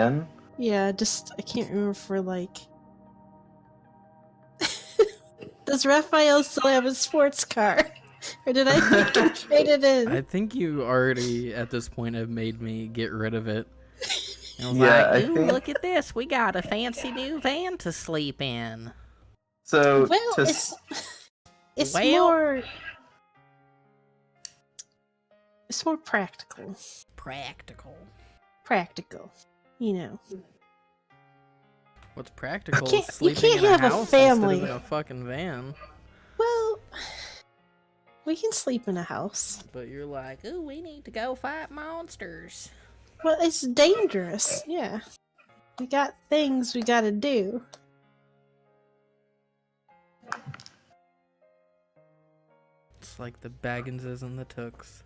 van? Yeah, I can't remember for like. Does Raphael still have a sports car? Or did I make him trade it in? I think you already, at this point, have made me get rid of it. And I was Yeah, I like, ooh, think- look at this. We got a fancy new van to sleep in. So Well, to it's Well- more practical. Practical. You know. What's practical? You Sleeping can't in a have a house family. instead of in a fucking van. Well, we can sleep in a house. But you're like, ooh, we need to go fight monsters. Well, it's dangerous. Yeah. We got things we gotta do. It's like the Bagginses and the Tooks.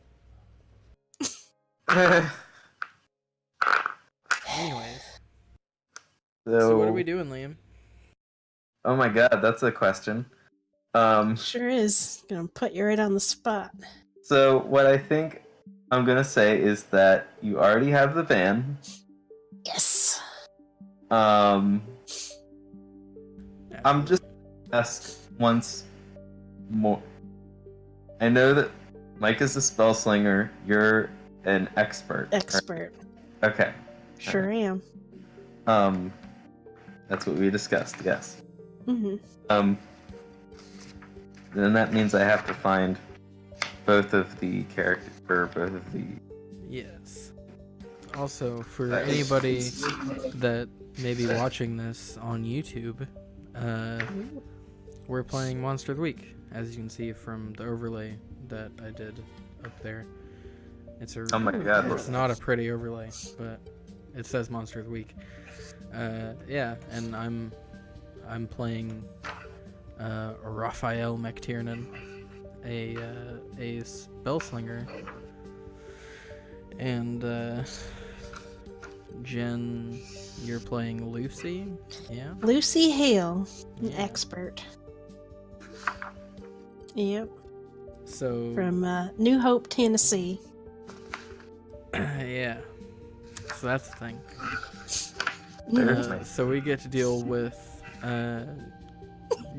Anyways. So what are we doing, Liam? Oh my god, that's a question. Sure is. Gonna put you right on the spot. So what I think I'm gonna say is that you already have the van. Yes. I'm just gonna ask once more. I know that Mike is a spell slinger. You're an expert. Expert. Right? Okay. Sure am. That's what we discussed. Yes. Mm-hmm. Then that means I have to find both of the characters, or both of the. Yes. Also, for anybody that may be watching this on YouTube, we're playing Monster of the Week, as you can see from the overlay that I did up there. It's a. Oh my god! It's not a pretty overlay, but it says Monster of the Week. Yeah, and I'm playing Raphael McTiernan, a spellslinger, and Jen, you're playing Lucy, yeah. Lucy Hale, an expert. Yep. So From New Hope, Tennessee. yeah. So that's the thing. Mhm. So we get to deal with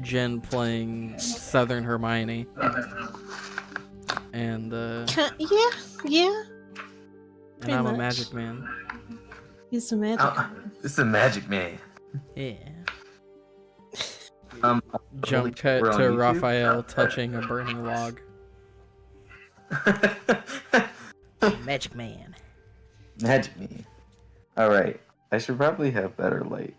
Jen playing Southern Hermione, and Yeah. and I'm a much. magic man. He's a magic. This is a magic man. Yeah. We're Jump cut on to YouTube? Raphael touching a burning log. Magic man. Magic man. All right. I should probably have better light.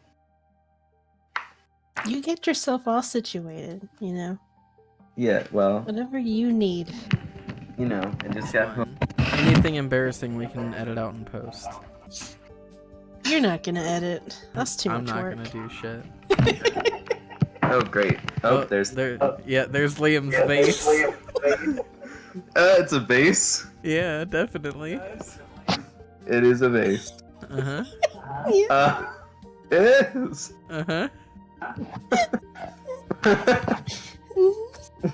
You get yourself all situated, you know. Yeah. Well, Whatever you need. you know, I just got home. Fine. Anything embarrassing we can edit out in post. You're not gonna edit. That's too I'm much not work. gonna do shit. Oh, great. Oh, there's. there's Liam's face. It's a vase. Yeah, definitely. It is a vase. Uh-huh. It is. Uh-huh.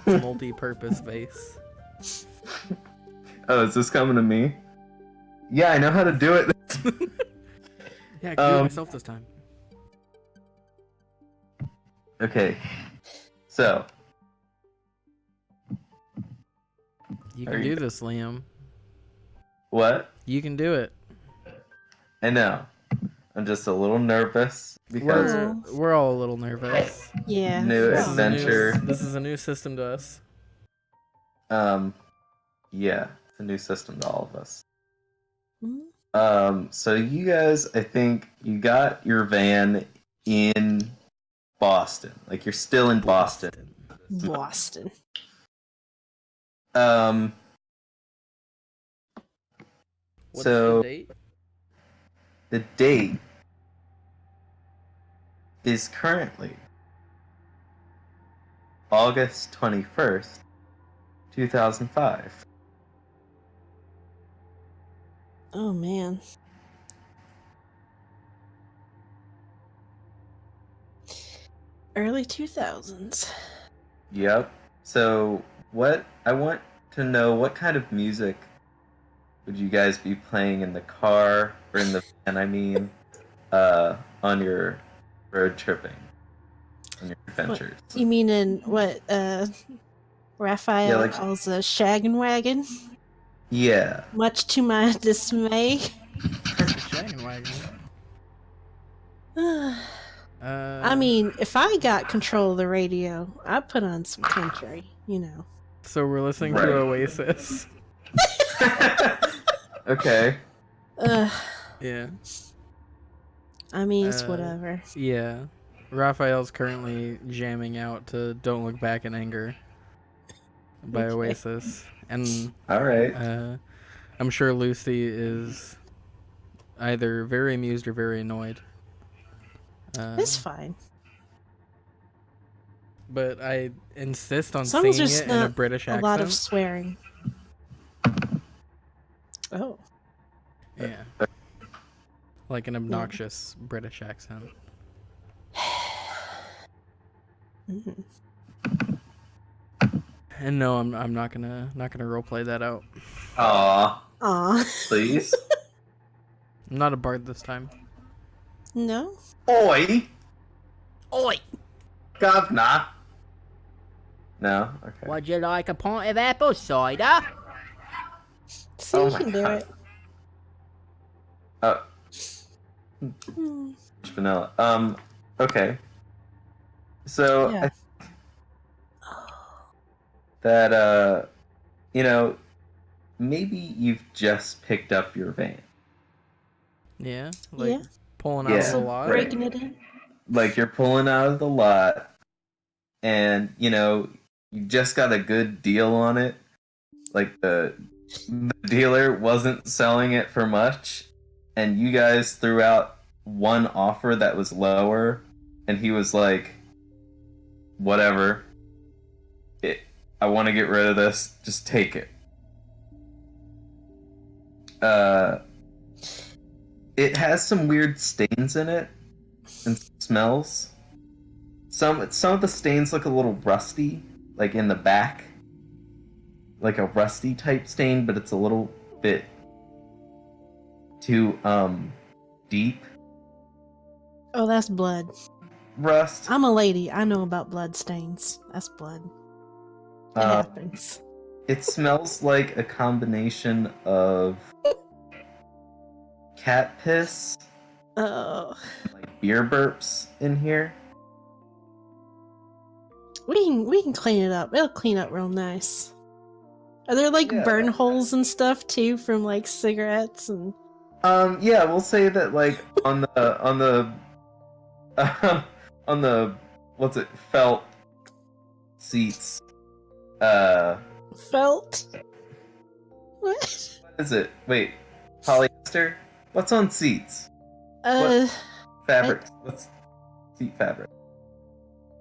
Multi-purpose vase. Oh, is this coming to me? Yeah, I know how to do it. Yeah, I can do it myself this time. Okay. So. You Are can you- do this, Liam. What? You can do it. I know. I'm just a little nervous because We're all a little nervous. Yeah. New This is a new- adventure. This is a new system to us. Yeah, it's a new system to all of us. Mhm. So you guys, I think you got your van in Boston. Like you're still in Boston. Boston. What's So the date? the date is currently August 21st, 2005. Oh man. Early 2000s. Yep. So what I want to know, what kind of music would you guys be playing in the car or in the van? I mean, on your road tripping, on your adventures. You mean in what Raphael Yeah, like- calls a shaggin' wagon? Yeah. Much to my dismay. Shaggin' wagon. I mean, if I got control of the radio, I'd put on some country, you know. So we're listening Right. to Oasis. Okay. Yeah. I mean, it's Uh, whatever. Yeah. Raphael's currently jamming out to Don't Look Back in Anger by Okay. Oasis. And All right. I'm sure Lucy is either very amused or very annoyed. It's fine. But I insist on As long as singing there's it in a not British a accent. lot of swearing. Oh. Yeah. Like an obnoxious British accent. Mhm. And no, I'm not gonna roleplay that out. Aw, Aw. please. I'm not a bard this time. No? Oi, Oi! governor. No. Okay. Would you like a pint of apple cider? See, Oh you my can do God. it. Hmm. Vanilla. Okay. So Yeah. that you know, maybe you've just picked up your van. Yeah? Like Yeah. pulling out Yeah. of the lot. Breaking it in. Like you're pulling out of the lot, and you know you just got a good deal on it. Like the dealer wasn't selling it for much, and you guys threw out one offer that was lower, and he was like, "Whatever. I want to get rid of this. Just take it." It has some weird stains in it and smells. Some of the stains look a little rusty, like in the back, like a rusty type stain, but it's a little bit too deep. Oh, that's blood. Rust. I'm a lady. I know about blood stains. That's blood. It Uh, happens. It smells like a combination of cat piss, Oh. like beer burps in here. We can clean it up. It'll clean up real nice. Are there like Yeah. burn holes and stuff too from like cigarettes and Yeah, we'll say that like on the on the what's it, felt seats. felt? What? What is it? Wait, polyester? What's on seats? Fabrics. What's seat fabric?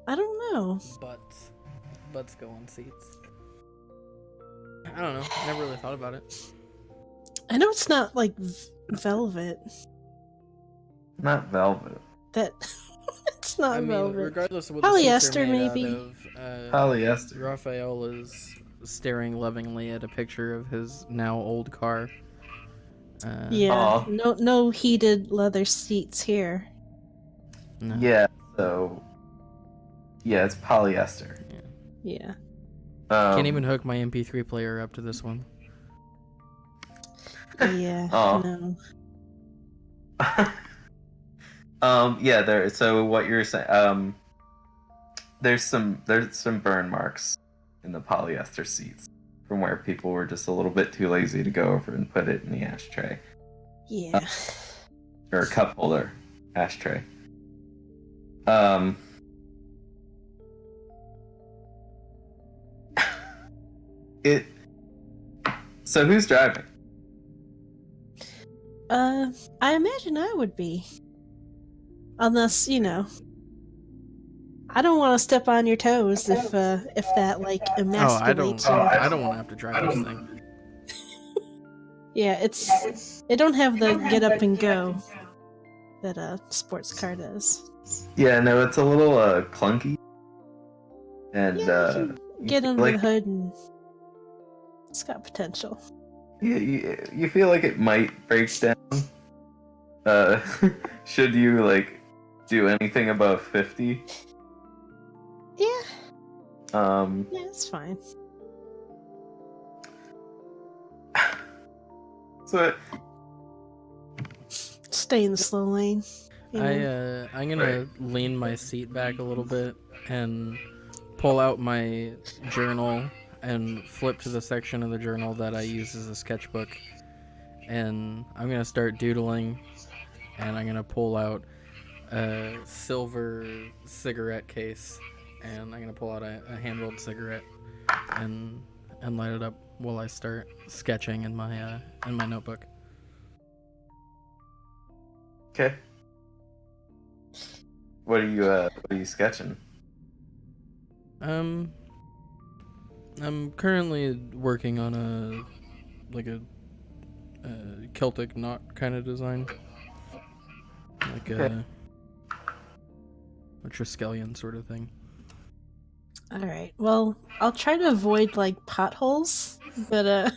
I don't know. Butts go on seats. I don't know. Never really thought about it. I know it's not like velvet. Not velvet. That it's not I mean, velvet. regardless of what the seats are Polyester, made maybe. out of, Polyester. Raphael is staring lovingly at a picture of his now old car. Yeah. Aw. No heated leather seats here. No. Yeah. So. Yeah, it's polyester. Yeah. Can't even hook my MP3 player up to this one. Yeah. Aw. No. Yeah, there. So what you're saying? There's some burn marks in the polyester seats from where people were just a little bit too lazy to go over and put it in the ashtray Yeah. or cup holder ashtray. It. So who's driving? I imagine I would be. Unless, you know. I don't want to step on your toes if that like Oh, emasculates you. I don't want to have to drive this thing. Yeah, it don't have the get up and go that a sports car does. Yeah, no, it's a little clunky, and Yeah, you Get feel under like, the hood and it's got potential. you feel like it might break down should you like do anything above 50? Yeah, Um, yeah, it's fine. so Stay in the slow lane. you know. I'm gonna lean my seat back a little bit and pull out my journal and flip to the section of the journal that I use as a sketchbook. And I'm gonna start doodling, and I'm gonna pull out a silver cigarette case, and I'm gonna pull out a hand-rolled cigarette and light it up while I start sketching in my notebook. okay. What are you sketching? I'm currently working on a Celtic knot kind of design, like Okay. a Triskelion sort of thing. All right. Well, I'll try to avoid like potholes, but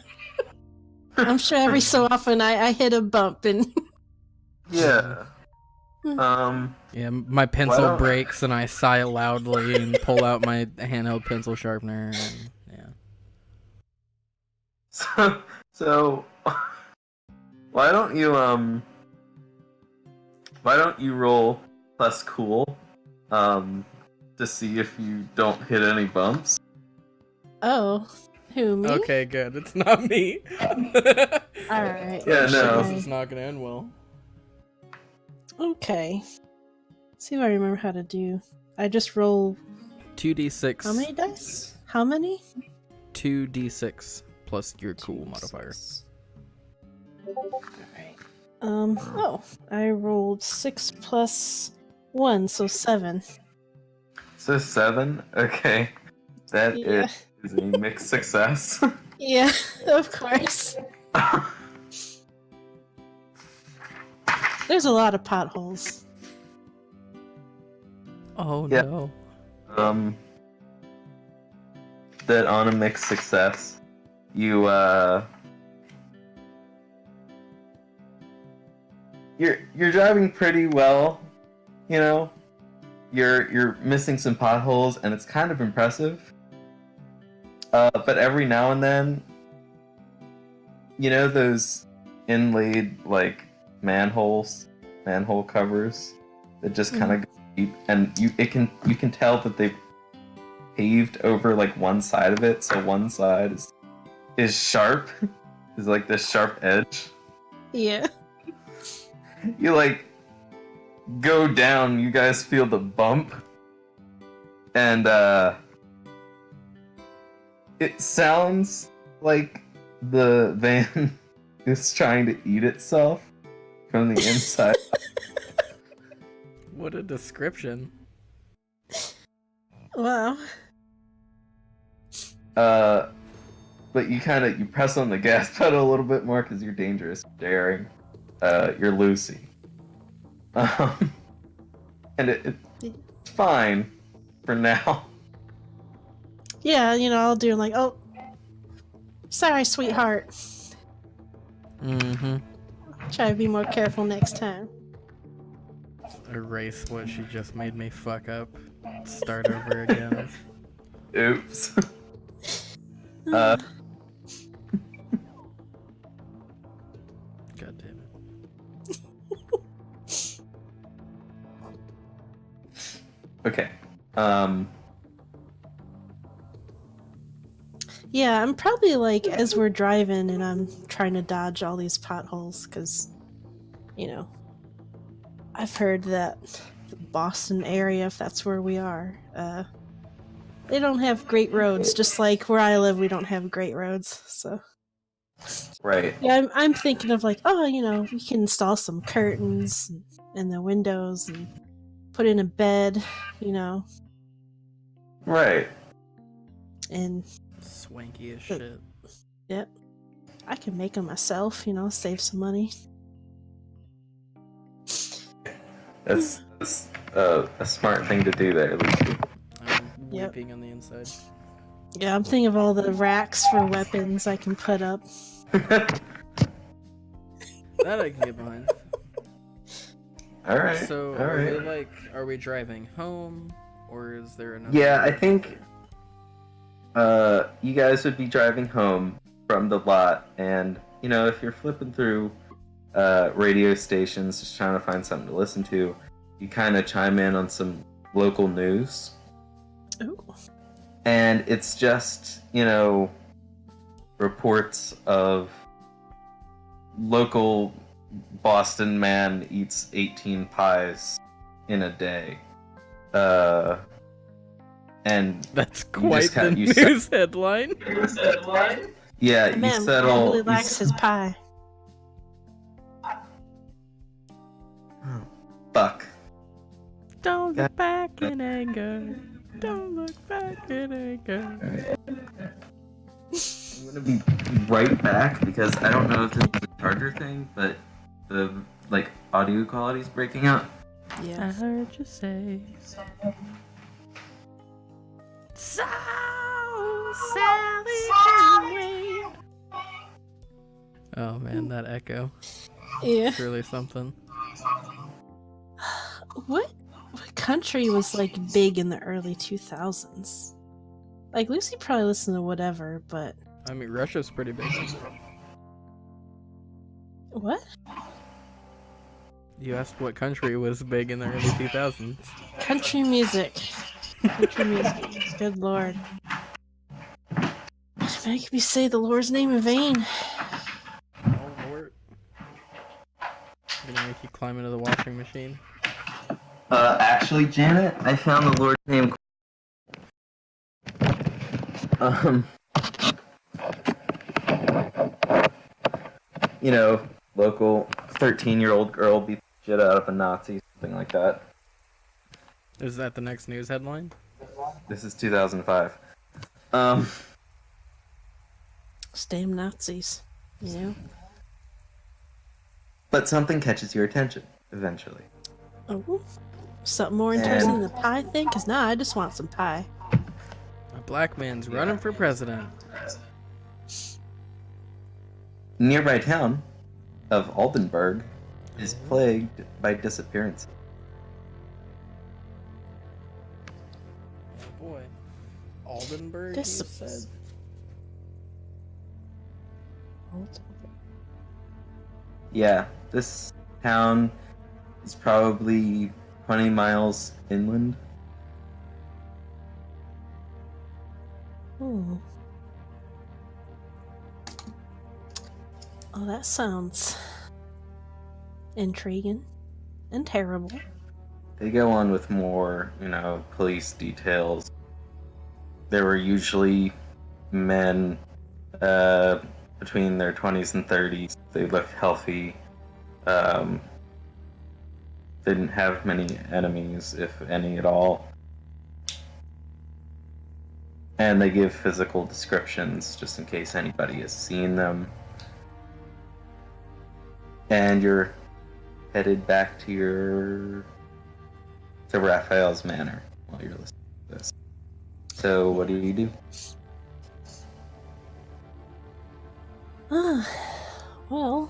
I'm sure every so often I hit a bump and Yeah. Yeah, my pencil don't- breaks and I sigh loudly and pull out my handheld pencil sharpener. And, yeah. So why don't you roll plus cool to see if you don't hit any bumps? oh, who me? Okay, good. It's not me. All right. Yeah, no. This is not gonna end well. Okay. See if I remember how to do. I just roll 2d6. how many dice? How many? 2d6 plus your cool modifier. Alright. Oh, I rolled 6 plus 1, so 7. So 7? Okay. That Yeah. is a mixed success. Yeah, of course. There's a lot of potholes. Oh Yeah. no. That on a mixed success, you're driving pretty well, you know. You're missing some potholes, and it's kind of impressive. But every now and then, you know those inlaid like manhole covers that just kind of go deep, and you can tell that they've paved over like one side of it, so one side is sharp, is like this sharp edge. Yeah. You like go down, you guys feel the bump, and it sounds like the van is trying to eat itself from the inside. What a description. Wow. But you press on the gas pedal a little bit more because you're dangerous, daring. You're Lucy. And it's fine for now. Yeah, I'll do like, oh, sorry, sweetheart. Mm-hmm. Try to be more careful next time. Erase what she just made me fuck up. Start over again. Oops. Uh, God damn it. Okay. Yeah, I'm probably like, as we're driving and I'm trying to dodge all these potholes, because, I've heard that the Boston area, if that's where we are, they don't have great roads. Just like where I live, we don't have great roads. So, Right. yeah, I'm thinking of like, oh, we can install some curtains in the windows and put in a bed, Right. and Swanky as shit. yep, I can make them myself, save some money. That's a smart thing to do there, Lucy. I'm Yep. weeping on the inside. Yeah, I'm thinking of all the racks for weapons I can put up. That I can get behind. All right. So all right. are we driving home, or is there another? Yeah, I think you guys would be driving home from the lot, and if you're flipping through radio stations just trying to find something to listen to, you kind of chime in on some local news. Ooh. And it's just, reports of local Boston man eats 18 pies in a day. And That's you quite just the kinda- you news headline. yeah, The you man settle. really likes his pie. Fuck. Don't look back in anger. Don't look back in anger. I'm gonna be right back because I don't know if this is a charger thing, but the audio quality is breaking up. I Yeah. heard you say. So Sally can wait. Oh man, that echo. Yeah. It's really something. What country was big in the early 2000s? Lucy probably listened to whatever, but I mean, Russia's pretty big. what? You asked what country was big in the early 2000s. Country music. Country music. Good lord. Make me say the Lord's name in vain. Oh Lord. Gonna make you climb into the washing machine. Actually, Janet, I found the Lord's name. Local 13-year-old girl beat the shit out of a Nazi, something like that. Is that the next news headline? This is 2005. Damn Nazis. But something catches your attention eventually. Oh. Something more interesting than the pie thing? Because now I just want some pie. A black man's running for president. Nearby town of Oldenburg is plagued by disappearances. Oh boy. Oldenburg, you said? Yeah, this town is probably 20 miles inland. Hmm. Oh, that sounds intriguing and terrible. They go on with more, police details. There were usually men between their 20s and 30s. They looked healthy. Didn't have many enemies, if any at all. And they give physical descriptions just in case anybody has seen them. And you're headed back to Raphael's Manor while you're listening to this. So what do you do? Well,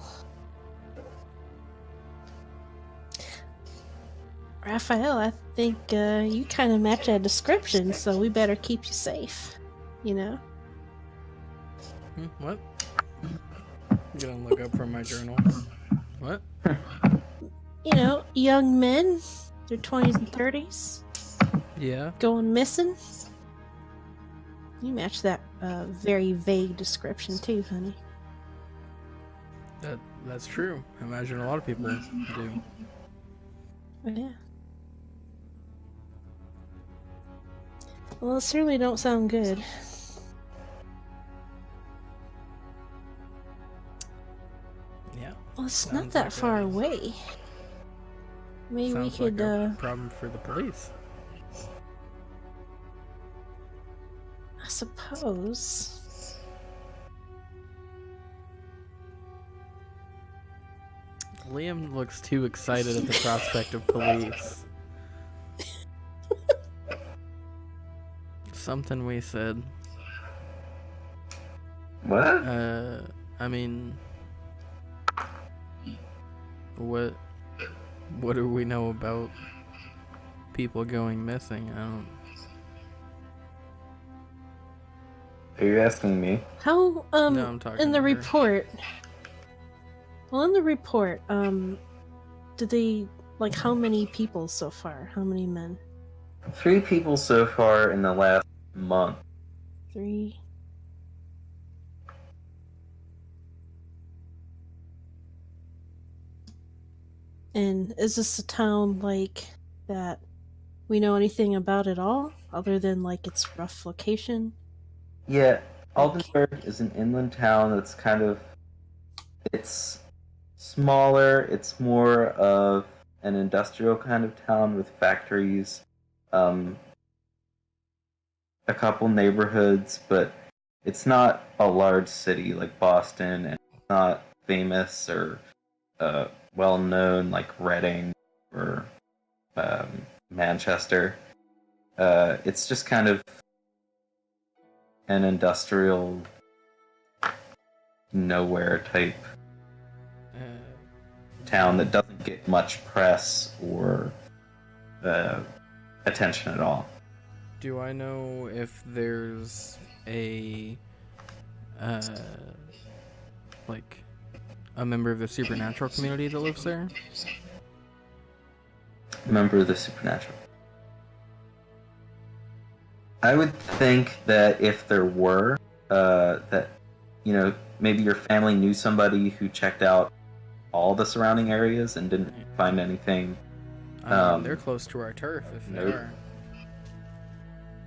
Raphael, I think you kind of match that description, so we better keep you safe. What? I'm gonna look up from my journal. What? Young men, their 20s and 30s, Yeah. going missing. You match that very vague description too, honey. That's true. I imagine a lot of people do. Yeah. Well, it certainly don't sound good. Yeah. Well, it's Sounds not that like far a- away. Maybe Sounds we could, like a problem for the police. I suppose. Liam looks too excited at the prospect of police. Something we said. What? I mean, what What do we know about people going missing? I don't. Are you asking me? How No, I'm talking in the to her. report. Well, in the report, did they like how many people so far? How many men? 3 people so far in the last month. 3. And is this a town like that we know anything about at all, other than like its rough location? Yeah, Aldenburg is an inland town that's it's smaller, it's more of an industrial kind of town with factories, a couple neighborhoods, but it's not a large city like Boston, and it's not famous or well known like Reading or Manchester. It's just kind of an industrial nowhere type town that doesn't get much press or attention at all. Do I know if there's a like a member of the supernatural community that lives there? Member of the supernatural. I would think that if there were, that, you know, maybe your family knew somebody who checked out all the surrounding areas and didn't find anything. I mean, they're close to our turf if they nope. are.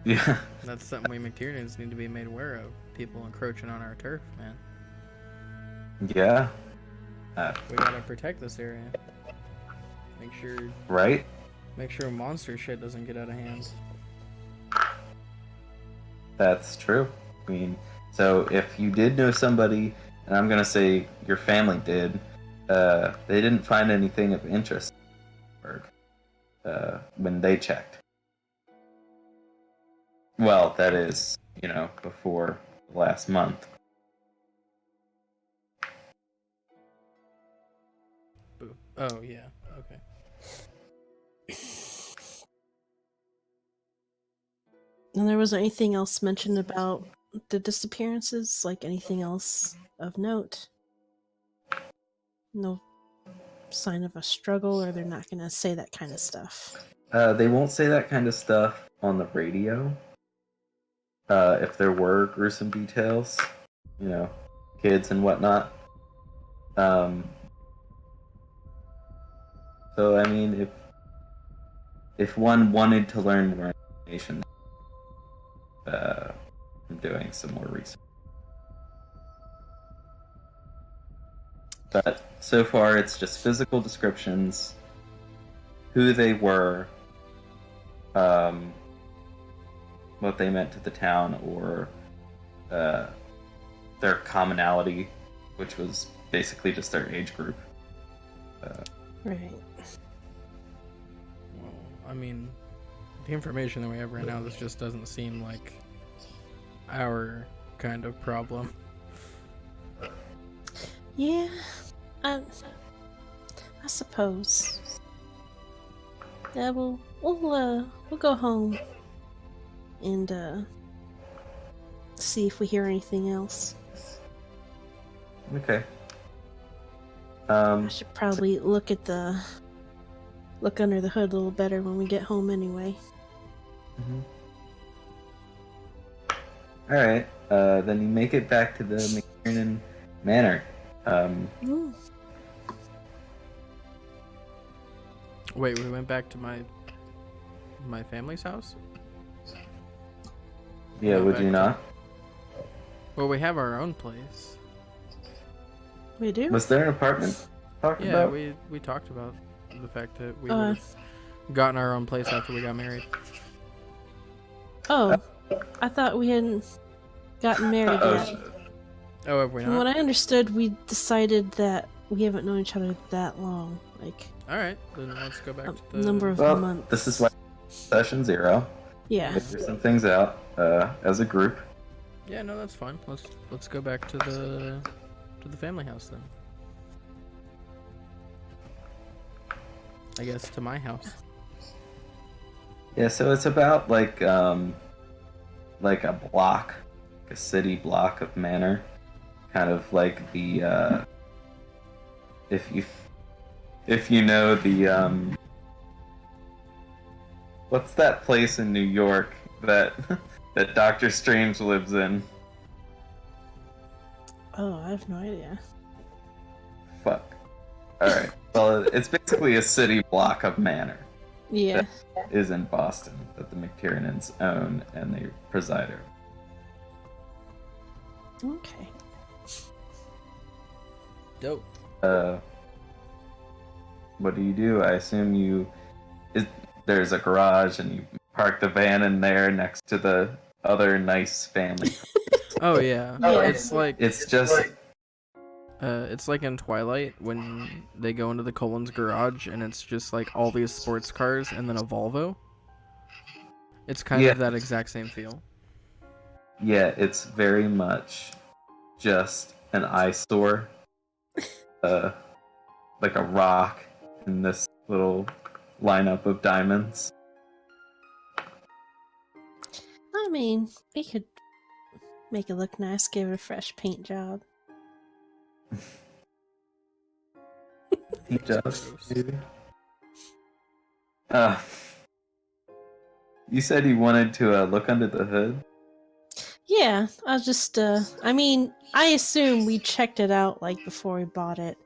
Yeah. That's something we McTiernans need to be made aware of. People encroaching on our turf, man. Yeah. We gotta protect this area. Make sure monster shit doesn't get out of hand. That's true. I mean, so if you did know somebody, and I'm gonna say your family did, they didn't find anything of interest when they checked. Well, that is, you know, before last month. Boo. Oh, yeah. Okay. And there wasn't anything else mentioned about the disappearances? Like anything else of note? No sign of a struggle, or they're not going to say that kind of stuff? They won't say that kind of stuff on the radio. If there were gruesome details, you know, kids and whatnot. So, I mean, if one wanted to learn more information, I'm doing some more research. But so far, it's just physical descriptions, who they were, what they meant to the town, or their commonality, which was basically just their age group. Right. Well, I mean, the information that we have right now, this just doesn't seem like our kind of problem. Yeah, I suppose. Yeah, we'll go home and see if we hear anything else. Okay. I should probably look under the hood a little better when we get home anyway. Mm-hmm. All right. Then you make it back to the McTiernan Manor. Ooh. Wait, we went back to my family's house? Yeah, Go would back you to- not? Well, we have our own place. We do? Was there an apartment talked Yeah, about? we talked about the fact that we Uh. would have gotten our own place after we got married. Oh, I thought we hadn't gotten married yet. Oh, have we From what not? I understood, we decided that we haven't known each other that long. Like, Alright, then let's go back a to the... number of Well, months. this is why session 0. Yeah. Figure some things out as a group. Yeah, no, that's fine. Let's go back to the family house then. I guess, to my house. Yeah, so it's about like a block, a city block of manor, kind of like the if you know the what's that place in New York that that Doctor Strange lives in? Oh, I have no idea. Fuck. All right. Well, it's basically a city block of manor Yeah. that is in Boston that the McTiernans own and they preside over. Okay. Dope. What do? I assume there's a garage and you park the van in there next to the other nice family. Oh yeah. Yeah. It's like It's like in Twilight when they go into the Cullen's garage and it's just like all these sports cars and then a Volvo. It's kind of that exact same feel. Yeah, it's very much just an eyesore, like a rock in this little lineup of diamonds. I mean, we could make it look nice, give it a fresh paint job. He does. Maybe. You said you wanted to look under the hood. Yeah, I was just, I mean, I assume we checked it out, like, before we bought it.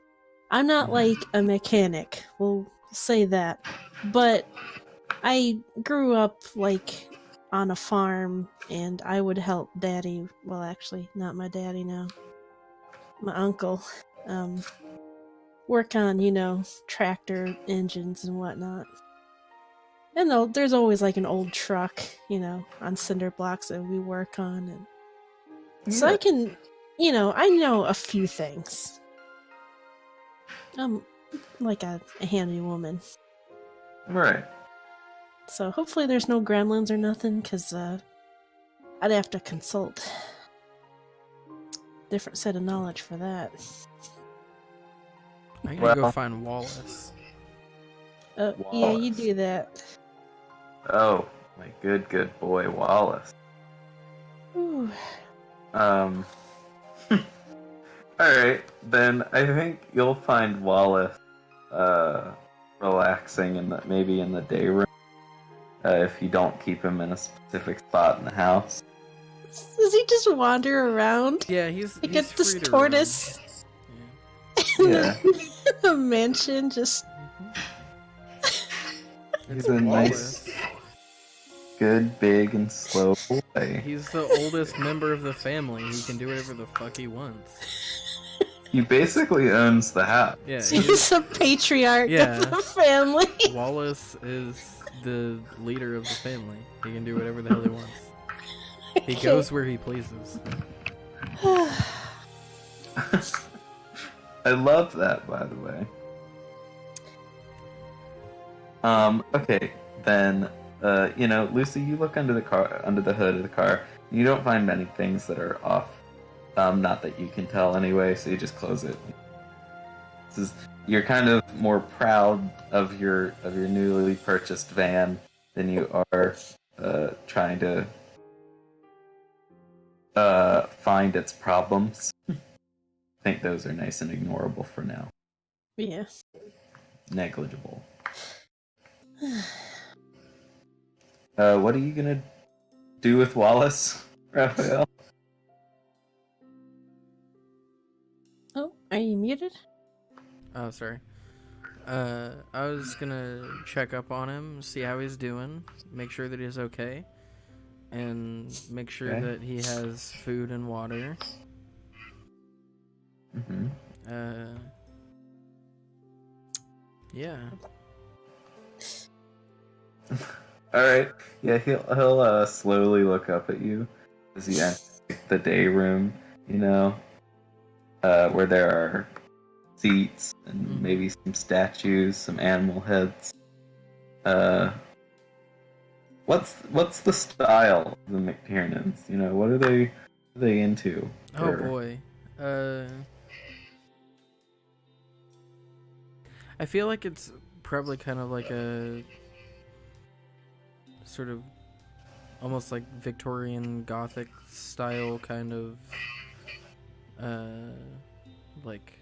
I'm not, like, a mechanic, we'll say that. But I grew up, like, on a farm, and I would help Daddy, well, actually, not my daddy now, my uncle, work on, you know, tractor engines and whatnot. And there's always, like, an old truck, you know, on cinder blocks that we work on, and so I can, you know, I know a few things. I'm like a handy woman. Right. So hopefully there's no gremlins or nothing, because I'd have to consult different set of knowledge for that. I gotta go find Wallace. Yeah, you do that. Oh, my good boy Wallace. Ooh. Alright, then I think you'll find Wallace relaxing maybe in the day room. If you don't keep him in a specific spot in the house. Does he just wander around? Yeah, he's Like at this free to tortoise roam. Yeah. in a mansion, just He's a nice, good, big, and slow boy. He's the oldest member of the family. He can do whatever the fuck he wants. He basically owns the house. Yeah, he's a patriarch Yeah. of the family. Wallace is the leader of the family. He can do whatever the hell he wants. He goes where he pleases. I love that, by the way. Okay, then, you know, Lucy, you look under the hood of the car. You don't find many things that are off. Not that you can tell anyway, so you just close it. You're kind of more proud of your newly purchased van than you are trying to find its problems. I think those are nice and ignorable for now. Yeah. Negligible. What are you gonna do with Wallace, Raphael? Oh, are you muted? Oh, sorry. I was gonna check up on him, see how he's doing, make sure that he's okay, and make sure Okay. that he has food and water. Mm-hmm. Yeah. All right. Yeah, he'll slowly look up at you as you enter the day room. You know, where there are seats and maybe some statues, some animal heads. What's the style of the McTiernans? You know, what are they into? Oh boy. I feel like it's probably kind of like a sort of almost like Victorian Gothic style kind of like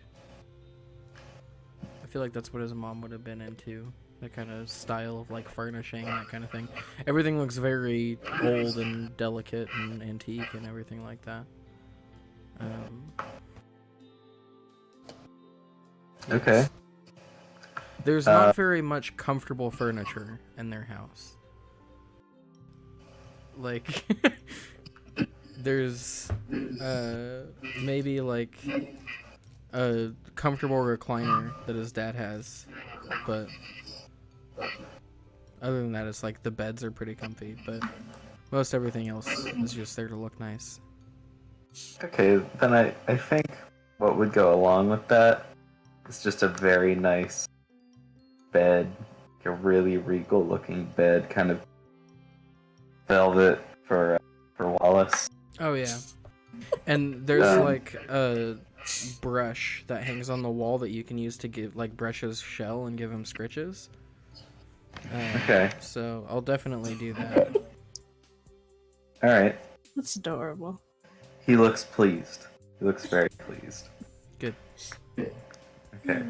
I feel like that's what his mom would have been into. That kind of style of like furnishing, that kind of thing. Everything looks very old and delicate and antique and everything like that. Okay. There's not very much comfortable furniture in their house. Like, there's maybe like a comfortable recliner that his dad has, but other than that, it's like the beds are pretty comfy, but most everything else is just there to look nice. Okay, then I think what would go along with that is just a very nice bed, like a really regal looking bed, kind of velvet for Wallace. Oh yeah, and there's like a brush that hangs on the wall that you can use to give like brush his shell and give him scritches. Okay. So I'll definitely do that. All right. That's adorable. He looks pleased. He looks very pleased. Good. Okay.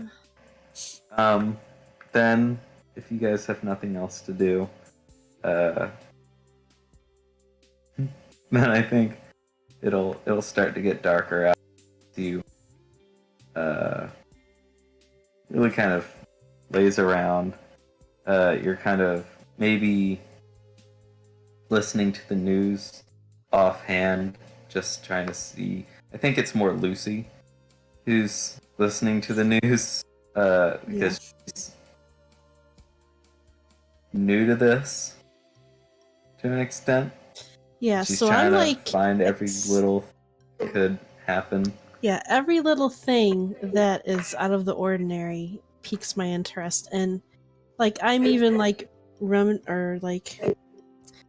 Then if you guys have nothing else to do, then I think it'll start to get darker out. You really kind of lays around. You're kind of maybe listening to the news offhand, just trying to see. I think it's more Lucy who's listening to the news because she's new to this to an extent. Yeah, She's so trying I'm to like, find every little could happen. yeah, every little thing that is out of the ordinary piques my interest, and like I'm even like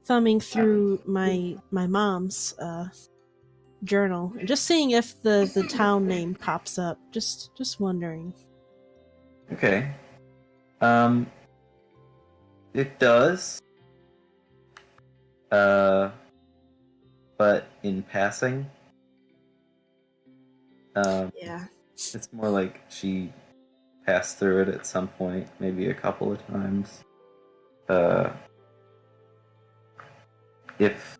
thumbing through my mom's journal and just seeing if the town name pops up. Just wondering. Okay. It does. But in passing. Yeah. It's more like she passed through it at some point, maybe a couple of times. If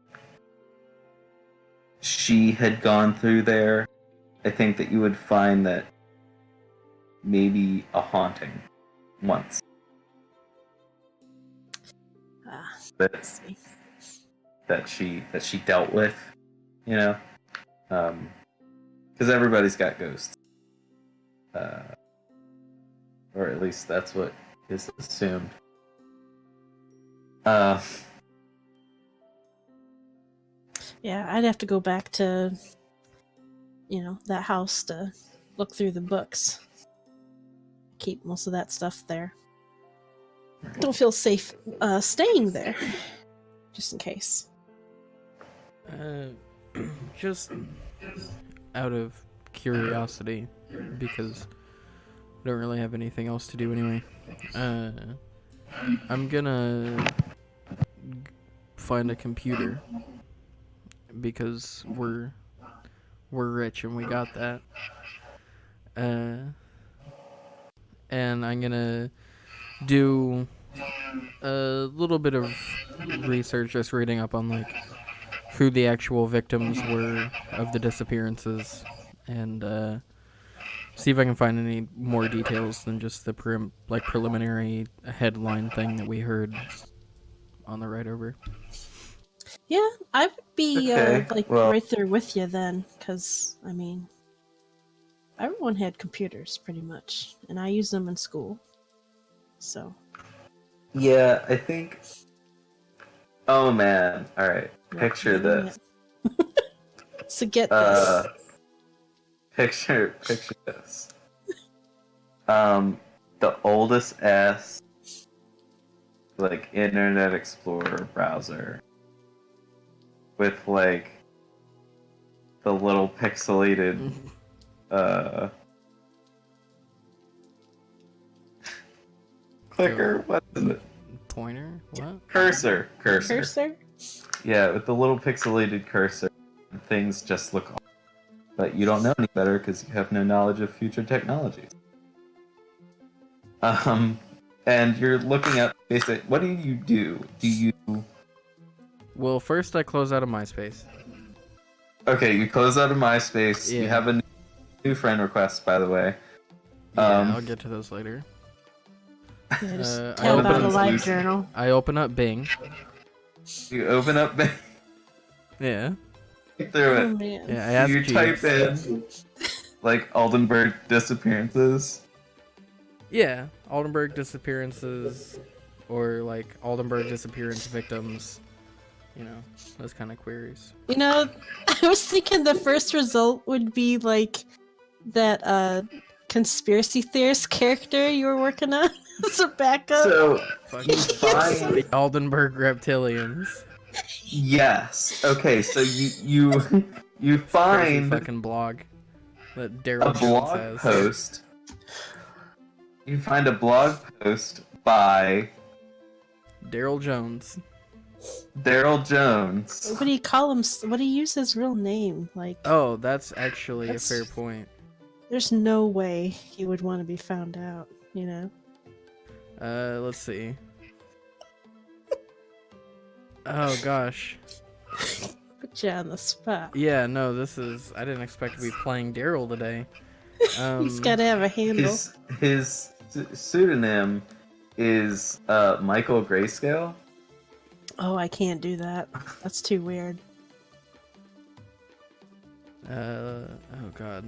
she had gone through there, I think that you would find that maybe a haunting once. Let's see. That she dealt with, you know, because everybody's got ghosts, or at least that's what is assumed. Yeah, I'd have to go back to, that house to look through the books. Keep most of that stuff there. Don't feel safe staying there, just in case. Just out of curiosity, because I don't really have anything else to do anyway. I'm gonna find a computer because we're rich and we got that. And I'm gonna do a little bit of research, just reading up on like who the actual victims were of the disappearances, and see if I can find any more details than just the preliminary headline thing that we heard on the ride over. Yeah, I would be Okay, well- right there with you then, because I mean, everyone had computers pretty much, and I used them in school. So. Yeah, I think. Oh man! All right, picture this. So get this. Picture this. The oldest ass, like Internet Explorer browser, with like the little pixelated, clicker. What is it? Pointer? What? Cursor. Cursor? Yeah, with the little pixelated cursor, things just look awesome. But you don't know any better because you have no knowledge of future technologies. And you're looking at basically, what do? Do you... Well, first I close out of MySpace. Okay, you close out of MySpace. Yeah. You have a new friend request, by the way. Yeah, I'll get to those later. Yeah, just I tab out open a live Lucy. journal. I open up Bing. You open up Yeah. through Oh it. man. Yeah, I ask You type in like Oldenburg disappearances. Yeah, Aldenburg disappearances, or like Aldenburg disappearance victims. You know, those kind of queries. You know, I was thinking the first result would be like that conspiracy theorist character you were working on as a backup. So Fucking find the Aldenburg reptilians. yes. Okay, so you Crazy find fucking blog that a Daryl Jones blog has. post. You find a blog post by Daryl Jones. Daryl Jones. What do you call him? What do you use his real name? Like, Oh, that's actually That's- a fair point. there's no way he would want to be found out. You know. Let's see. Oh gosh. Put you on the spot. Yeah, no, I didn't expect to be playing Daryl today. He's got to have a handle. His pseudonym is Michael Grayscale. Oh, I can't do that. That's too weird. Oh god.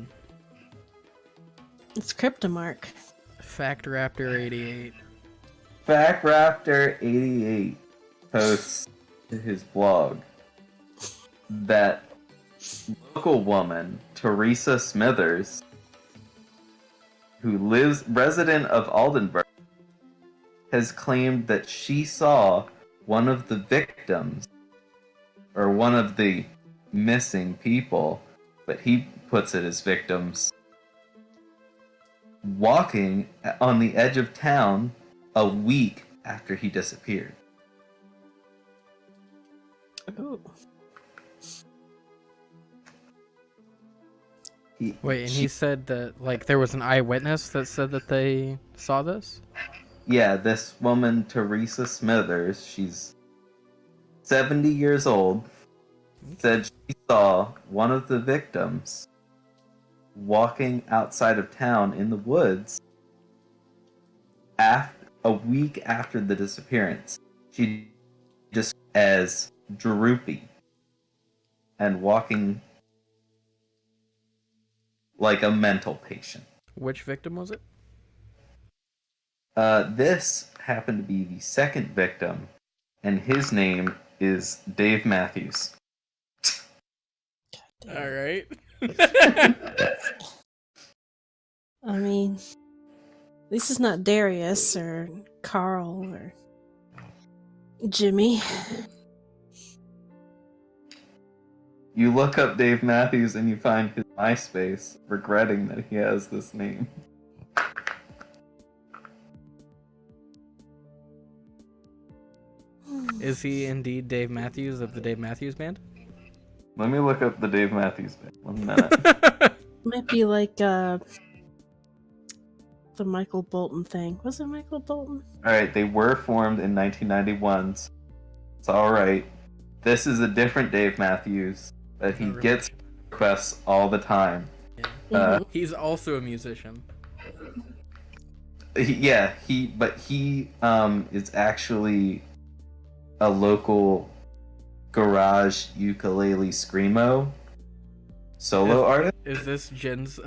It's Cryptomark. FactRaptor88. FactRaptor88 posts to his blog that local woman Teresa Smithers, who lives resident of Aldenburg, has claimed that she saw one of the victims, or one of the missing people, but he puts it as victims, walking on the edge of town a week after he disappeared. Ooh. Wait, and he said that like there was an eyewitness that said that they saw this? Yeah, this woman, Teresa Smithers, she's 70 years old, said she saw one of the victims walking outside of town in the woods a week after the disappearance. She just as droopy and walking like a mental patient. Which victim was it? This happened to be the second victim, and his name is Dave Matthews. Alright. I mean, this is not Darius or Carl or Jimmy. You look up Dave Matthews and you find his MySpace, regretting that he has this name. Is he indeed Dave Matthews of the Dave Matthews Band? Let me look up the Dave Matthews Band. 1 minute. Might be like the Michael Bolton thing. Was it Michael Bolton? Alright, they were formed in 1991. So it's alright. This is a different Dave Matthews that he Oh, really? gets requests all the time. He's also a musician. He is actually a local garage ukulele screamo solo artist. Is this Jen's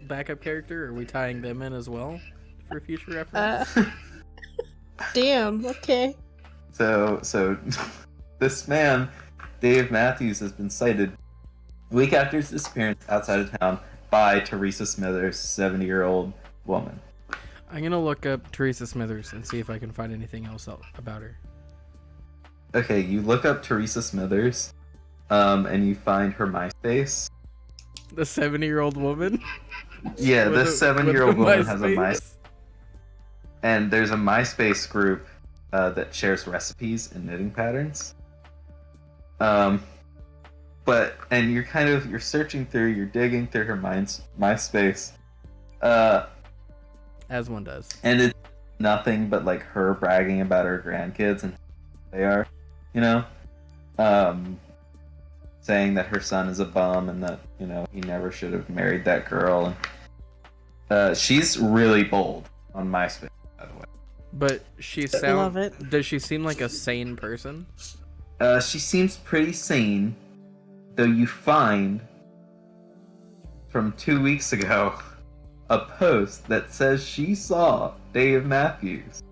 backup character? Or are we tying them in as well for future reference? Damn. Okay. So this man, Dave Matthews, has been sighted a week after his disappearance outside of town by Teresa Smithers, 70-year-old woman. I'm gonna look up Teresa Smithers and see if I can find anything else about her. Okay, you look up Teresa Smithers, and you find her MySpace. The 70-year-old woman? Yeah, With this a- 7-year-old with a woman has a MySpace. and there's a MySpace group that shares recipes and knitting patterns. And you're searching through, you're digging through her MySpace, As one does. and it's nothing but like her bragging about her grandkids and how they are, you know, saying that her son is a bum and that he never should have married that girl. And she's really bold on MySpace, by the way. But she Love it. Does she seem like a sane person? She seems pretty sane, though you find from 2 weeks ago a post that says she saw Dave Matthews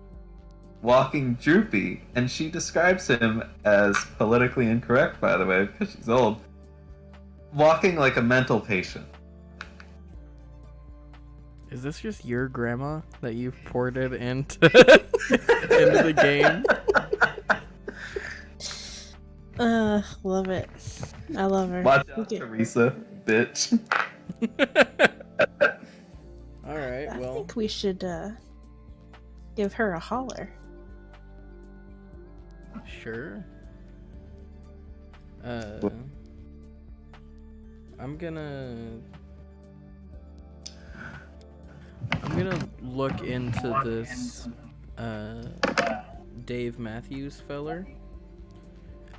walking droopy, and she describes him as politically incorrect, by the way, because she's old, walking like a mental patient. Is this just your grandma that you've ported into into the game? Love it. I love her. Watch out, Okay. Teresa, bitch. All right, I well, think we should give her a holler. sure. I'm gonna look into this Dave Matthews feller.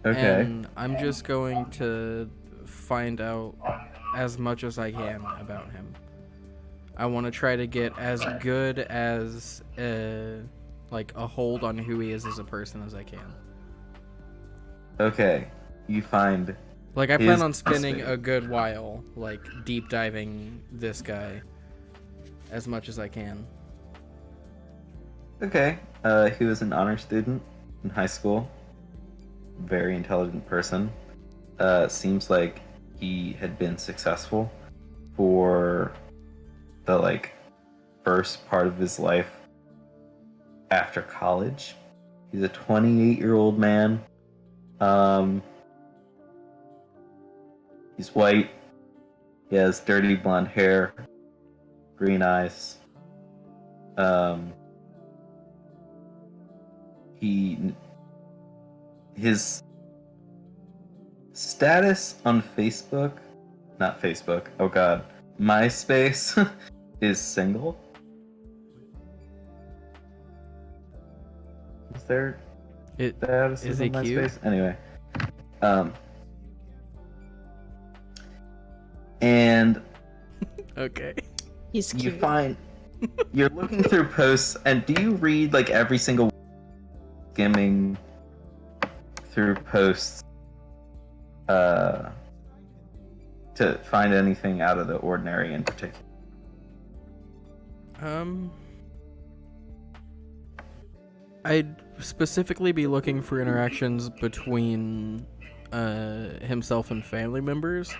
Okay. And I'm just going to find out as much as I can about him. I want to try to get as good as like a hold on who he is as a person as I can. Okay. You find Like I He plan is on spending fascinating. a good while like deep diving this guy as much as I can. Okay. He was an honor student in high school. Very intelligent person. Seems like he had been successful for the first part of his life after college. He's a 28-year-old man. He's white. He has dirty blonde hair, green eyes. His status on MySpace is single. Is there It status is on he cute? MySpace? Anyway, and Okay. He's you cute. find you're looking through posts, and do you read like every single skimming through posts to find anything out of the ordinary in particular? I'd specifically be looking for interactions between himself and family members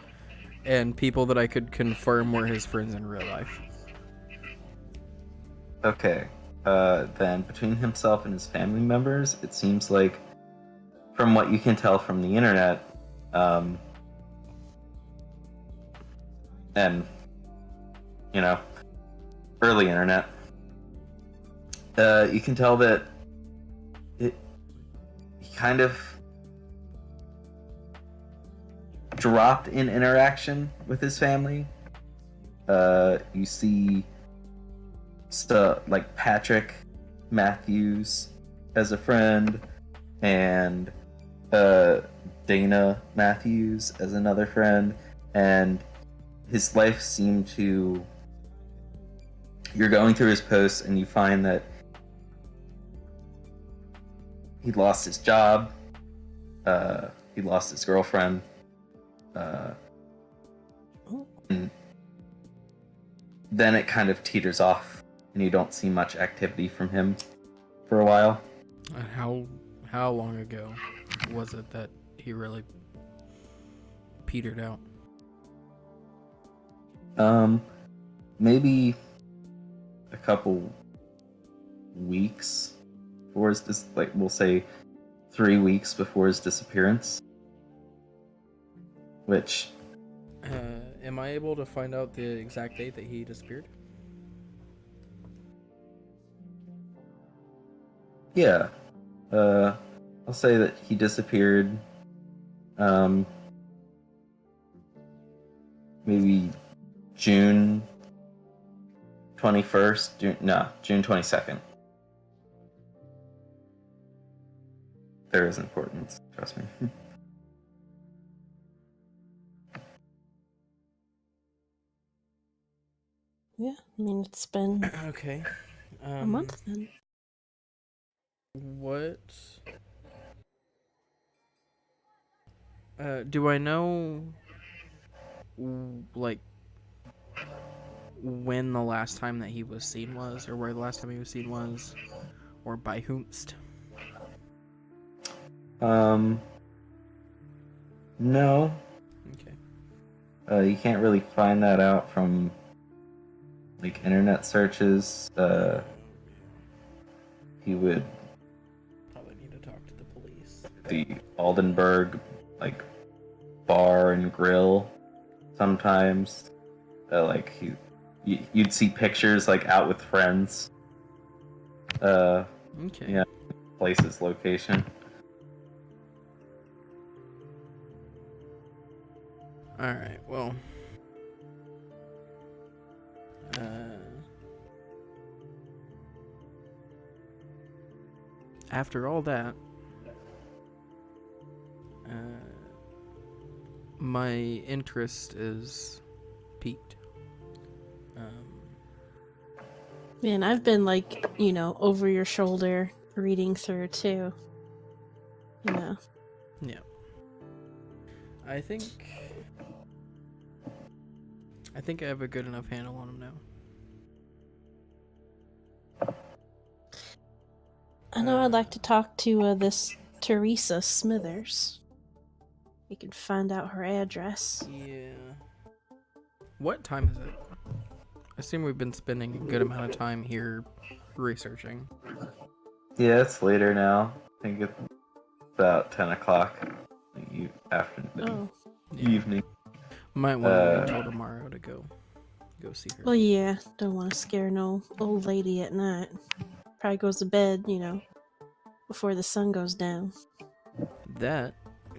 and people that I could confirm were his friends in real life. Okay. Then between himself and his family members, it seems like, from what you can tell from the internet, and early internet, you can tell that he kind of dropped in interaction with his family. You see stuff like Patrick Matthews as a friend, and Dana Matthews as another friend, and his life seemed to... You're going through his posts and you find that he lost his job, he lost his girlfriend, and then it kind of teeters off and you don't see much activity from him for a while. And how long ago was it that he really petered out? Maybe a couple weeks before his we'll say 3 weeks before his disappearance. Which Am I able to find out the exact date that he disappeared? Yeah. I'll say that he disappeared. Maybe June 21st. June 22nd. There is importance, trust me. Yeah, I mean, it's been Okay. a month then. What? Do I know, like, when the last time that he was seen was, or where the last time he was seen was, or by whomst? No. Okay. You can't really find that out from like internet searches. He would Probably need to talk to the police. the Aldenburg like bar and grill sometimes. Like you'd see pictures like out with friends. Okay. Yeah, place's location. Alright, well. After all that, my interest is piqued. Man, I've been like, over your shoulder reading through too. Yeah. I think I have a good enough handle on him now. I know I'd like to talk to this Teresa Smithers. We can find out her address. Yeah. What time is it? I assume we've been spending a good amount of time here researching. Yeah, it's later now. I think it's about 10 o'clock afternoon. Oh, Evening. Might want to wait till tomorrow to go see her. well, yeah. Don't want to scare no old lady at night. Probably goes to bed, before the sun goes down. That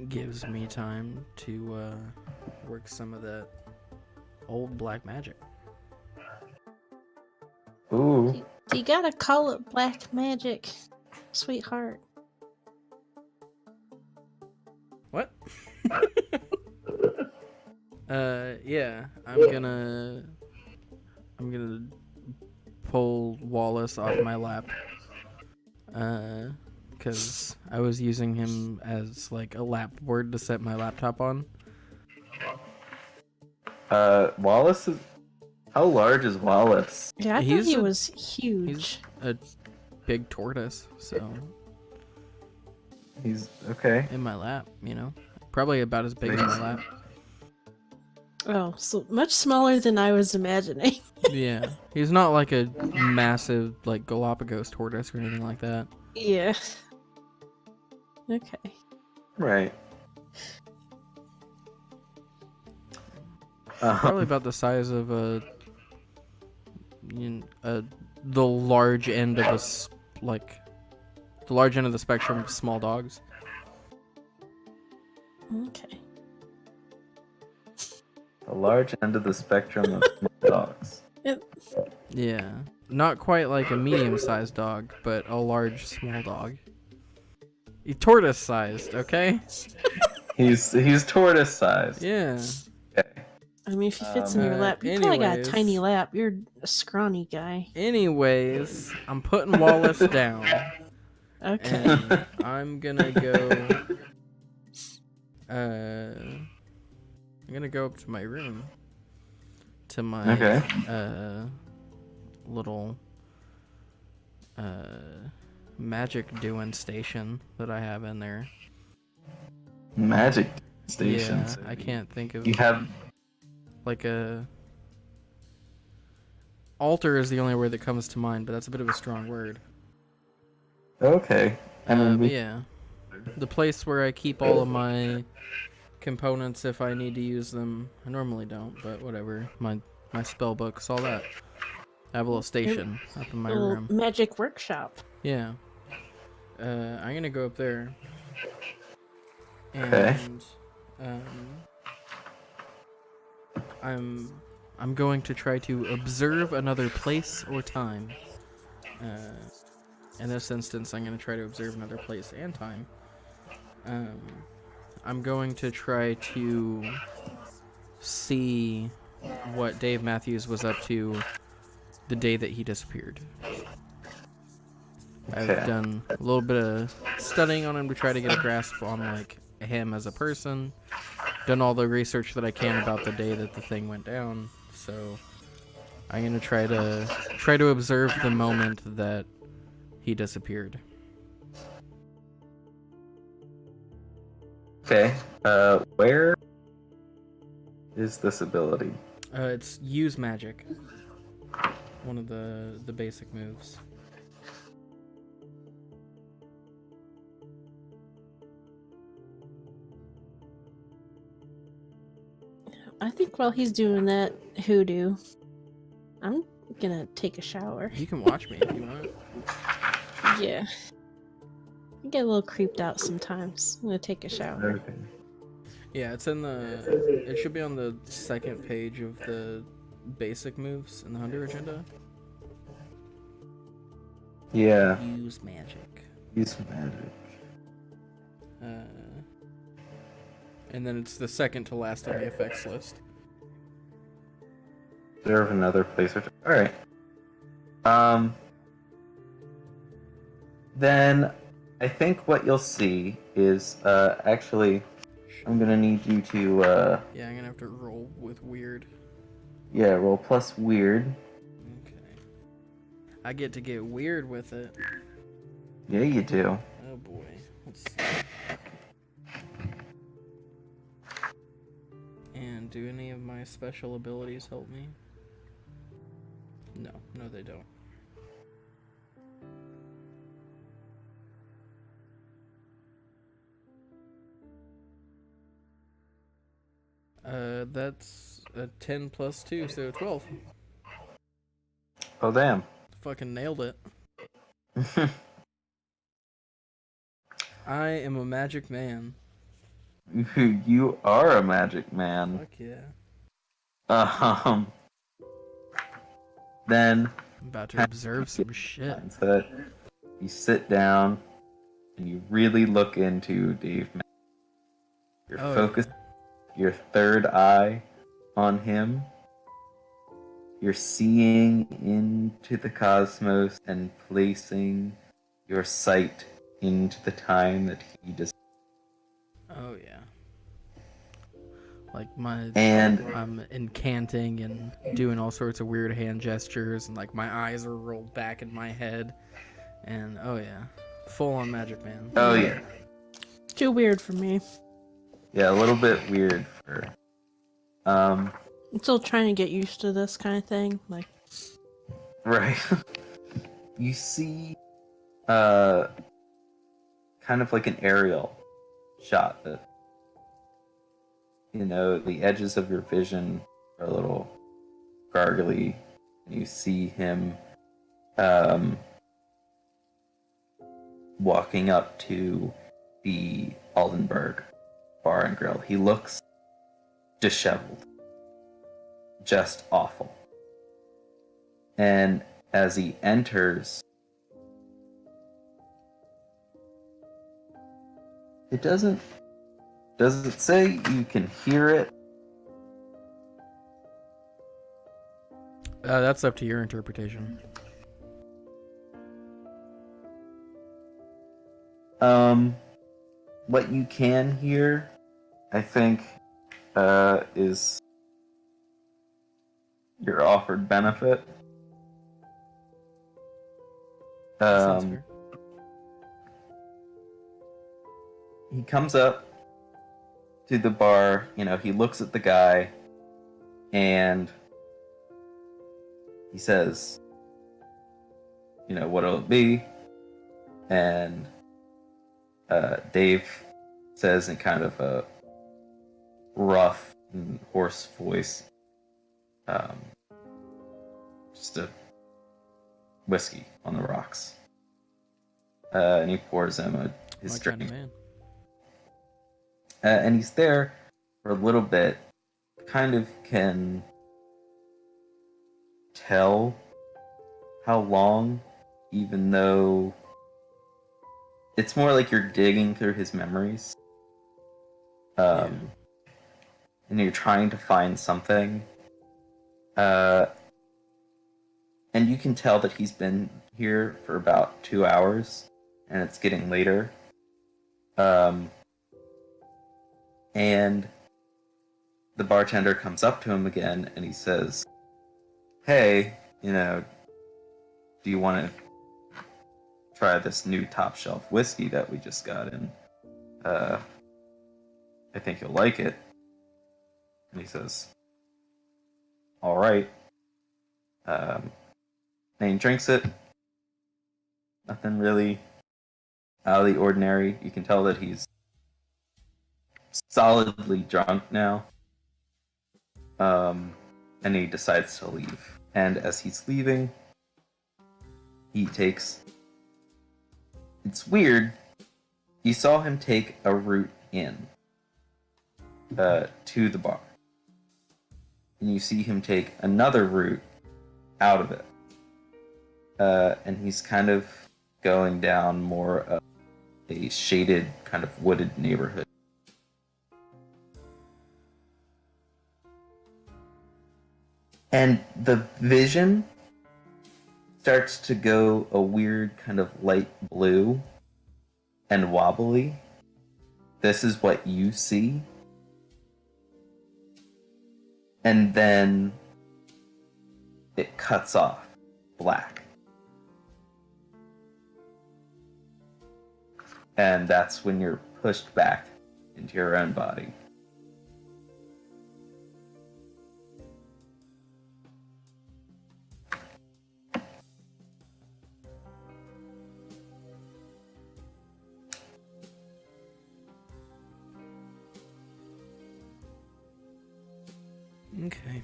gives me time to work some of that old black magic. Ooh. You gotta call it black magic, sweetheart. What? Yeah, I'm gonna pull Wallace off my lap. Because I was using him as like a lap board to set my laptop on. Wallace is... How large is Wallace? Yeah, I thought He's he a- was huge. He's a big tortoise, so He's okay. in my lap, probably about as big as my lap. Oh, so much smaller than I was imagining. Yeah, he's not like a massive like Galapagos tortoise or anything like that. Yeah. Okay. Right. Probably about the size of the large end of the large end of the spectrum of small dogs. Okay. A large end of the spectrum of small dogs. Yeah, not quite like a medium-sized dog, but a large small dog. Tortoise-sized, okay? He's tortoise-sized. Yeah. Okay. I mean, if he fits in your lap, you probably got a tiny lap. You're a scrawny guy. Anyways, I'm putting Wallace down. Okay. And I'm gonna go. I'm gonna go up to my room. To my little magic doing station that I have in there. Magic stations. Yeah, I can't think of You have like a altar is the only word that comes to mind, but that's a bit of a strong word. okay. But yeah, the place where I keep all of my components if I need to use them. I normally don't, but whatever. My spell books, all that. I have a little station up in my Little room. magic workshop. Yeah. I'm gonna go up there. Okay. And I'm going to try to observe another place or time. In this instance, I'm going to try to observe another place and time. I'm going to try to see what Dave Matthews was up to the day that he disappeared. I've Okay. done a little bit of studying on him to try to get a grasp on like him as a person. Done all the research that I can about the day that the thing went down. So I'm gonna try to observe the moment that he disappeared. Okay. Where is this ability? It's use magic. One of the basic moves. I think while he's doing that hoodoo, I'm gonna take a shower. You can watch me if you want. Yeah. I get a little creeped out sometimes. I'm gonna take a shower. Okay. Yeah, it's in the. It should be on the second page of the basic moves in the Hunter agenda. Yeah. Use magic. Use magic. And then it's the second to last on the effects list. Observe another place or all right. Then I think what you'll see is actually I'm gonna need you to Yeah, I'm gonna have to roll with weird. roll plus weird. Okay. I get to get weird with it. Yeah, you do. Oh boy. Let's see. And do any of my special abilities help me? No, they don't. That's a 10 plus 2, so 12. Oh damn. Fucking nailed it. I am a magic man. You are a magic man. Fuck yeah. Then I'm about to observe some shit. so you sit down and you really look into Dave. You're Oh, focused your third eye on him. You're seeing into the cosmos and placing your sight into the time that he just. Oh yeah. Like my And I'm incanting and doing all sorts of weird hand gestures, and like my eyes are rolled back in my head, and oh yeah, full on magic man. oh yeah, Too weird for me. yeah, a little bit weird for. I'm still trying to get used to this kind of thing. Like, Right. You see, kind of like an aerial shot that, the edges of your vision are a little gargly, and you see him, walking up to the Aldenburg Bar and Grill. He looks disheveled. Just awful. And as he enters, it doesn't say you can hear it. That's up to your interpretation. What you can hear, I think, is your offered benefit. Sounds fair. He comes up to the bar, he looks at the guy, and he says, what'll it be? And Dave says in kind of a rough and hoarse voice, just a whiskey on the rocks. And he pours him his My drink. kind of man. And he's there for a little bit. Kind of can tell how long, even though it's more like you're digging through his memories. And you're trying to find something. And you can tell that he's been here for about 2 hours, and it's getting later. And the bartender comes up to him again, and he says, "Hey, do you want to try this new top shelf whiskey that we just got in? I think you'll like it." And he says, "All right." And he drinks it. Nothing really out of the ordinary. You can tell that he's solidly drunk now. And he decides to leave. And as he's leaving, he takes... It's weird. You saw him take a route in to the bar. And you see him take another route out of it. And he's kind of going down more of a shaded, kind of wooded neighborhood. And the vision starts to go a weird kind of light blue and wobbly. This is what you see. And then it cuts off black. And that's when you're pushed back into your own body. Okay.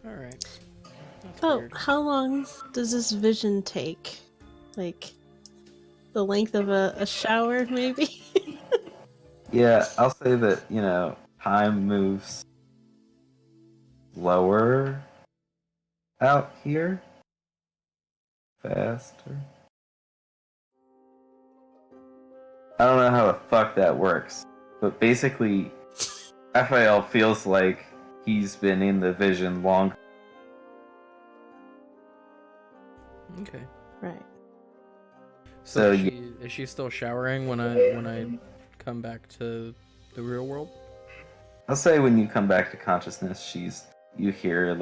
All right. That's Oh, weird. how long does this vision take? Like, the length of a shower, maybe? Yeah, I'll say that, time moves slower out here. Faster. I don't know how the fuck that works, but basically, Raphael feels like he's been in the vision long. Okay. Right. So is she still showering when I come back to the real world? I'll say when you come back to consciousness, you hear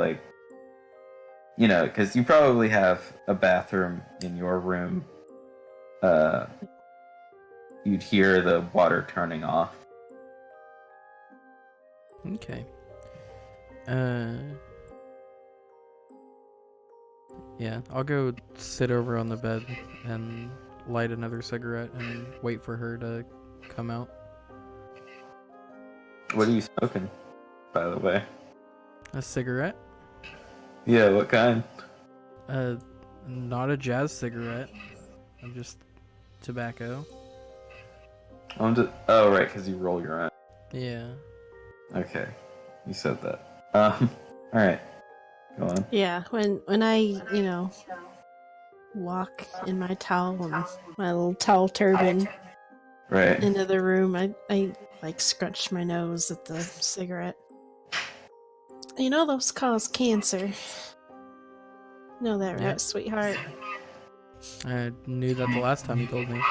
because you probably have a bathroom in your room. You'd hear the water turning off. Okay. Yeah, I'll go sit over on the bed and light another cigarette and wait for her to come out. What are you smoking, by the way? A cigarette? Yeah, what kind? Not a jazz cigarette. I'm just tobacco. Oh, right, because you roll your own. Yeah. Okay, you said that. All right, go on. Yeah, when I, walk in my towel and my little towel turban Right. into the room, I like scratch my nose at the cigarette. Those cause cancer. You know that, Yeah. right, sweetheart? I knew that the last time you told me.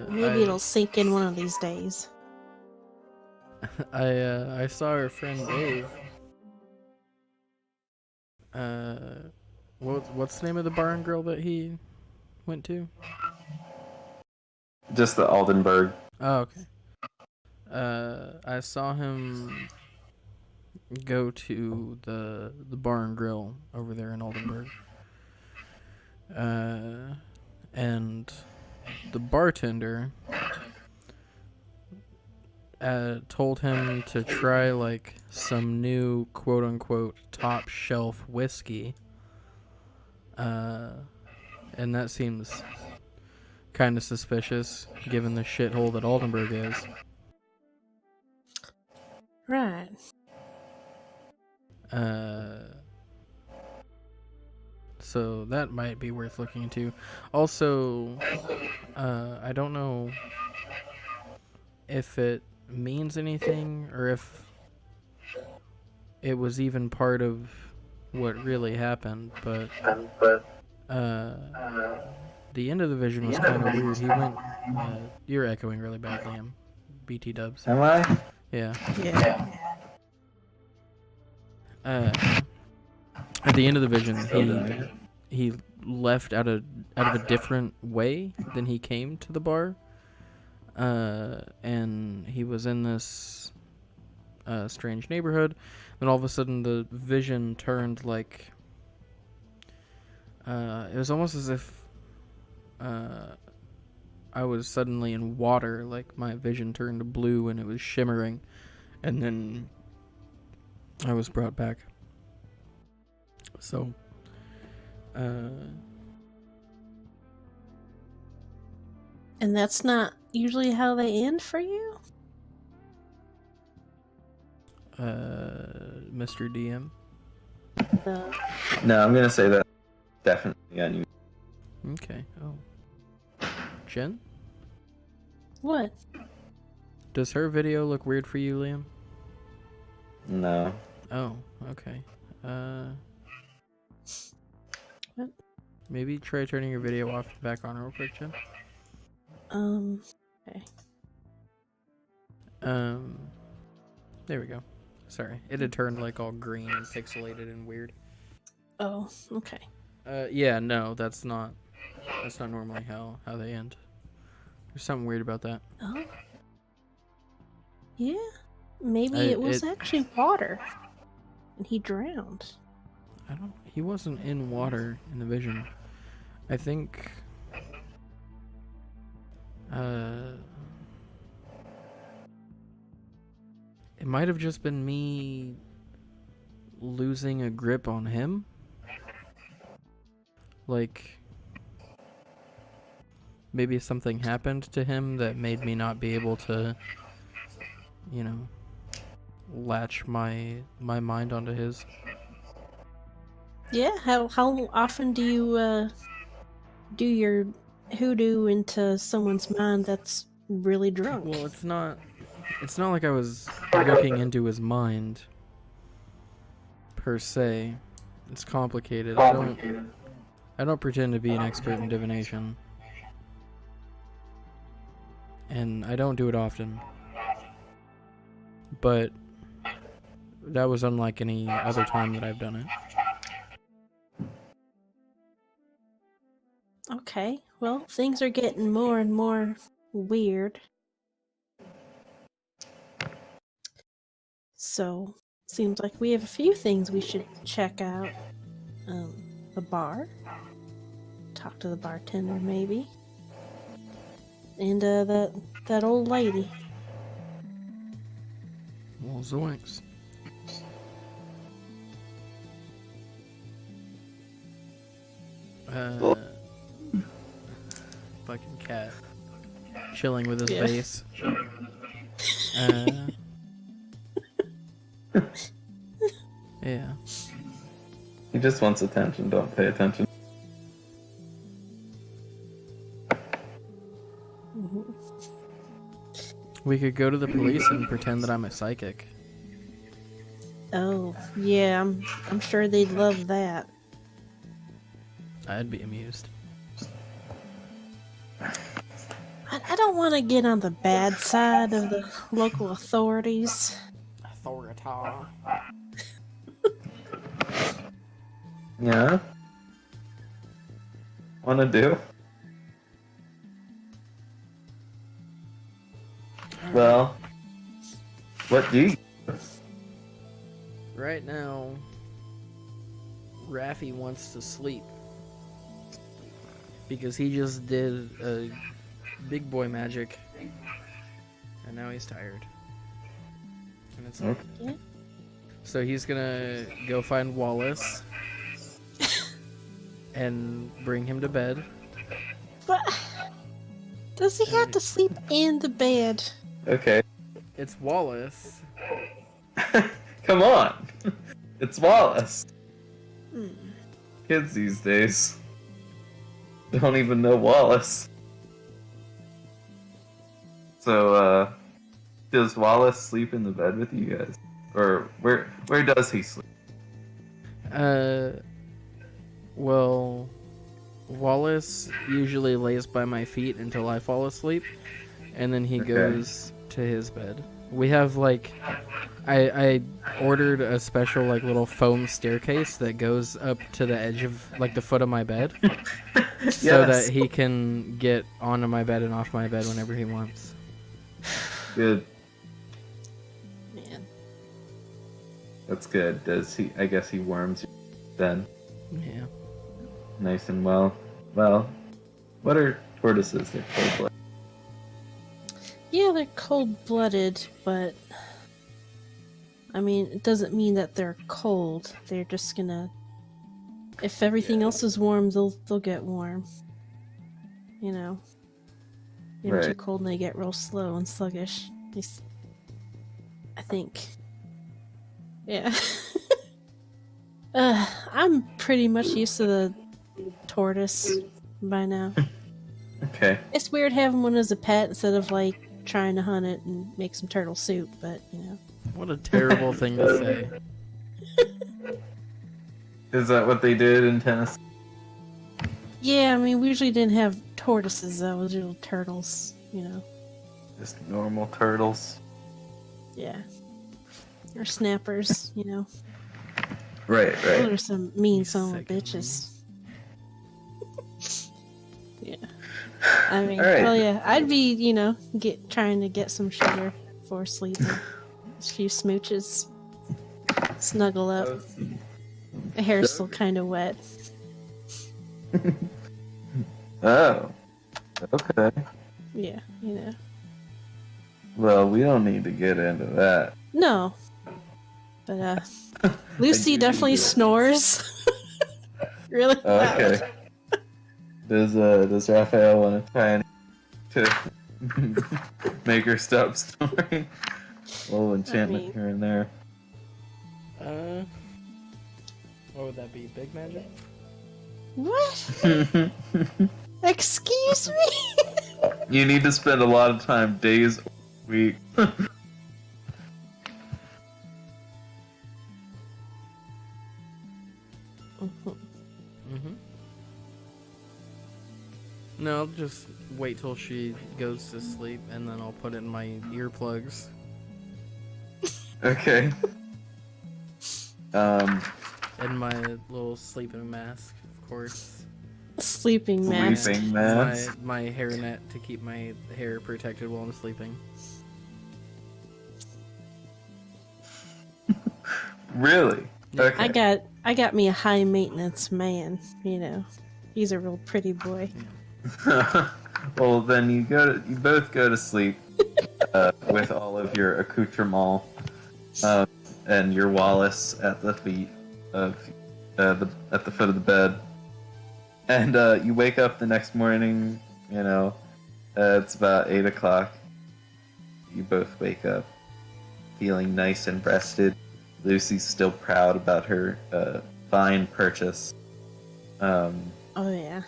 Maybe it'll sink in one of these days. I saw her friend Dave. What's the name of the bar and grill that he went to? Just the Aldenburg. Oh, okay. I saw him go to the bar and grill over there in Oldenburg. And the bartender told him to try like some new quote unquote top shelf whiskey. And that seems kind of suspicious given the shithole that Oldenburg is. Right. So that might be worth looking into. Also, I don't know if it means anything or if it was even part of what really happened, but the end of the vision was kind of weird. He went, you're echoing really bad, Liam. BT dubs. Am I? Yeah. Yeah. At the end of the vision, he left out of a different way than he came to the bar, and he was in this strange neighborhood. Then all of a sudden, the vision turned like it was almost as if I was suddenly in water. Like my vision turned blue and it was shimmering, and then I was brought back. So, And that's not usually how they end for you? Mr. DM. No. No, I'm gonna say that definitely unusual. Okay. Oh. Jen? What? Does her video look weird for you, Liam? No. Oh, okay. What? Maybe try turning your video off and back on real quick, Jen. Okay. There we go. Sorry. It had turned like all green and pixelated and weird. Oh, okay. Yeah, no, that's not normally how they end. There's something weird about that. Oh. Yeah. Maybe it was actually water. And he drowned. He wasn't in water in the vision. I think it might have just been me losing a grip on him. Like maybe something happened to him that made me not be able to, you know, latch my mind onto his. Yeah, how often do you do your hoodoo into someone's mind that's really drunk? Well, it's not like I was looking into his mind per se. It's complicated. I don't pretend to be an expert in divination. And I don't do it often. But that was unlike any other time that I've done it. Okay, well, things are getting more and more weird. So, seems like we have a few things we should check out. The bar. Talk to the bartender, maybe. And, that old lady. Well, zoinks. Fucking cat. Chilling with his Yeah. face. Yeah. He just wants attention. Don't pay attention. Mhm. We could go to the police and pretend that I'm a psychic. Oh, yeah, I'm sure they'd love that. I'd be amused. I don't want to get on the bad side of the local authorities. Authoritaire. Yeah? Wanna do? Well, what do you? Right now, Raffi wants to sleep. because he just did a big boy magic, and now he's tired. And it's like, Yeah. so he's gonna go find Wallace and bring him to bed. But does he have to sleep in the bed? Okay. It's Wallace. Come on. It's Wallace. Hmm. Kids these days don't even know Wallace. So, does Wallace sleep in the bed with you guys? Or where does he sleep? Well, Wallace usually lays by my feet until I fall asleep, and then he Okay. goes to his bed. We have like, I ordered a special like little foam staircase that goes up to the edge of like the foot of my bed, so Yes. that he can get onto my bed and off my bed whenever he wants. Good. Man. That's good. Does he? I guess he worms you then. Yeah. Nice and well. Well, what are tortoises? They're cold-blooded. Yeah, they're cold-blooded, but I mean, it doesn't mean that they're cold. They're just gonna. If everything else is warm, they'll get warm. You know. Get 'em too Right. cold and they get real slow and sluggish. At least, I think. Yeah. I'm pretty much used to the tortoise by now. Okay. It's weird having one as a pet instead of like trying to hunt it and make some turtle soup, but you know. What a terrible thing to say. Is that what they did in Tennessee? Yeah, I mean, we usually didn't have tortoises though, it was little turtles, you know. Just normal turtles. Yeah. Or snappers, you know. Right. Those Right. are some mean You son of sick bitches. Yeah. I mean, Alright. well, yeah, I'd be, you know, trying to get some sugar before sleeping. A few smooches. Snuggle up. My hair's still kind of wet. Oh. Okay. Yeah, you know. Well, we don't need to get into that. No. But, Lucy I do definitely need to- snores. Really loud. Okay. Does Raphael want to try to make her stop snoring? A little enchantment mean- here and there. What would that be? Big magic? What? Excuse me? You need to spend a lot of time, days, week. Mm-hmm. No, I'll just wait till she goes to sleep, and then I'll put it in my earplugs. Okay. And my little sleeping mask, of course. Sleeping mask. Sleeping mask. My hairnet to keep my hair protected while I'm sleeping. Really? Yeah. Okay. I got me a high maintenance man, you know. He's a real pretty boy. Well, then you both go to sleep with all of your accoutrements and your Wallace at the feet of at the foot of the bed, and you wake up the next morning. You know, it's about 8 o'clock. You both wake up feeling nice and rested. Lucy's still proud about her fine purchase. Oh yeah.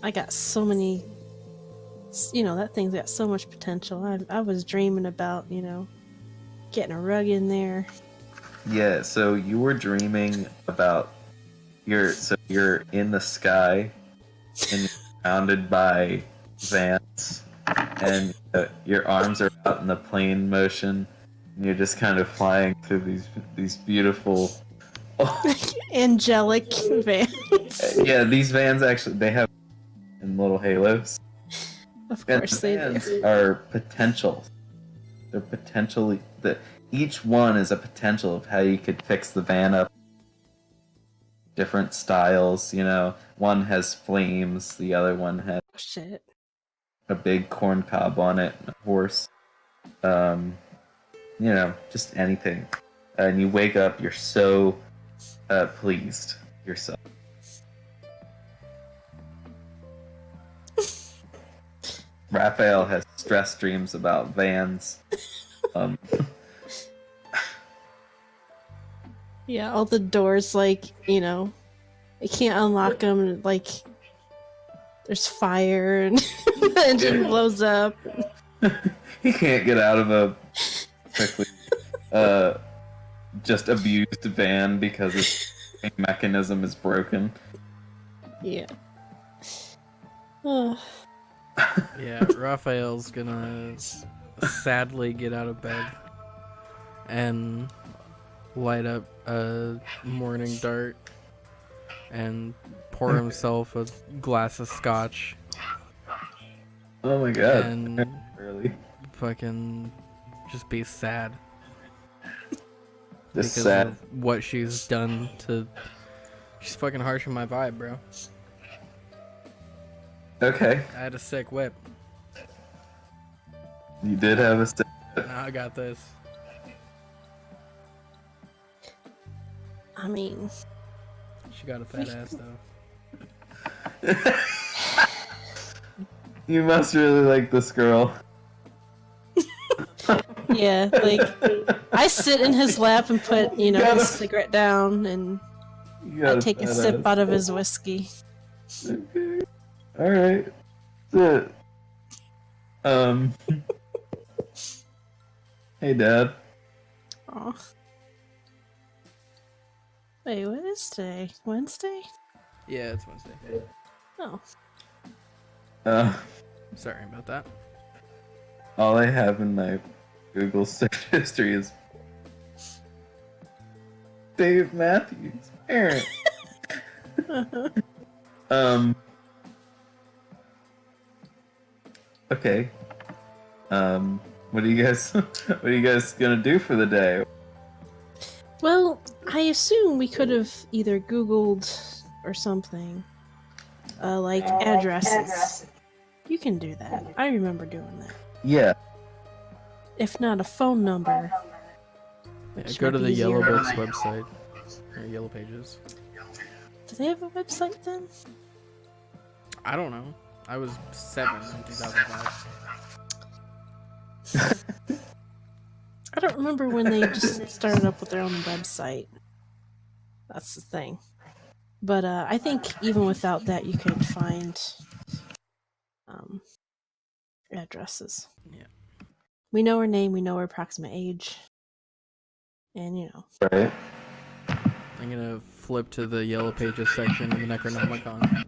I got so many, you know, that thing's got so much potential. I was dreaming about, you know, getting a rug in there. Yeah, so you were dreaming about you're in the sky and you're surrounded by vans and your arms are out in the plane motion and you're just kind of flying through these beautiful Angelic vans. yeah, these vans actually they have in little halos. Of And course the they vans do. are potential. They're potentially each one is a potential of how you could fix the van up different styles. One has flames, the other one has Oh, shit. a big corn cob on it, and a horse. Just anything. And you wake up, you're so pleased yourself. Raphael has stress dreams about vans. Yeah, all the doors, you can't unlock them, and, there's fire, and the engine blows up. He can't get out of a quickly just abused van because its mechanism is broken. Yeah. Oh, Yeah, Raphael's gonna sadly get out of bed and light up a morning dart and pour himself a glass of scotch Oh my god. and Really? fucking just be sad Just because sad. of what she's done to. She's fucking harshing my vibe, bro. Okay. I had a sick whip. You did have a step. Now I got this. I mean, She got a fat ass though. You must really like this girl. yeah, I sit in his lap and put, his cigarette down, and You got I take a fat sip ass. out of his whiskey. Okay. Alright. That's it. Hey, Dad. Aw. Wait, what is today? Wednesday? Yeah, it's Wednesday. Oh. Sorry about that. All I have in my Google search history is Dave Matthews, parent. Okay. What are you guys gonna do for the day? Well, I assume we could have either Googled or something, addresses. You can do that. I remember doing that. Yeah. If not a phone number. Yeah, Which go to might the be Yellow easier. Books website. Or Yellow Pages. Do they have a website then? I don't know. I was 7 in 2005. I don't remember when they just started up with their own website. That's the thing. But I think even without that, you could find addresses. Yeah. We know her name, we know her approximate age. And, Right. I'm gonna flip to the Yellow Pages section in the Necronomicon.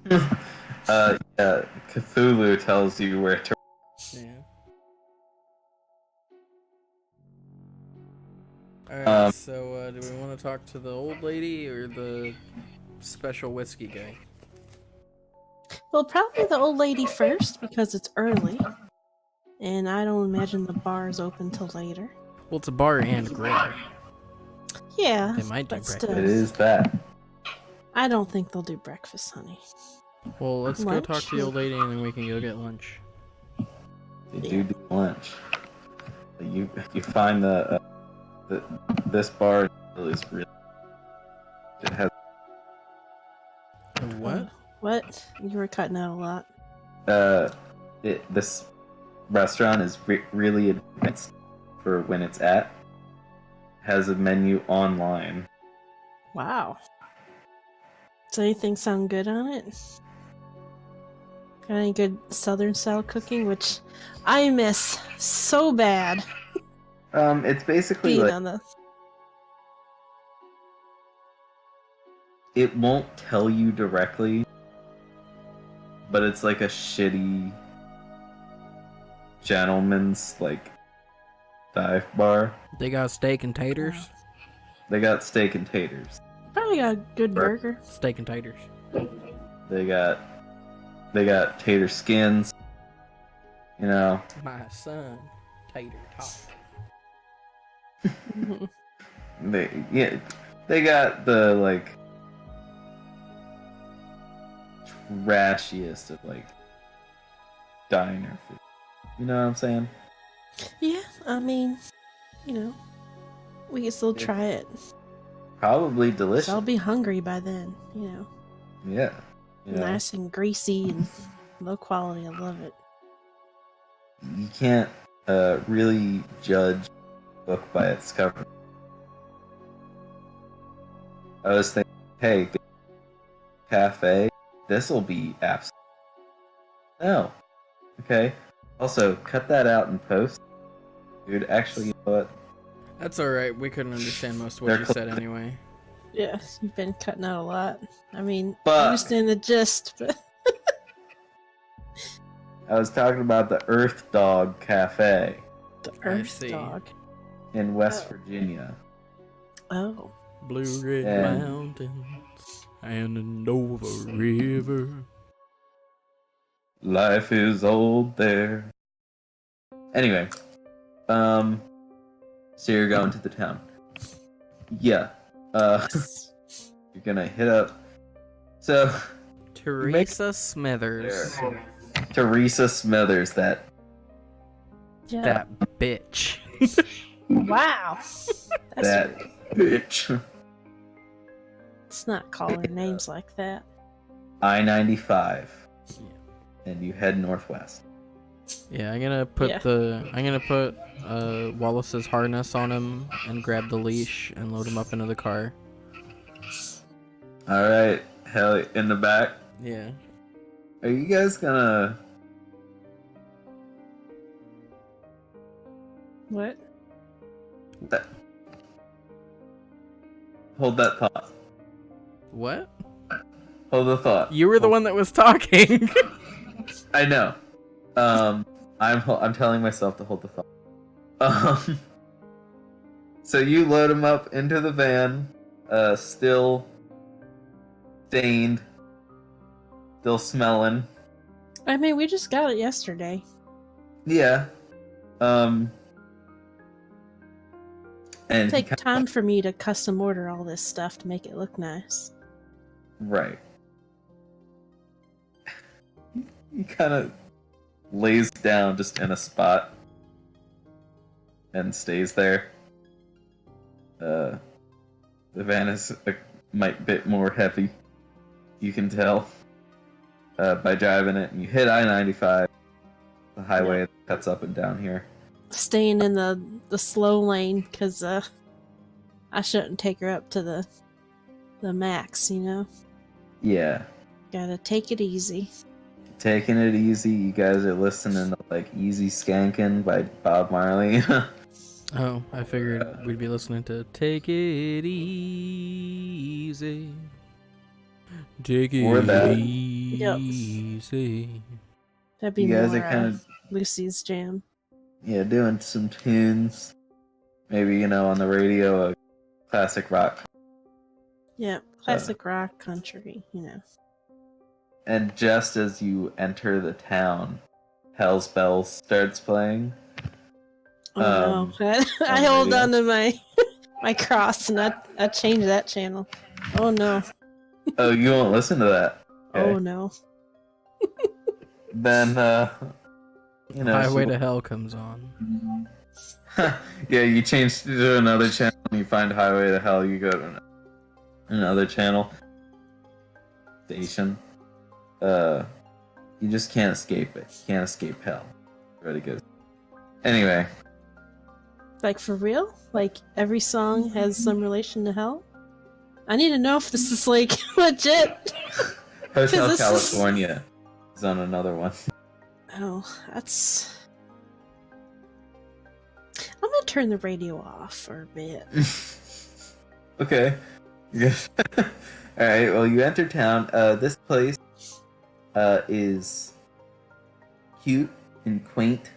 Yeah. Cthulhu tells you where to. Yeah. Alright, so do we want to talk to the old lady or the special whiskey guy? Well, probably the old lady first because it's early. And I don't imagine the bar is open till later. Well, it's a bar and grill. Yeah, They might do but breakfast. still, It is that. I don't think they'll do breakfast, honey. Well, let's go Lunch? talk to the old lady and then we can go get lunch. They do lunch. You find this bar is really. It has What? What? You were cutting out a lot. this restaurant is really advanced for when it's at. Has a menu online. Wow. Does anything sound good on it? Got any good southern style cooking, which I miss so bad. It's basically Being like on the it won't tell you directly, but it's like a shitty gentleman's dive bar. They got steak and taters? They got steak and taters. probably got a good burger. Steak and taters. They got tater skins. My son, tater tot. They they got the like trashiest of like diner food. You know what I'm saying? Yeah, I mean, you know, we can still try it. Probably 'Cause delicious. I'll be hungry by then, you know. Yeah. You know, Nice and greasy and low quality. I love it. you can't really judge a book by its cover. I was thinking, hey, cafe, this will be absolute. No. Okay. Also, cut that out in post. Dude, actually, you know what? That's alright, we couldn't understand most of what They're you said anyway. Yeah, you've been cutting out a lot. I mean, But- I understand the gist, but I was talking about the Earth Dog Cafe the I Earth see. Dog. in West Oh. Virginia. Oh, Blue red And- mountains and an Nova River. Life is old there. Anyway, so you're going to the town. Yeah. You're gonna hit up. So, Teresa Smithers. Teresa Smithers, that yeah. That bitch. Wow. That's that bitch. Let's not call her names like that. I-95, and you head northwest. Yeah, I'm gonna put Wallace's harness on him and grab the leash and load him up into the car. All right, hell, in the back. Yeah. Are you guys gonna? What? Hold that thought. What? Hold the thought. You were the one that was talking. I know. I'm telling myself to hold the thought. So you load him up into the van, still stained, still smelling. I mean, we just got it yesterday. Yeah. And Take time for me to custom order all this stuff to make it look nice. right. He kind of lays down just in a spot and stays there. The van is a bit more heavy. You can tell by driving it. And you hit I-95, the highway that cuts up and down here. Staying in the slow lane because I shouldn't take her up to the max, you know. Yeah, Gotta take it easy. taking it easy. You guys are listening to like "Easy Skankin" by Bob Marley. Oh, I figured we'd be listening to Take It Easy. Take it Or that. easy. That'd be You guys more are kind of Lucy's jam. doing some tunes. Maybe on the radio, a classic rock. Yeah, classic rock country, you know. And just as you enter the town, Hell's Bells starts playing. Oh no. I hold on to my cross and I changed that channel. Oh no. Oh, you won't listen to that. Okay. Oh no. Then, Highway to Hell comes on. yeah, you change to another channel and you find Highway to Hell, you go to another channel. Station. You just can't escape it. You can't escape hell. It really goes. Anyway. Like for real? Like every song has some relation to hell? I need to know if this is like legit. Hotel this is- California is on another one. Oh, that's. I'm gonna turn the radio off for a bit. Okay. Good. Alright, well, you enter town. This place is cute and quaint.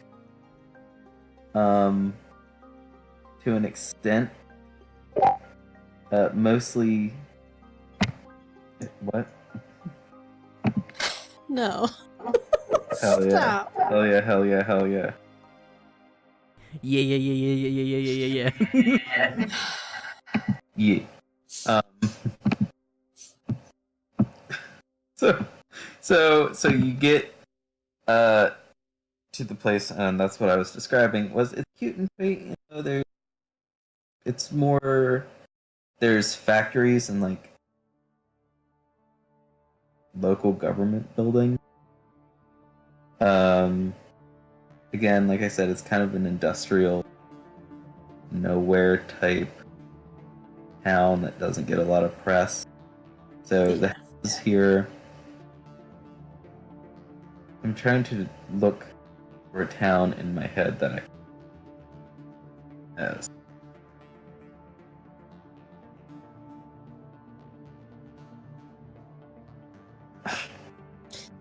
To an extent. Mostly. What? No. Hell yeah. Stop. Hell yeah, hell yeah, hell yeah. Yeah. Yeah. Um, so you get to the place, and that's what I was describing. Was it's cute and quaint? You know, it's more. There's factories and like local government buildings. Again, like I said, it's kind of an industrial, nowhere type town that doesn't get a lot of press. So the houses here. I'm trying to look for a town in my head that I has.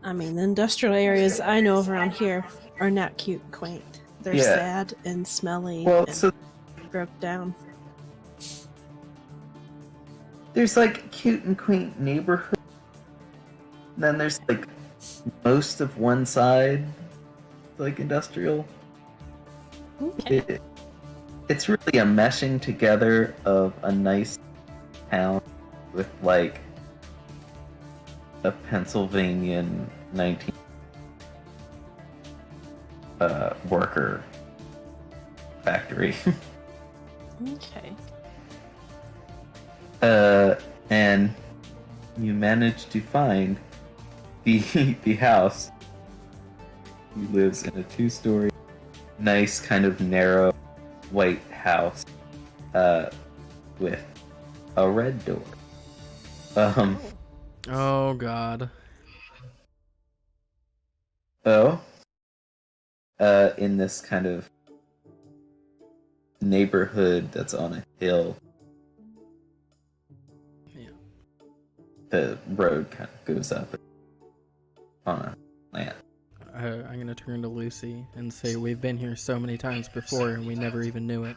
I mean, the industrial areas I know of around here are not cute and quaint. They're Yeah. sad and smelly Well, and so broke down. there's like cute and quaint neighborhood. Then there's like most of one side, like industrial. Okay. It's really a meshing together of a nice town with like a Pennsylvanian 19 worker factory. Okay. And you manage to find the house. He lives in a 2-story, nice kind of narrow white house with a red door. Oh god. In this kind of neighborhood that's on a hill. Yeah. The road kind of goes up on a land. I'm gonna turn to Lucy and say we've been here so many times before and we never even knew it.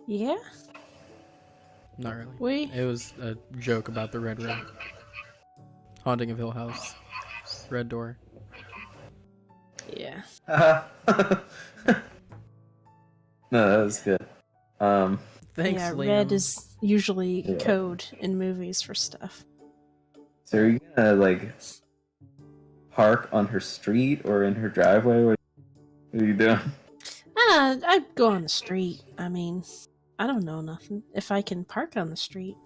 Yeah? Not really. We? It was a joke about the Red Room. Haunting of Hill House. Red Door. Yeah. No, that was good. Thanks, yeah, Liam. red is usually Yeah. code in movies for stuff. So are you gonna like park on her street or in her driveway? What are you doing? I'd go on the street. I mean, I don't know nothing. If I can park on the street.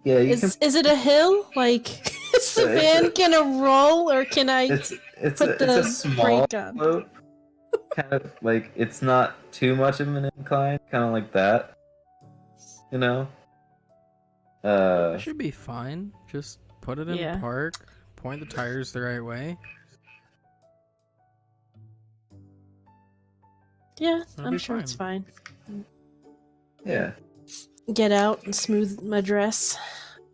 Yeah, you can. Is it a hill? Like, is the van gonna roll, or can I It's put a the small brake on? slope. Kind of like it's not too much of an incline, kind of like that. You know. It should be fine. Just put it in Yeah. park, point the tires the right way. Yeah, It'll I'm be sure it's fine. Yeah. Get out and smooth my dress.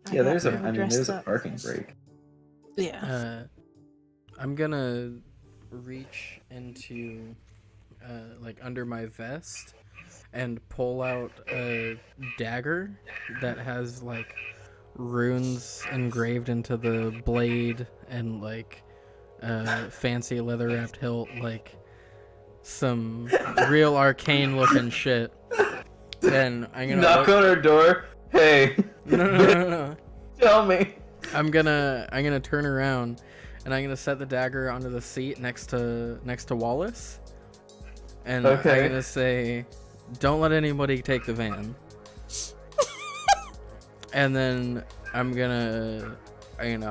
I Yeah, got there's a. my I mean, dressed there's a up. parking brake. Yeah. I'm gonna reach into like under my vest and pull out a dagger that has like runes engraved into the blade and like fancy leather wrapped hilt, like some real arcane looking shit. And I'm gonna Knock on her door. Hey. no. Tell me. I'm gonna turn around and I'm gonna set the dagger onto the seat next to Wallace. And Okay. I'm gonna say, don't let anybody take the van. And then I'm gonna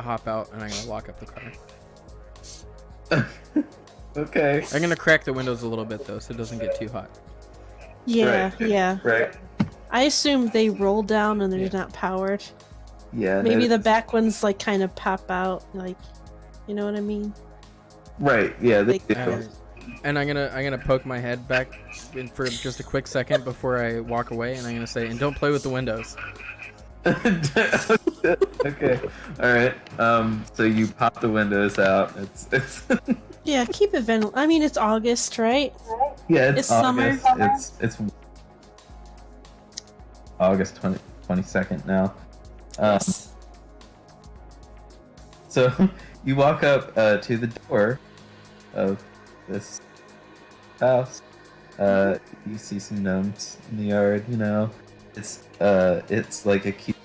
hop out and I'm gonna lock up the car. Okay. I'm gonna crack the windows a little bit though so it doesn't get too hot. Yeah, Right. yeah. Right. I assume they roll down and they're not powered. Yeah. Maybe the that- back ones like kind of pop out, like, you know what I mean? Right. Yeah. They Like- do. And I'm gonna poke my head back in for just a quick second before I walk away, and I'm gonna say, and don't play with the windows. Okay. All right. So you pop the windows out. It's. Yeah, keep it I mean, it's August, right? Yeah. It's summer. August. It's August 22nd now. Yes. So you walk up to the door of this house, You see some gnomes in the yard. You know, it's like a cute.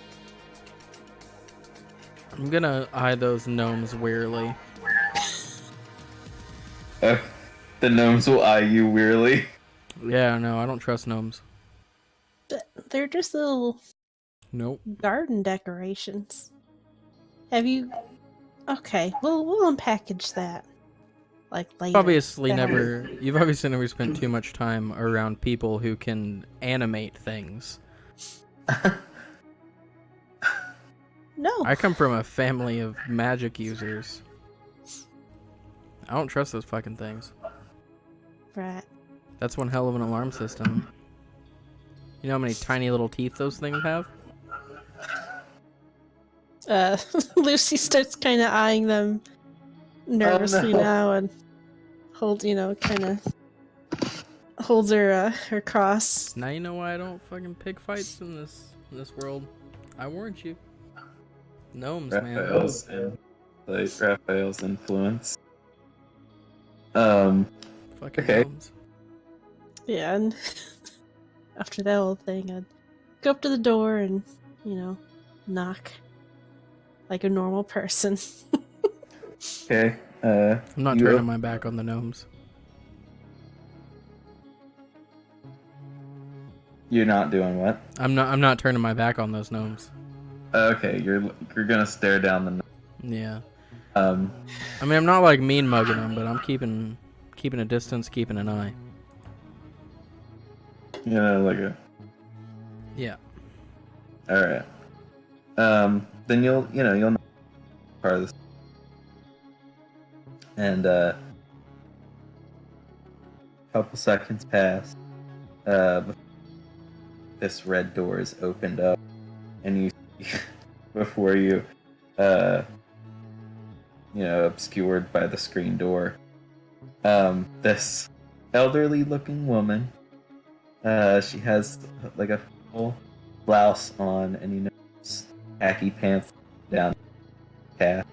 I'm gonna eye those gnomes wearily. The gnomes will eye you wearily. Yeah, no, I don't trust gnomes. They're just little Nope. garden decorations. Have you? Okay, we'll unpackage that. Like later. You've obviously never spent too much time around people who can animate things. No. I come from a family of magic users. I don't trust those fucking things. Right. That's one hell of an alarm system. You know how many tiny little teeth those things have? Lucy starts kind of eyeing them nervously no. now and holds her cross. Now you know why I don't fucking pick fights in this world. I warned you. Gnomes, Raphael's Raphael's influence. Fucking okay. gnomes. Yeah, and after that whole thing, I'd go up to the door and, knock like a normal person. Okay. I'm not you turning op- my back on the gnomes. You're not doing what? I'm not turning my back on those gnomes. Okay, you're gonna stare down the. Yeah. I I mean, I'm not like mean mugging them, but I'm keeping a distance, keeping an eye. like a. Yeah. All right. Then you'll know part of this. And couple seconds pass. This red door is opened up, and you see before you, obscured by the screen door, this elderly-looking woman. She has like a full blouse on, and khaki pants down calf.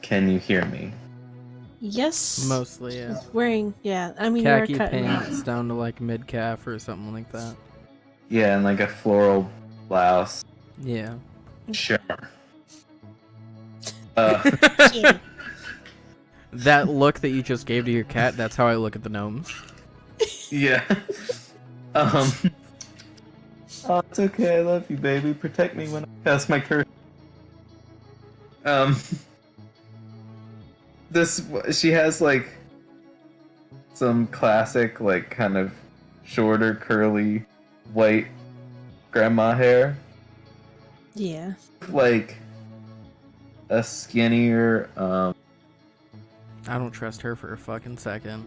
Can you hear me? Yes. Mostly, yeah. Wearing, I mean, Khaki we're cutting. pants down to like mid calf or something like that. Yeah, and like a floral blouse. Yeah. Sure. Yeah. That look that you just gave to your cat, that's how I look at the gnomes. Yeah. Oh, it's okay. I love you, baby. Protect me when I cast my curse. She has like some classic, like kind of shorter, curly, white grandma hair. Yeah. Like a skinnier, I don't trust her for a fucking second.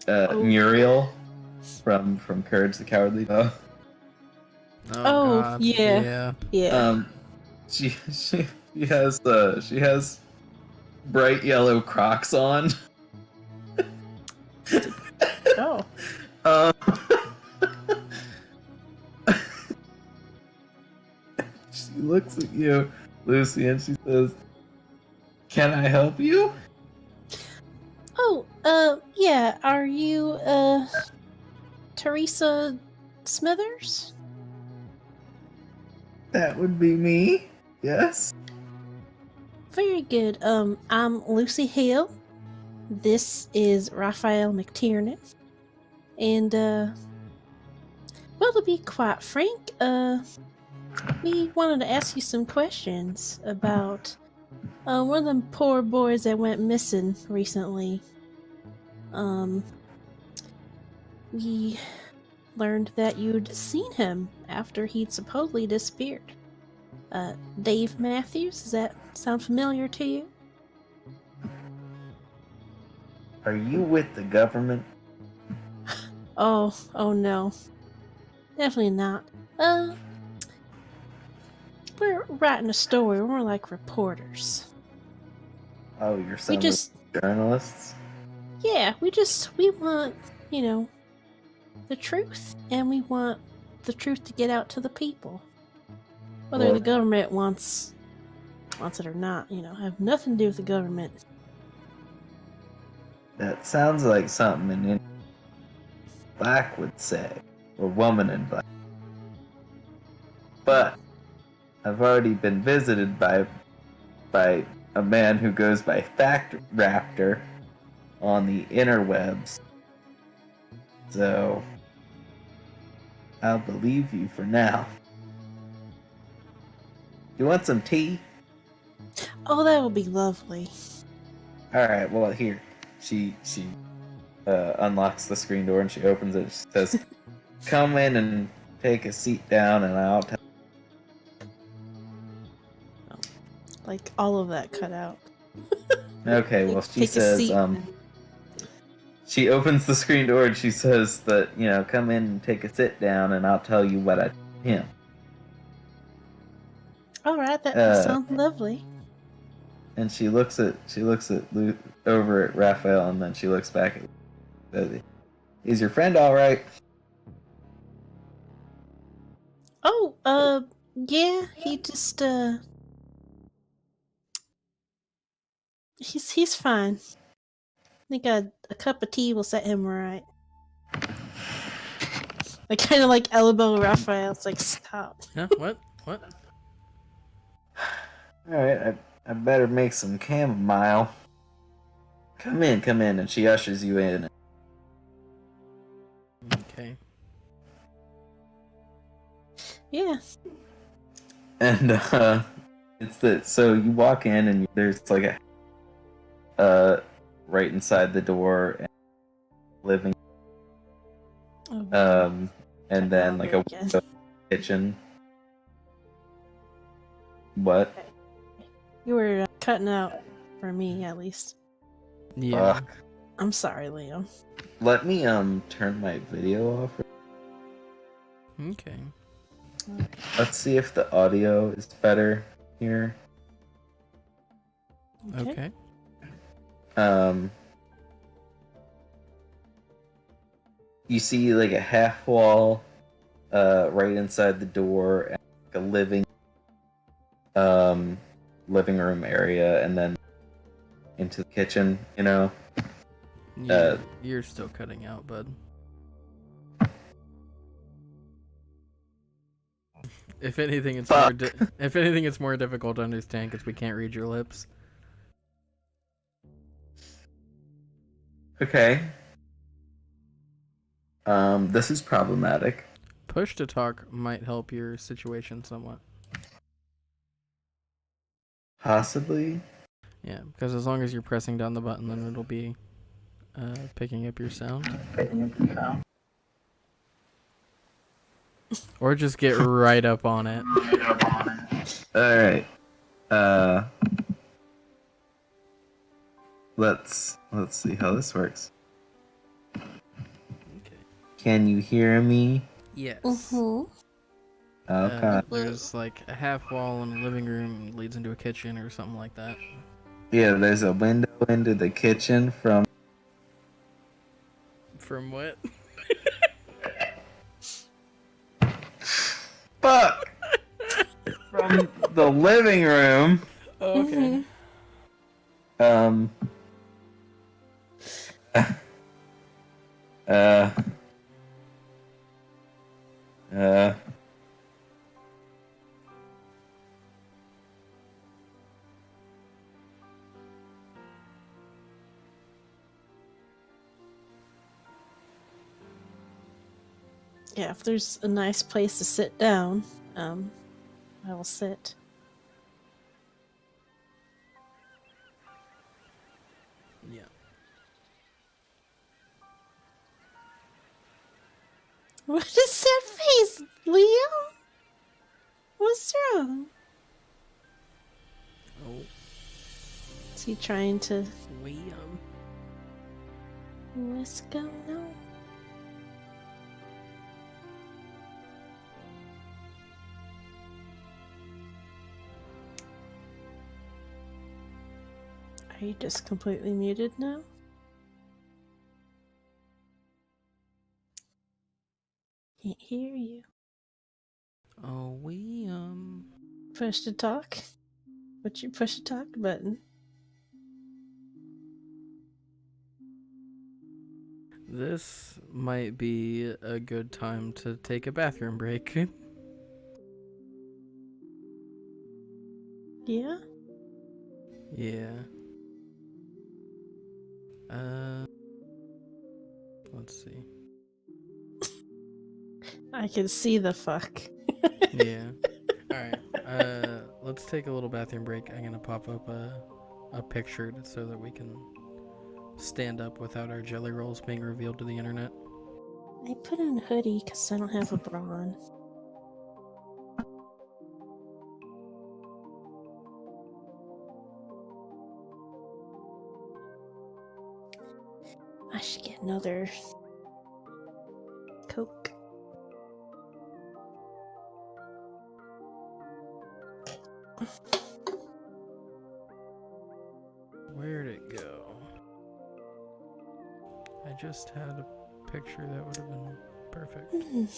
Muriel from Courage the Cowardly Dog. Oh, God. yeah. Yeah. She has bright yellow Crocs on. Oh. She looks at you, Lucy, and she says, "Can I help you?" Oh, yeah. Are you, Teresa Smithers? That would be me. Yes. Very good. I'm Lucy Hill. This is Raphael McTiernan. And, well, to be quite frank, we wanted to ask you some questions about, one of them poor boys that went missing recently. We learned that you'd seen him after he'd supposedly disappeared. Dave Matthews, does that sound familiar to you? Are you with the government? Oh no. Definitely not. We're writing a story. We're more like reporters. Oh, you're some journalists? Yeah, we want, the truth, and we want the truth to get out to the people. Whether the government wants it or not, have nothing to do with the government. That sounds like something an Indian black would say, or woman in black. But I've already been visited by a man who goes by Fact Raptor on the interwebs. So I'll believe you for now. You want some tea? Oh, that would be lovely. All right. Well, here. She unlocks the screen door and she opens it. She says, "Come in and take a seat down, and I'll tell." Like all of that cut out. Okay. Well, she Take a says, seat. she opens the screen door and she says that, come in and take a sit down, and I'll tell you what I told him. All right, that sounds lovely. And she looks at over at Raphael, and then she looks back at Lucy. Is your friend all right? Oh, yeah, he just he's fine. I think a cup of tea will set him right. I kind of like elbow Raphael. It's like, stop. Huh? What? What? All right, I better make some chamomile. Come in, and she ushers you in. Okay. Yeah. And it's so you walk in and there's like a right inside the door and living Oh, and then like a again. kitchen. What? You were cutting out for me, at least. Yeah. I'm sorry, Liam. Let me turn my video off. Okay. Let's see if the audio is better here. Okay. You see like a half wall right inside the door, and like a living room area, and then into the kitchen, Yeah, you're still cutting out, bud. If anything, it's Fuck. if anything, it's more difficult to understand because we can't read your lips. Okay. This is problematic. Push to talk might help your situation somewhat. Possibly. Yeah, because as long as you're pressing down the button, then it'll be picking up your sound. Or just get right up on it. Alright. Let's see how this works. Okay. Can you hear me? Yes. Mm-hmm. Okay. There's like a half wall in a living room leads into a kitchen or something like that. Yeah, there's a window into the kitchen from From what? fuck from the living room. Oh, okay. Mm-hmm. Yeah, if there's a nice place to sit down, I will sit. Yeah. What is that face, Liam? What's wrong? Oh, Is he trying to... Liam. What's going on? Are you just completely muted now? Can't hear you. Oh, Liam. Push to talk? What's your push to talk button? This might be a good time to take a bathroom break. Yeah? Yeah. Let's see. I can see the fuck. Yeah. Alright. Let's take a little bathroom break. I'm gonna pop up a picture so that we can stand up without our jelly rolls being revealed to the internet. I put on a hoodie because I don't have a bra on. I should get another Coke. Where'd it go? I just had a picture that would have been perfect. Can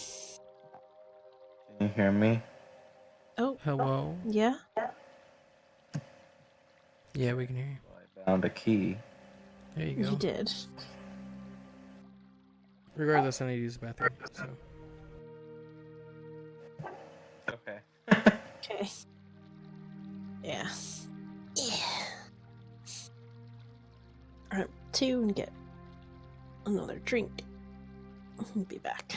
you hear me? Oh, Hello? yeah? Yeah, we can hear you. I found a key. There you go. You did. Regardless, I need to use the bathroom, so. Okay. Okay. Yeah. Yeah. Alright, 2 and get another drink. I'll be back.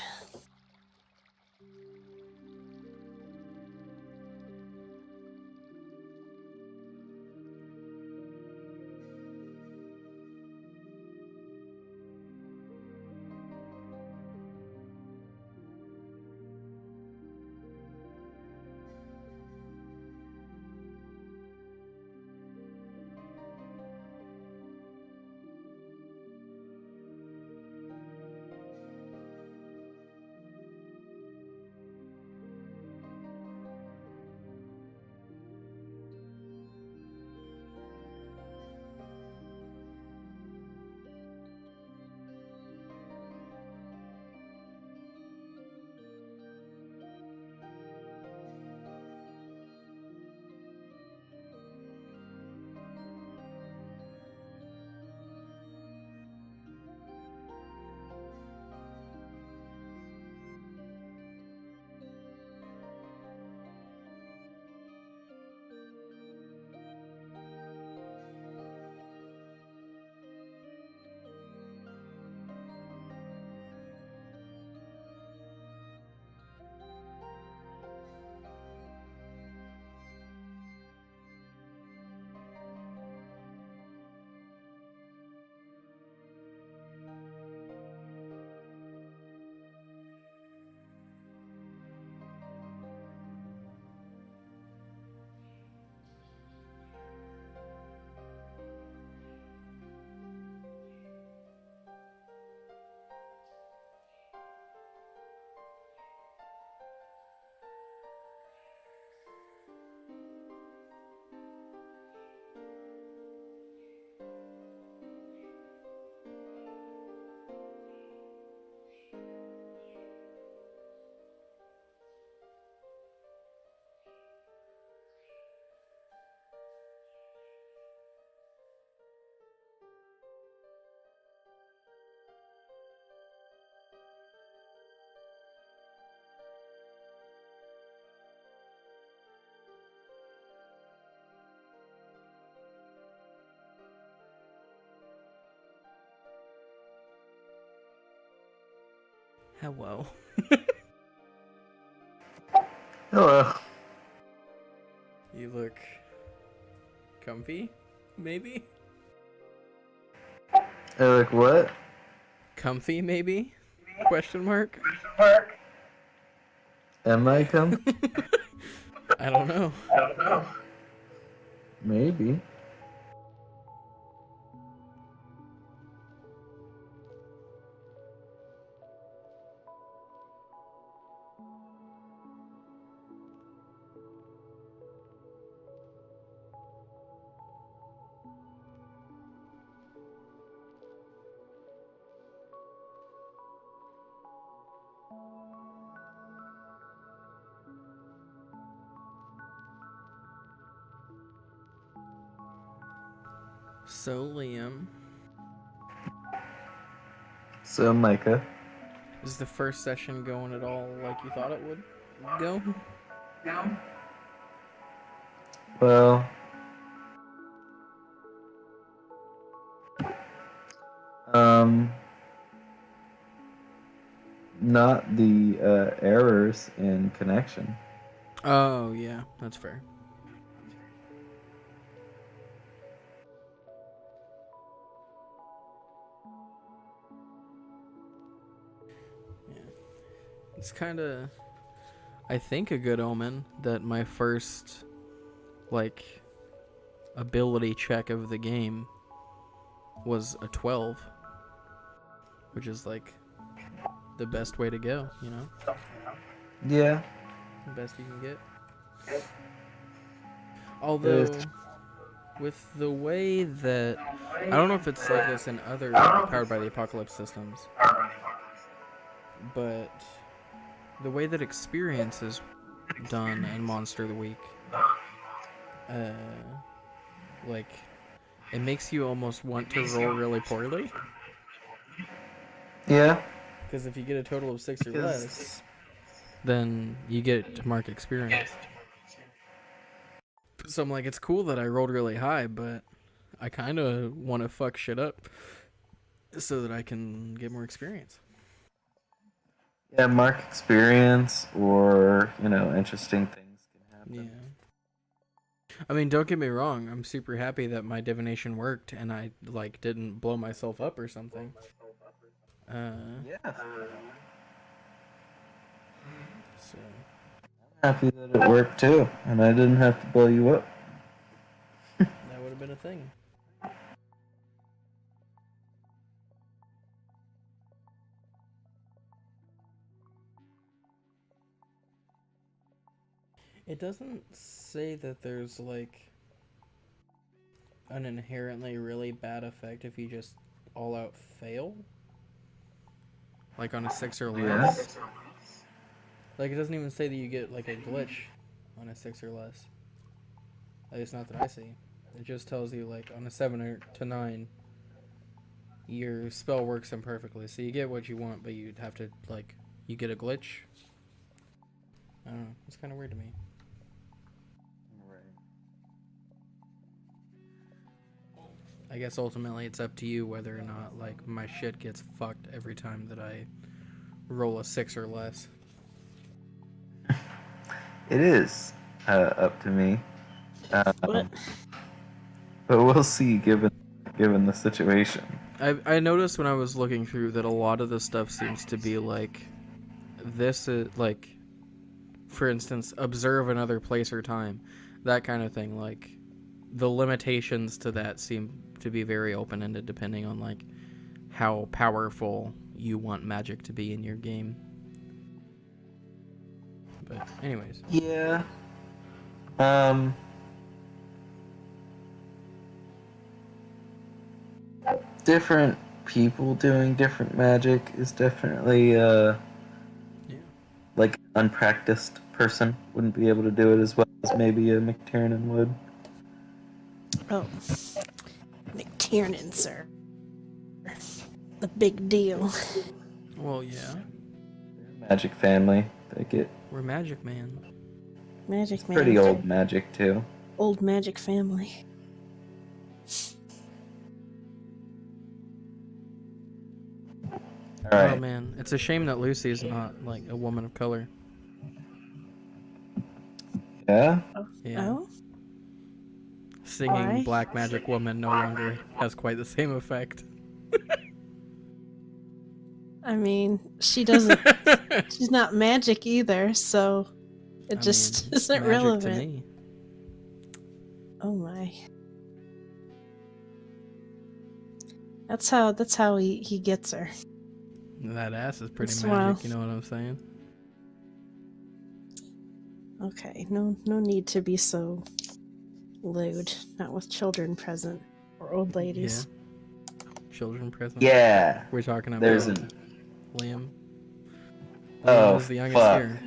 Hello. Hello. You look comfy, maybe? Hey, look, what? Comfy, maybe? Question mark? Am I come? I don't know. Maybe. So, Liam, So, Micah. Is the first session going at all like you thought it would go? Well, um, not the errors in connection. Oh, yeah, that's fair. Yeah. It's kind of, I think, a good omen that my first, like, ability check of the game was a 12, which is, like, the best way to go, you know? Yeah. The best you can get. Although, with the way that, I don't know if it's like this in other Powered by the Apocalypse systems, but the way that experience is done in Monster of the Week, like, it makes you almost want to roll really poorly. Yeah. Because if you get a total of 6 or less, then you get to mark experience. So I'm like, it's cool that I rolled really high, but I kind of want to fuck shit up so that I can get more experience. Yeah, mark experience or, interesting things can happen. Yeah. I mean, don't get me wrong. I'm super happy that my divination worked and I, like, didn't blow myself up or something. Yeah. So. I'm happy that it worked too, and I didn't have to blow you up. That would have been a thing. It doesn't say that there's, like, an inherently really bad effect if you just all out fail. Like on a 6 or less. Yeah. Like, it doesn't even say that you get, like, a glitch on a 6 or less. At least not that I see. It just tells you, like, on a 7 or to 9, your spell works imperfectly. So you get what you want, but you'd have to, like, you get a glitch. I don't know. It's kind of weird to me. I guess ultimately it's up to you whether or not, like, my shit gets fucked every time that I roll a 6 or less. It is up to me. What? But we'll see given the situation. I noticed when I was looking through that a lot of the stuff seems to be like, this is, like, for instance, observe another place or time. That kind of thing. Like, the limitations to that seem to be very open-ended depending on, like, how powerful you want magic to be in your game. But anyways. Yeah. Different people doing different magic is definitely like unpracticed person wouldn't be able to do it as well as maybe a McTiernan would. Oh, McTiernan, sir. The big deal. Well, yeah. Magic family. We're Magic Man. Magic man. Pretty old magic too. Old magic family. All right. Oh man, it's a shame that Lucy is not, like, a woman of color. Yeah. Yeah. Oh? Singing Why? Black Magic Woman no longer has quite the same effect. I mean, she doesn't. She's not magic either, so it I just mean, isn't magic relevant. to me. Oh my. That's how he gets her. That ass is pretty That's magic, wild. you know what I'm saying? Okay, no need to be so lewd. Not with children present or old ladies. Yeah. Children present. Yeah. We're talking about There's Liam. Liam Oh, is the youngest fuck. here.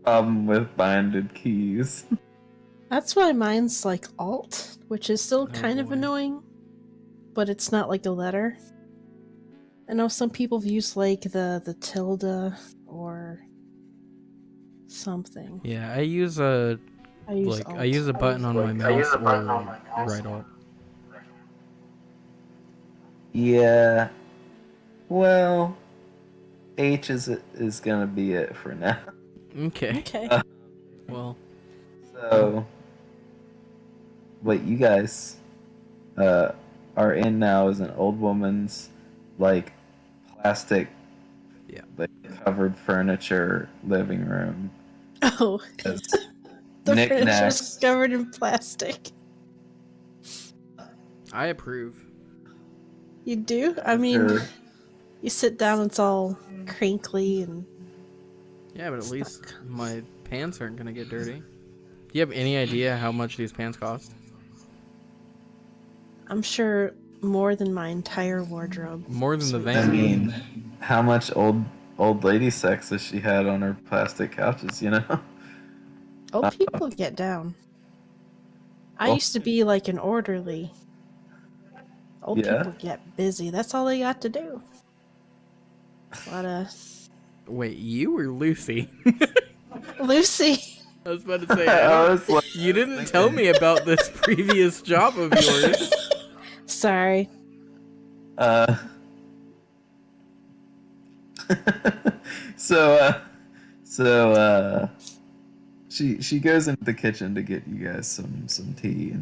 Problem with binded keys. That's why mine's like alt, which is still Oh, kind of boy. annoying. but it's not like a letter. I know some people use like the tilde or something. Yeah, I use a I use I alt. use a button on my mouse or right alt. Yeah. Well, H is gonna be it for now. Okay. Okay. Well, So, what you guys are in now is an old woman's like plastic, Yeah. like covered furniture living room. Oh, There's the knickknacks. furniture's covered in plastic. I approve. You do? I mean, Sure. you sit down, it's all crinkly and Yeah, but at least my pants aren't gonna get dirty. Do you have any idea how much these pants cost? I'm sure more than my entire wardrobe. More than the Sweet. I van. mean, how much old lady sex has she had on her plastic couches? You know. Old people get down. I Oh. used to be like an orderly. Old Yeah? people get busy. That's all they got to do. A lot of Wait, you or Lucy? Lucy. I was about to say, I was like, you didn't tell me about this previous job of yours. Sorry. So she goes into the kitchen to get you guys some tea,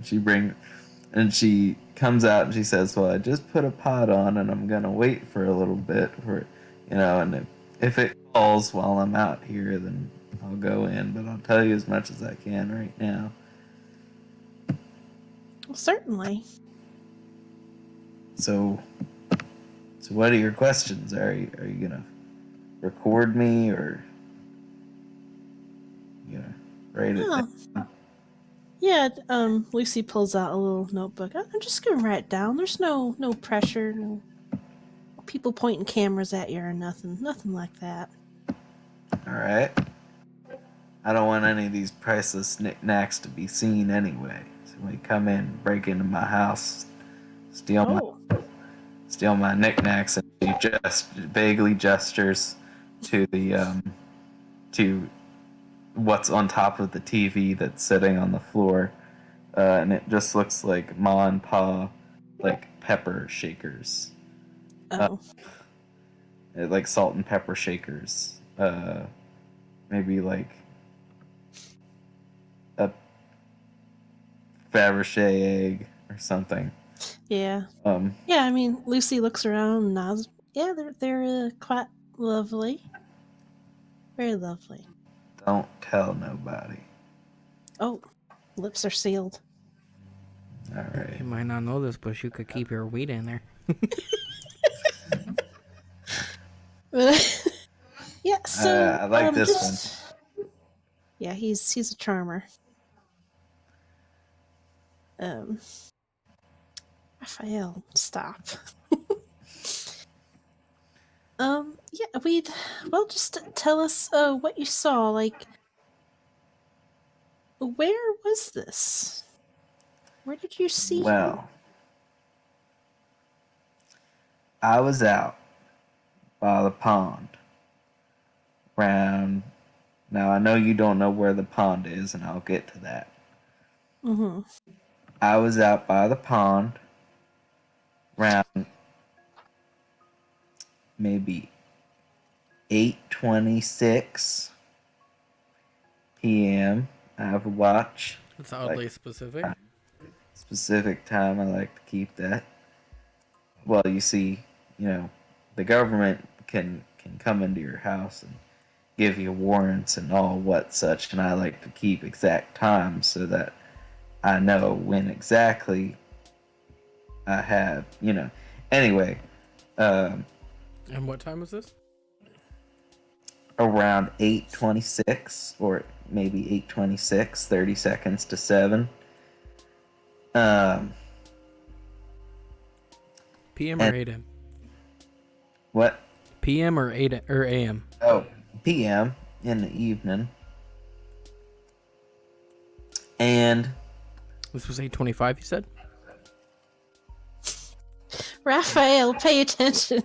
and she comes out and she says, "Well, I just put a pot on and I'm gonna wait for a little bit for, and if it calls while I'm out here, then I'll go in, but I'll tell you as much as I can right now." Well, certainly. So what are your questions? Are you gonna record me or write it Oh. down? Yeah, Lucy pulls out a little notebook. I'm just gonna write it down. There's no pressure, no people pointing cameras at you or nothing like that. All right. I don't want any of these priceless knickknacks to be seen anyway. So when you come in, break into my house, steal my knickknacks, and she just vaguely gestures to the to what's on top of the TV that's sitting on the floor, and it just looks like Ma and Pa, like pepper shakers, Oh, like salt and pepper shakers, maybe like a Fabergé egg or something. yeah. Um, Yeah, I mean, Lucy looks around and nods. Yeah, they're quite lovely. Very lovely. don't tell nobody. Oh, lips are sealed. All right. You might not know this, but you could keep your weed in there. Yeah, so I like this one. Yeah, he's a charmer. Raphael, stop. Yeah, just tell us what you saw. Like, where was this? Where did you see him? Well, I was out by the pond. Now I know you don't know where the pond is, and I'll get to that. Mm-hmm. I was out by the pond around maybe 8:26 p.m. I have a watch. That's oddly Like, specific. Specific time, I like to keep that. Well, you see, the government can come into your house and give you warrants and all what such, and I like to keep exact times so that I know when exactly I have, Anyway, And what time was this? around 8:26 or maybe 8:26, 30 seconds to 7. PM or 8 a.m.? What? PM or 8 or AM? Oh, PM in the evening. And This was 8:25. You said. Raphael, pay attention.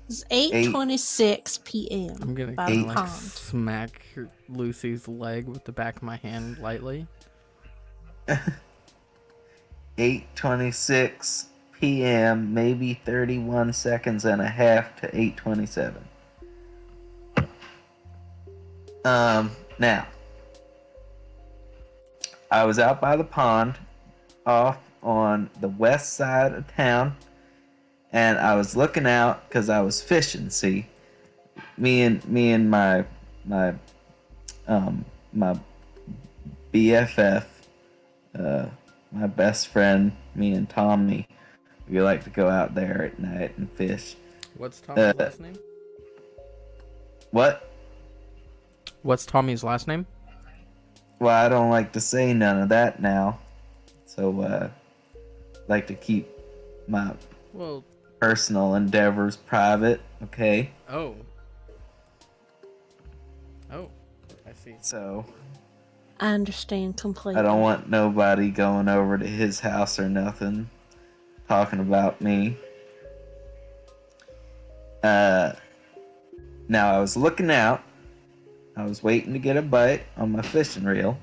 It's 8:26 p.m. I'm gonna by kind the of like pond. smack Lucy's leg with the back of my hand lightly. 8:26 p.m., maybe 31 seconds and a half to 8:27. Now, I was out by the pond, off on the west side of town, and I was looking out because I was fishing. See, me and my my BFF, my best friend, me and Tommy, we like to go out there at night and fish. What's Tommy's last name? What? What's Tommy's last name? Well, I don't like to say none of that now. So, like to keep my Well, personal endeavors private, okay? oh. Oh, I see. So, I understand completely. I don't want nobody going over to his house or nothing talking about me. Now, I was looking out. I was waiting to get a bite on my fishing reel.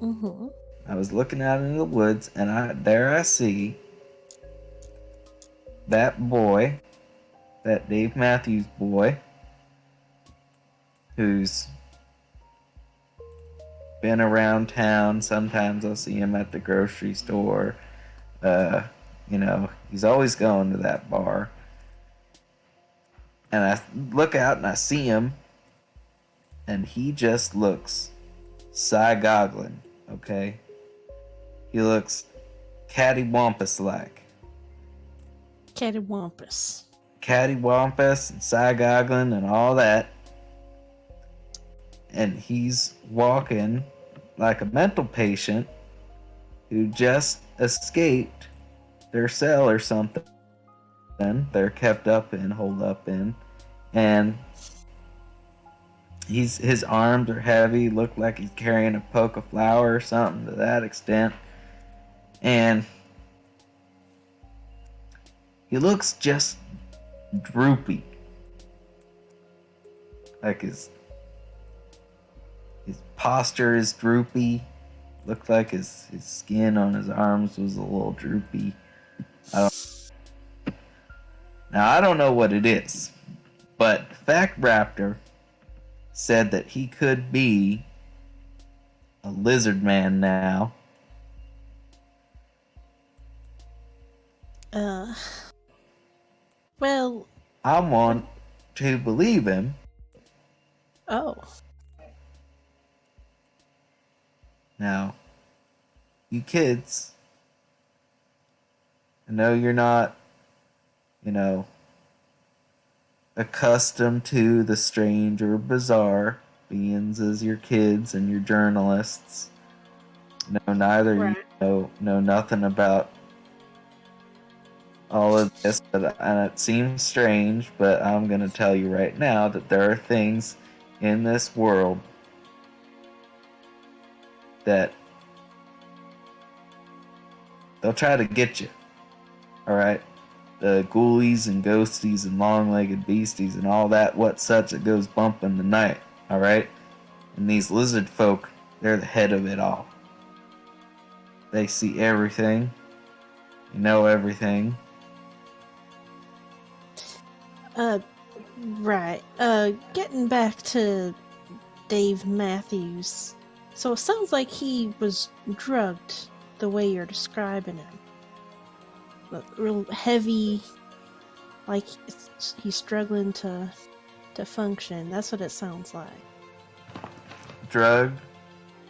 Mm-hmm. I was looking out into the woods, and I see that boy, that Dave Matthews boy, who's been around town. Sometimes I'll see him at the grocery store. He's always going to that bar. And I look out and I see him, and he just looks side-goggling, okay? He looks cattywampus-like. Cattywampus. Cattywampus and side-goggling and all that. And he's walking like a mental patient who just escaped their cell or something. They're kept up in, holed up in. And his arms are heavy, look like he's carrying a poke of flour or something to that extent. And he looks just droopy. Like his posture is droopy. Looked like his skin on his arms was a little droopy. I don't know what it is, but Fact Raptor said that he could be a lizard man now. Well, I want to believe him. oh. Now, you kids, I know you're not, accustomed to the strange or bizarre beings as your kids and your journalists. No, neither Right. you know nothing about all of this, and it seems strange, but I'm going to tell you right now that there are things in this world that they'll try to get you. Alright? The ghoulies and ghosties and long-legged beasties and all that what such that goes bump in the night. Alright? And these lizard folk, they're the head of it all. They see everything. They know everything. Right. Getting back to Dave Matthews. So it sounds like he was drugged the way you're describing him. Real heavy, like he's struggling to function. That's what it sounds like. Drugged,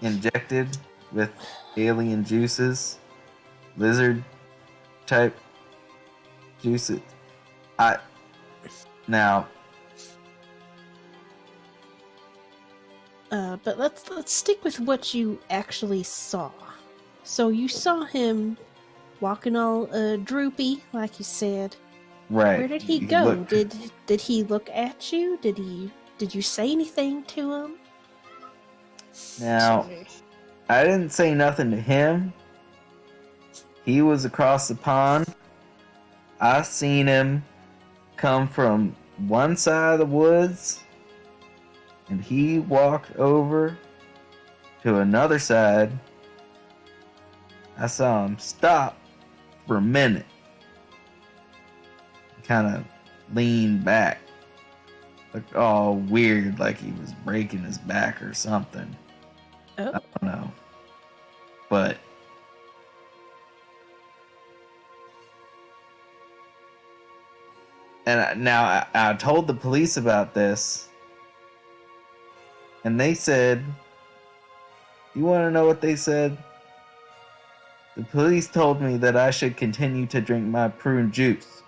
injected with alien juices, lizard type juices. But let's stick with what you actually saw. So you saw him walking all droopy, like you said. Right. Where did he go? Did he look at you? Did you say anything to him? Now, I didn't say nothing to him. He was across the pond, I seen him come from one side of the woods, and he walked over to another side. I saw him stop for a minute, kind of lean back, looked all weird, like he was breaking his back or something. Oh. I don't know, but now I told the police about this, and they said, "You want to know what they said?" The police told me that I should continue to drink my prune juice.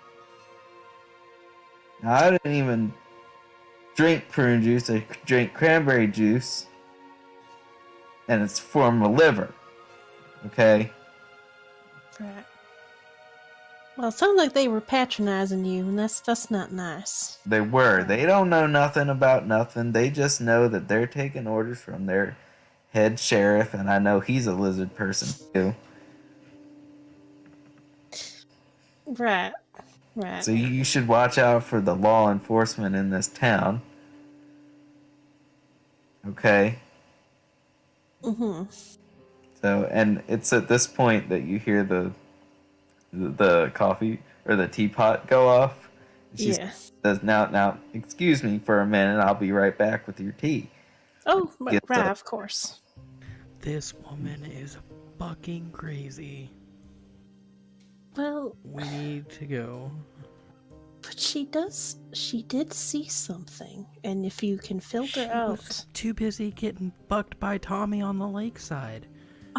Now, I didn't even drink prune juice, I drank cranberry juice, and it's for my liver. Okay? Right. Well, it sounds like they were patronizing you, and that's not nice. They were. They don't know nothing about nothing. They just know that they're taking orders from their head sheriff, and I know he's a lizard person too. Right. Right. So you should watch out for the law enforcement in this town. Okay? Mm-hmm. So, and it's at this point that you hear the coffee or the teapot go off. She Yeah. says, now, excuse me for a minute. I'll be right back with your tea. Oh, Gets right, up. of course. This woman is fucking crazy. Well, We need to go. but she did see something, and if you can filter She out. was too busy getting fucked by Tommy on the lakeside.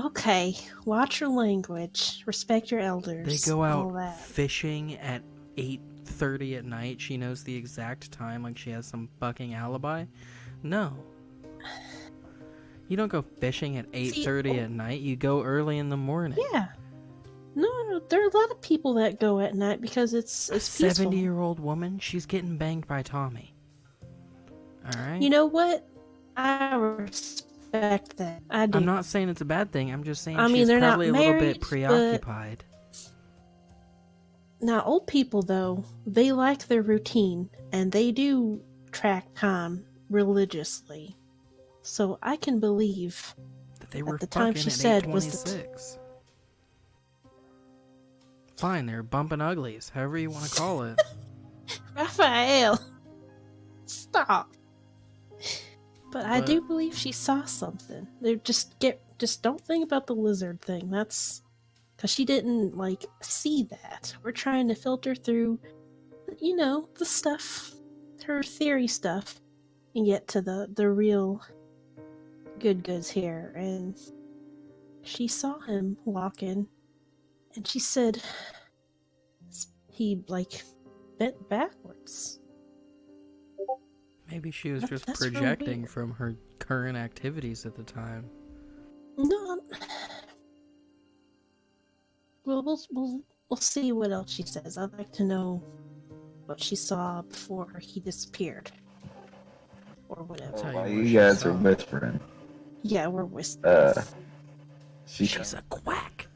Okay, watch your language, respect your They elders. go all out that. fishing at 8:30 at night. She knows the exact time, like she has some fucking alibi. No. You don't go fishing at 8:30 at night. You go early in the morning. Yeah. No, there are a lot of people that go at night because it's A peaceful. 70-year-old woman, she's getting banged by Tommy. Alright? You know what? I respect that. I do. I'm not saying it's a bad thing. I'm just saying I mean, she's they're not probably a little married, bit but- preoccupied. Now, old people, though, they like their routine, and they do track time religiously. So I can believe That they were the time fucking she at said was the 8:26. Fine, they're bumping uglies, however you want to call it. Raphael, stop. But I But- do believe she saw something. They just don't think about the lizard thing. That's because she didn't see that. We're trying to filter through, the stuff, her theory stuff, and get to the real goods here. And she saw him walk in, and she said he bent backwards. Maybe she was just That's real projecting weird. from her current activities at the time. No. We'll see what else she says. I'd like to know what she saw before he disappeared, or whatever. Tell you While what you she guys saw. are whispering, Yeah, we're whispering. she She's a quack.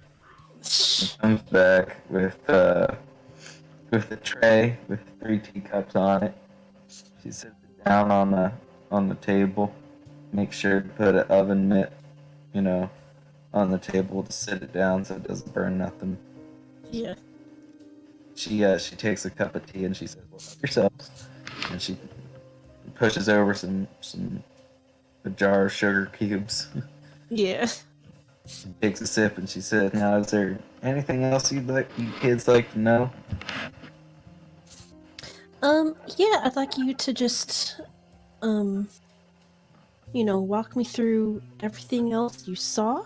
comes back with a tray with 3 teacups on it. She sits it down on the table. Make sure to put an oven mitt, on the table to sit it down so it doesn't burn nothing. Yeah. She takes a cup of tea and she says, "Well, help yourselves." And she pushes over a jar of sugar cubes. Yeah. She takes a sip and she says, "Now, is there anything else you kids like to know?" Yeah, I'd like you to just, walk me through everything else you saw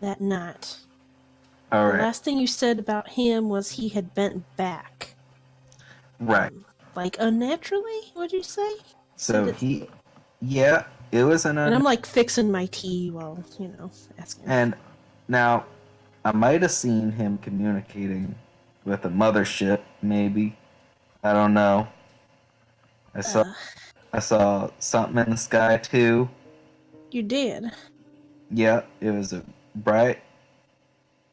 that night. All The right, last thing you said about him was he had bent back. right. Unnaturally, what'd you say? So Said it was an. And I'm fixing my tea while, asking. And now, I might have seen him communicating with a mothership, maybe. I don't know. I saw something in the sky too. You did. Yeah, it was a bright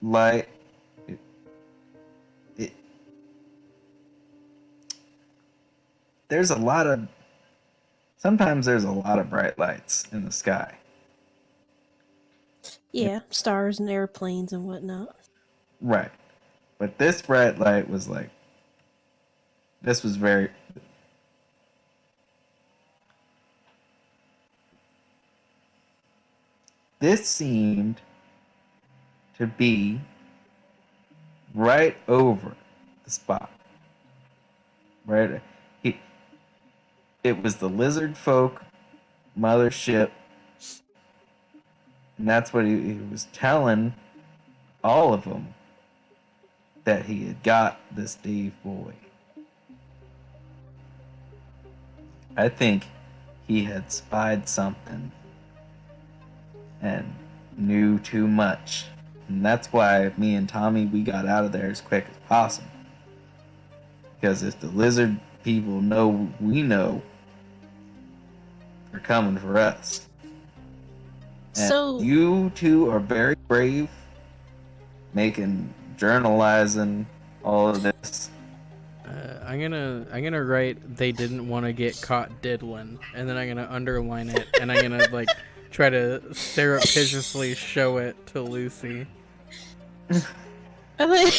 light. there's a lot of sometimes there's a lot of bright lights in the sky. Yeah, stars and airplanes and whatnot. Right. But this bright light was like this was very this seemed to be right over the spot. Right? He, it was the lizard folk mothership, and that's what he was telling all of them, that he had got this Dave boy. I think he had spied something and knew too much. And that's why me and Tommy, we got out of there as quick as possible. Because if the lizard people know we know, they're coming for us. And So- you two are very brave, journalizing all of this. I'm gonna write they didn't want to get caught diddling, and then I'm gonna underline it, and I'm gonna like try to surreptitiously show it to Lucy. I like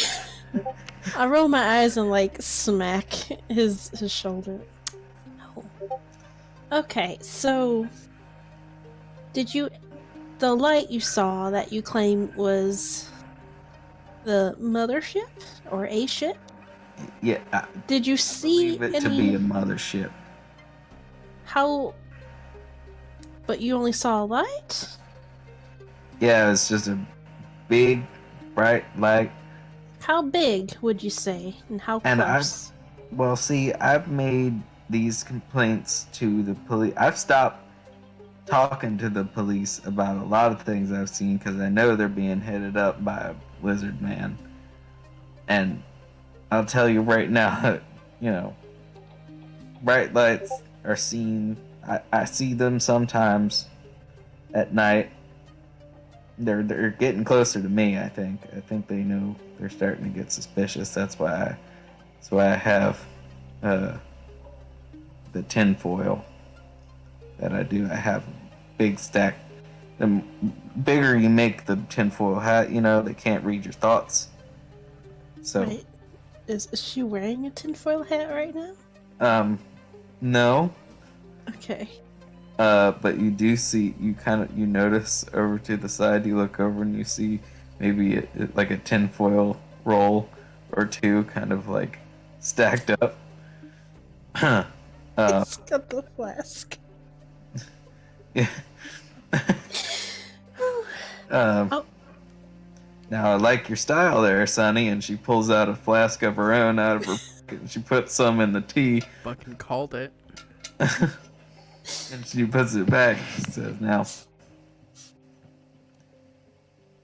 I roll my eyes and like smack his shoulder. No. Okay, so the light you saw that you claim was the mothership or a ship? Yeah, I Did you see believe it any? to be a mothership. How? But you only saw a light? Yeah, it's just a big, bright light. How big would you say? And how And close? Well, see, I've made these complaints to the police. I've stopped talking to the police about a lot of things I've seen because I know they're being headed up by a lizard man. And I'll tell you right now, bright lights are seen. I see them sometimes at night. They're getting closer to me. I think they know they're starting to get suspicious. That's why I have the tinfoil that I do. I have a big stack. The bigger you make the tinfoil hat, they can't read your thoughts. So, Wait, is she wearing a tinfoil hat right now? no. Okay. But you do see, you notice over to the side, you look over and you see maybe like a tinfoil roll or two kind of like stacked up. It's got the flask. Yeah. Oh. Now I like your style there, Sonny. And she pulls out a flask of her own out of her pocket and she puts some in the tea. Fucking called it. And she puts it back. She says, "Now,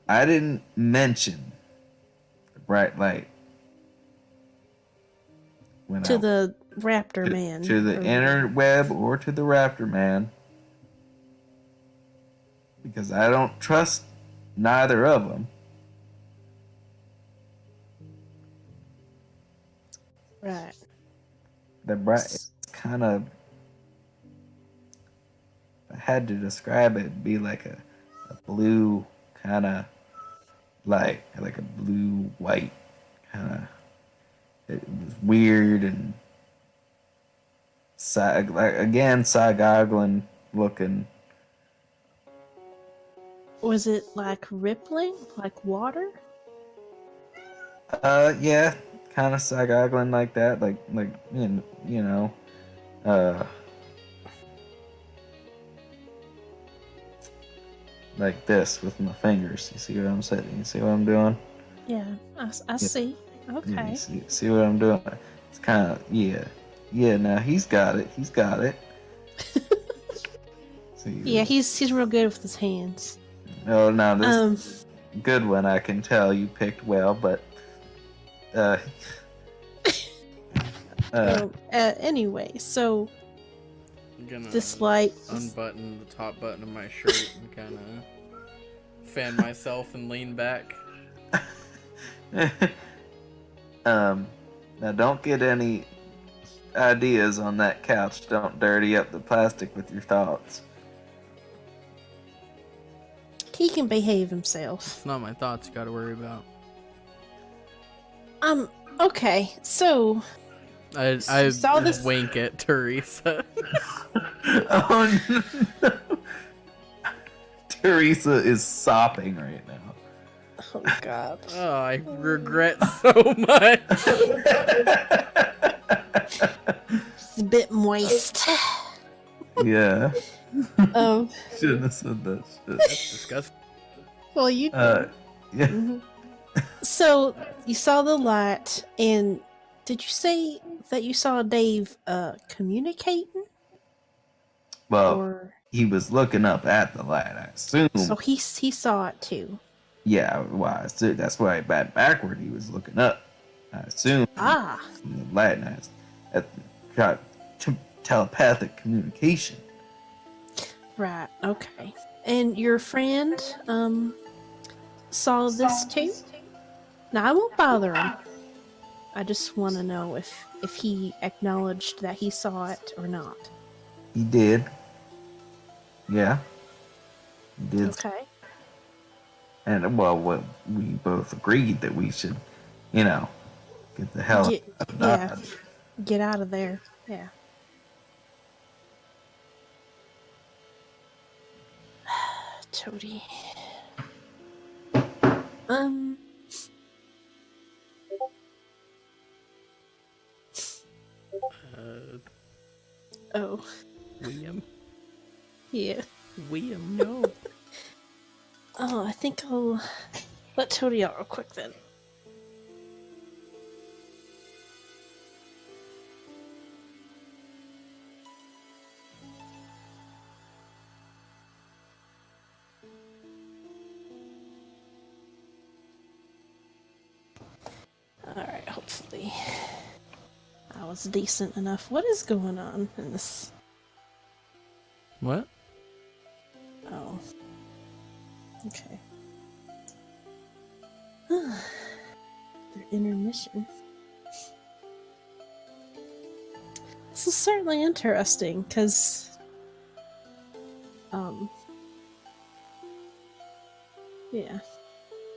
I didn't mention the bright light when To the raptor man. to the or- interweb or to the raptor man because I don't trust neither of them." Right. The bright, it's kind of. If I had to describe it, it'd be like a blue kind of light, like a blue white kind of. It was weird and Saigoglin looking. Was it like rippling, like water? Yeah, kind of Saigoglin like that, like like this with my fingers. You see what I'm saying? You see what I'm doing? Yeah, I see. Okay. Yeah, you see what I'm doing? It's kind of yeah. Now he's got it. See, Yeah, he's real good with his hands. Oh, now this good one. I can tell you picked well, but anyway, so I'm gonna this light. unbutton the top button of my shirt and kind of fan myself and lean back. now don't get any. ideas on that couch. Don't dirty up the plastic with your thoughts. He can behave himself. It's not my thoughts you gotta worry about. Okay, so I saw this- wink at Teresa. Oh no. Teresa is sopping right now. oh god. Oh, I regret so much. It's a bit moist. Yeah. um Shouldn't have said that shit. That's disgusting. well you Yeah. Mhm. So you saw the light, and did you say that you saw Dave communicating? Well, Or he was looking up at the light, I assume. so he saw it too. Yeah, well, I assume that's why backward he was looking up. I assume Ah, from the light and got telepathic communication. right, okay. And your friend saw this too? Now I won't bother him. I just want to know if he acknowledged that he saw it or not. He did. Yeah. He did. Okay. And, well, we both agreed that we should, get the hell Get- out of yeah. Dodge. Get out of there. Yeah. Toady. Oh, William. yeah. William, no. Oh, I think I'll let Toady out real quick then. Alright, hopefully I was decent enough. What is going on in this? What? Oh. Okay. Their intermission. This is certainly interesting, because... Yeah.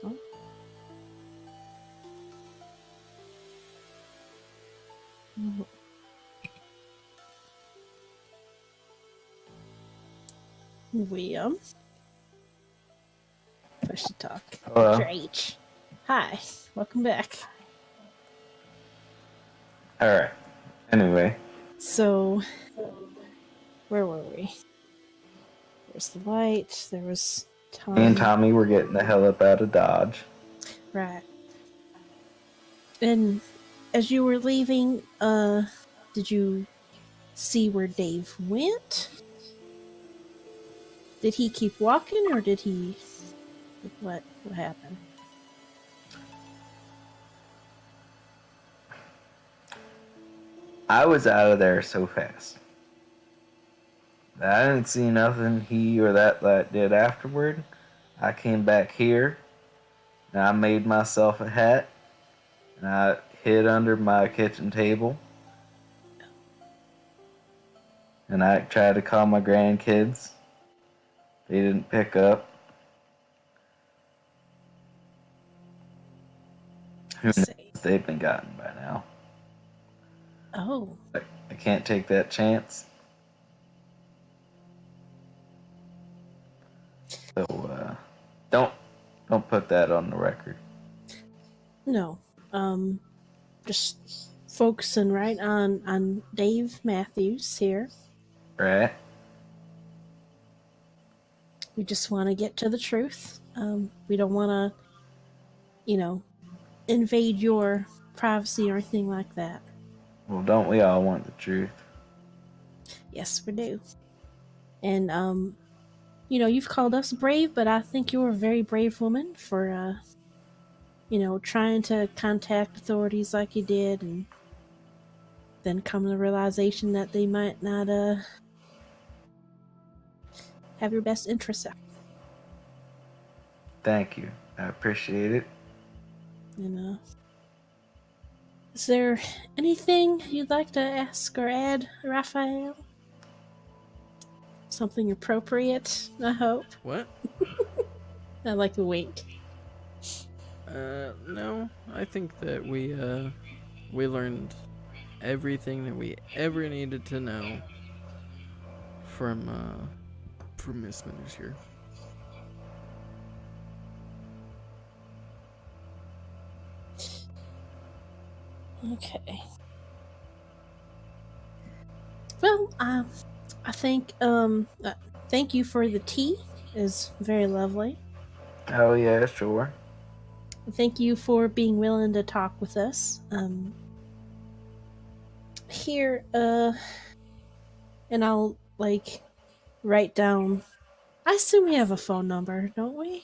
Oh. Mhm. William. Push to talk. Hello. Mr. H. Hi. Welcome back. Alright. Anyway. So, where were we? There's the light. There was Tom. Me and Tommy were getting the hell up out of Dodge. Right. And as you were leaving, did you see where Dave went? Did he keep walking, or did he... What happened? I was out of there so fast. I didn't see nothing he or that did afterward. I came back here, and I made myself a hat, and I hid under my kitchen table. And I tried to call my grandkids. They didn't pick up. Who knows if they've been gotten by now. Oh, I can't take that chance. So, don't put that on the record. no. Just focusing right on Dave Matthews here. Right? We just want to get to the truth. We don't want to, invade your privacy or anything like that. Well, don't we all want the truth? Yes, we do. And, you've called us brave, but I think you're a very brave woman for, trying to contact authorities like you did, and then come to the realization that they might not, have your best interests at. Thank you. I appreciate it. Is there anything you'd like to ask or add, Raphael? Something appropriate, I hope. What? I like a wink. No. I think that we learned everything that we ever needed to know from Miss Smithers here. Okay. Well, I think thank you for the tea. It's very lovely. Oh yeah, sure. Thank you for being willing to talk with us. Here, and I'll write down. I assume we have a phone number, don't we?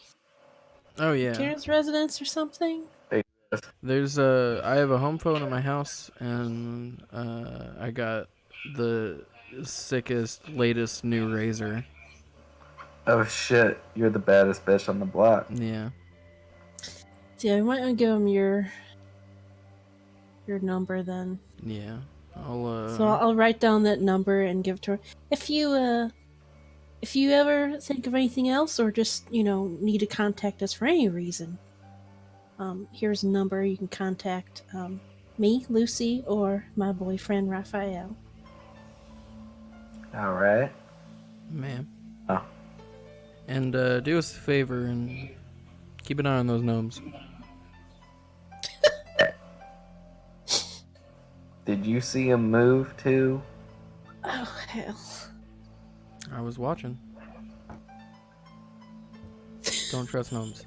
Oh yeah. Karen's residence or something. There's I have a home phone at my house, and I got the sickest, latest new razor. Oh shit, you're the baddest bitch on the block. Yeah. So yeah, we might want to give him your number then. Yeah. I'll So I'll write down that number and give it to her. If you ever think of anything else, or just need to contact us for any reason, here's a number you can contact me, Lucy, or my boyfriend Raphael. All right. ma'am. Oh. And do us a favor and keep an eye on those gnomes. Did you see him move too? Oh hell! I was watching. Don't trust gnomes.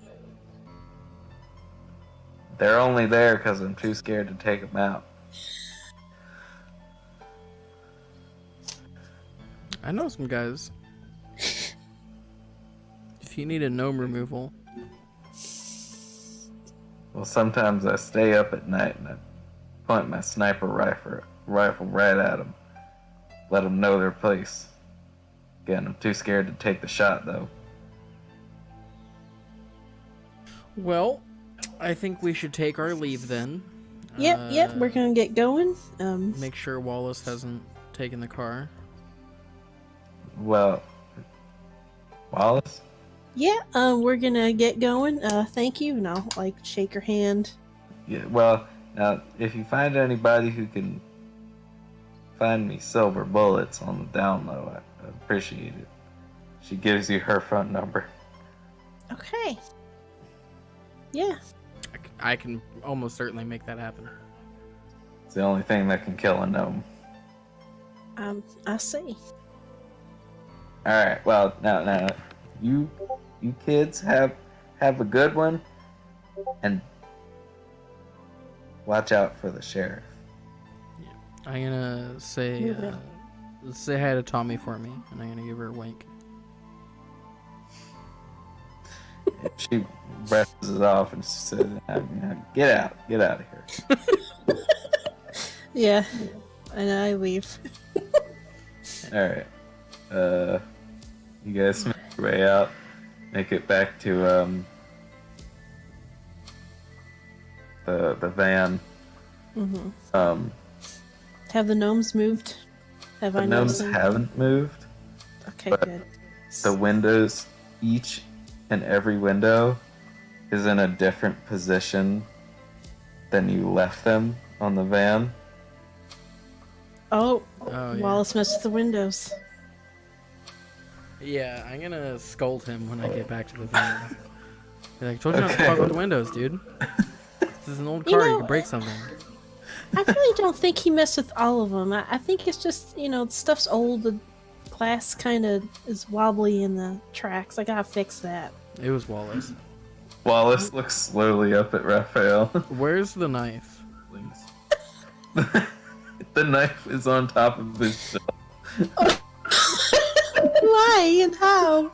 They're only there because I'm too scared to take them out. I know some guys. If you need a gnome removal, Well, sometimes I stay up at night and I point my sniper rifle right at them. Let them know their place. Again, I'm too scared to take the shot though. well, I think we should take our leave then. Yep, we're gonna get going. Make sure Wallace hasn't taken the car. Well, Wallace? Yeah, we're gonna get going. Thank you, and I'll shake her hand. Yeah, well, now, if you find anybody who can find me silver bullets on the down low, I appreciate it. She gives you her phone number. Okay. Yeah. I can almost certainly make that happen. It's the only thing that can kill a gnome. I see. Alright, well, now, you kids have a good one, and watch out for the sheriff. I'm gonna say say hi to Tommy for me, and I'm gonna give her a wink. She brushes it off and she says, get out of here. Yeah. And I leave. Alright. You guys make your way out. Make it back to the van. Mm-hmm. Have the gnomes moved? Have The I gnomes noticed? haven't moved. Okay, but good. The windows, each and every window, is in a different position than you left them on the van. Oh, Oh, yeah. Wallace messed with the windows. Yeah, I'm gonna scold him when I get back to the van. Be like, told you not to Okay. fuck with the windows, dude. This is an old You car, you know- could break something. I really don't think he messed with all of them. I think it's just, the stuff's old. The glass kind of is wobbly in the tracks. I gotta fix that. It was Wallace. Wallace looks slowly up at Raphael. Where's the knife? The knife is on top of his shelf. Why and how?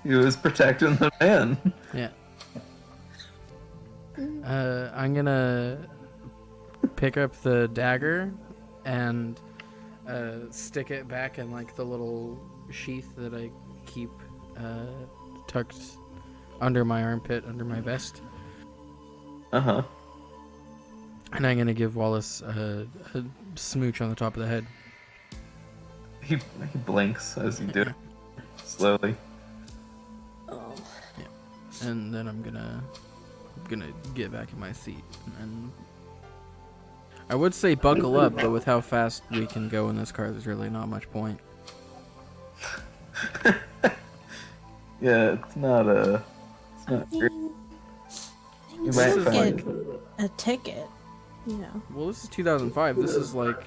He was protecting the van. Yeah. I'm gonna pick up the dagger and stick it back in the little sheath that I keep tucked under my armpit, under my vest. Uh-huh. And I'm gonna give Wallace a smooch on the top of the head. He blinks as you do it, slowly. Oh. And then I'm gonna get back in my seat. And I would say buckle up, but with how fast we can go in this car, there's really not much point. Yeah, it's not I great. mean, You you might still find- get a ticket, you know. Well, this is 2005. This is like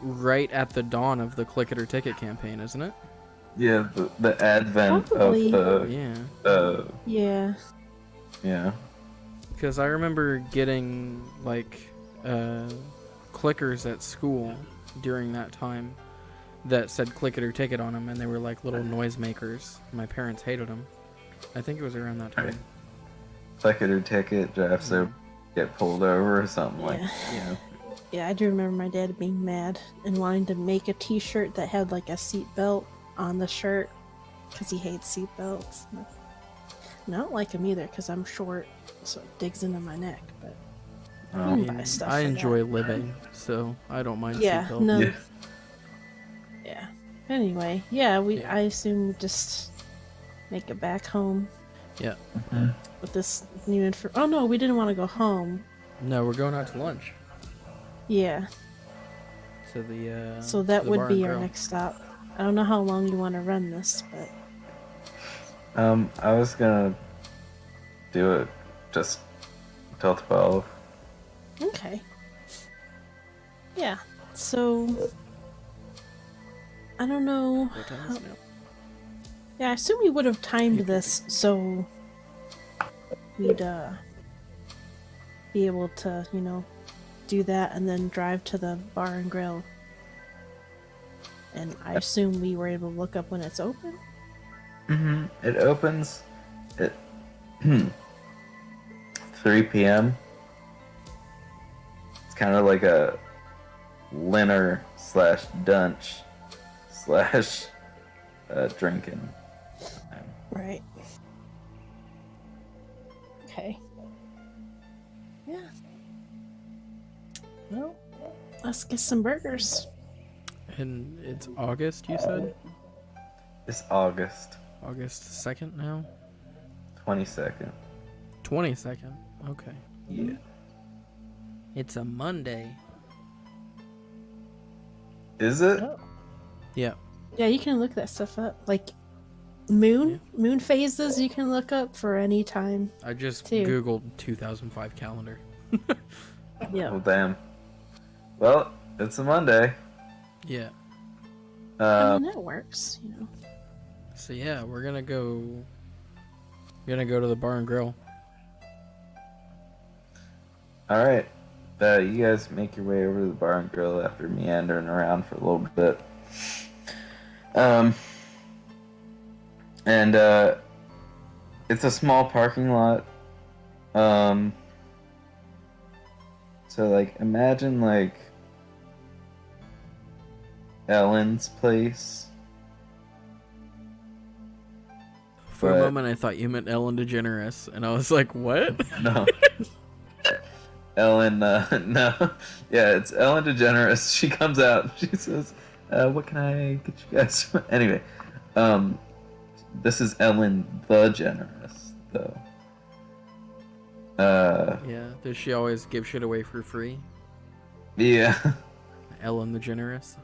right at the dawn of the Click It or Ticket campaign, isn't it? Yeah, the advent Probably. of Yeah. Yeah. yeah. Because I remember getting like clickers at school during that time that said Click It or Ticket on them, and they were like little noisemakers. My parents hated them. I think it was around that time. Click it or ticket, drive so get pulled over or something like Yeah. you know. Yeah, I do remember my dad being mad and wanting to make a t-shirt that had like a seat belt on the shirt because he hates seat belts. And I don't like them either because I'm short, so it digs into my neck. But I can mean, buy stuff I for enjoy that. living, so I don't mind yeah, seatbelt. no. Yeah. Yeah. Anyway, yeah, Yeah. I assume we just make it back home Yeah. with this new info. Oh no, we didn't want to go home. No, we're going out to lunch. Yeah, To the so to that the would bar be and our grill. next stop. I don't know how long you want to run this, but I was gonna do it just till 12. okay. Yeah, so I don't know. What time is it now? Yeah, I assume we would have timed this so we'd be able to, you know, do that and then drive to the bar and grill. And I assume we were able to look up when it's open. It opens at 3 p.m. It's kind of like a Linner / Dunch / drinking. Right. Okay. Yeah. Well, let's get some burgers. And it's August, you said? It's August August 2nd now? 22nd. 22nd. Okay. Yeah. It's a Monday. Is it? Oh. Yeah. Yeah, you can look that stuff up. Like moon phases you can look up for any time. I just Two. Googled 2005 calendar. Yeah. Well, damn. Well, it's a Monday. Yeah. I mean that works, you know. So yeah, we're gonna go to the bar and grill. All right. You guys make your way over to the bar and grill after meandering around for a little bit. And it's a small parking lot. So like imagine like Ellen's place. For a But- moment I thought you meant Ellen DeGeneres, and I was like, what? No. Ellen, no. Yeah, it's Ellen DeGeneres. She comes out. She says, what can I get you guys? Anyway, this is Ellen the Generous, though. Yeah. Does she always give shit away for free? Yeah. Ellen the Generous?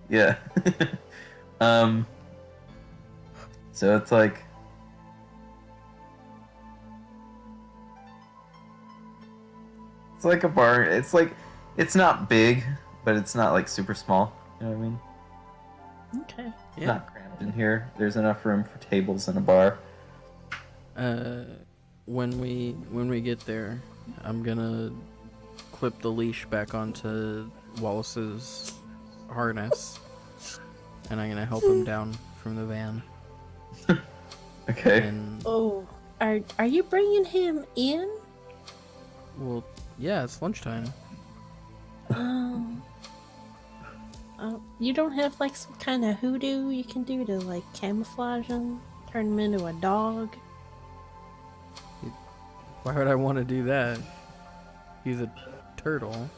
Yeah. So it's like... It's like a bar. It's like... It's not big, but it's not like super small. You know what I mean? Okay. Yeah. Not crammed in here. There's enough room for tables and a bar. When we get there, I'm gonna clip the leash back onto Wallace's harness, and I'm gonna help him down from the van. Okay. And Oh, are you bringing him in? well, yeah, it's lunchtime. You don't have like some kind of hoodoo you can do to like camouflage him, turn him into a dog? Why would I want to do that? He's a turtle.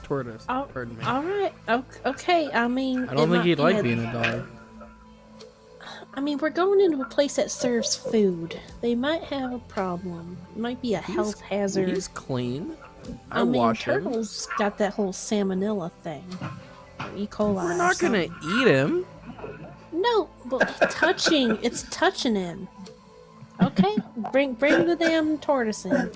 Tortoise. Oh, Pardon me. all right. Okay. I mean, I don't think he'd like being a dog. I mean, we're going into a place that serves food. They might have a problem. It might be a health hazard. He's clean. I mean, wash him. turtles got that whole salmonella thing. Or E. coli. We're or not gonna something. eat him. No, but it's touching him. Okay, bring the damn tortoise in.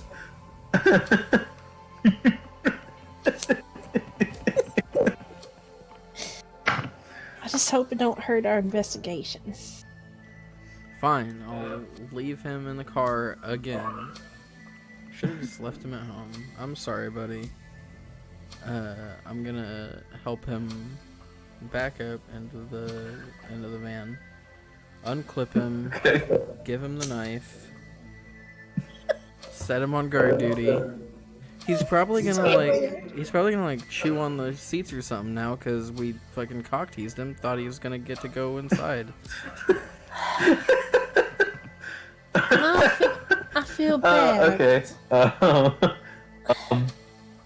I just hope it don't hurt our investigation. Fine, I'll leave him in the car again. Should have just left him at home. I'm sorry, buddy. I'm gonna help him back up into the van. Unclip him. Okay. Give him the knife. Set him on guard duty. He's probably gonna chew on the seats or something now because we fucking cock teased him. Thought he was gonna get to go inside. I feel bad. Okay.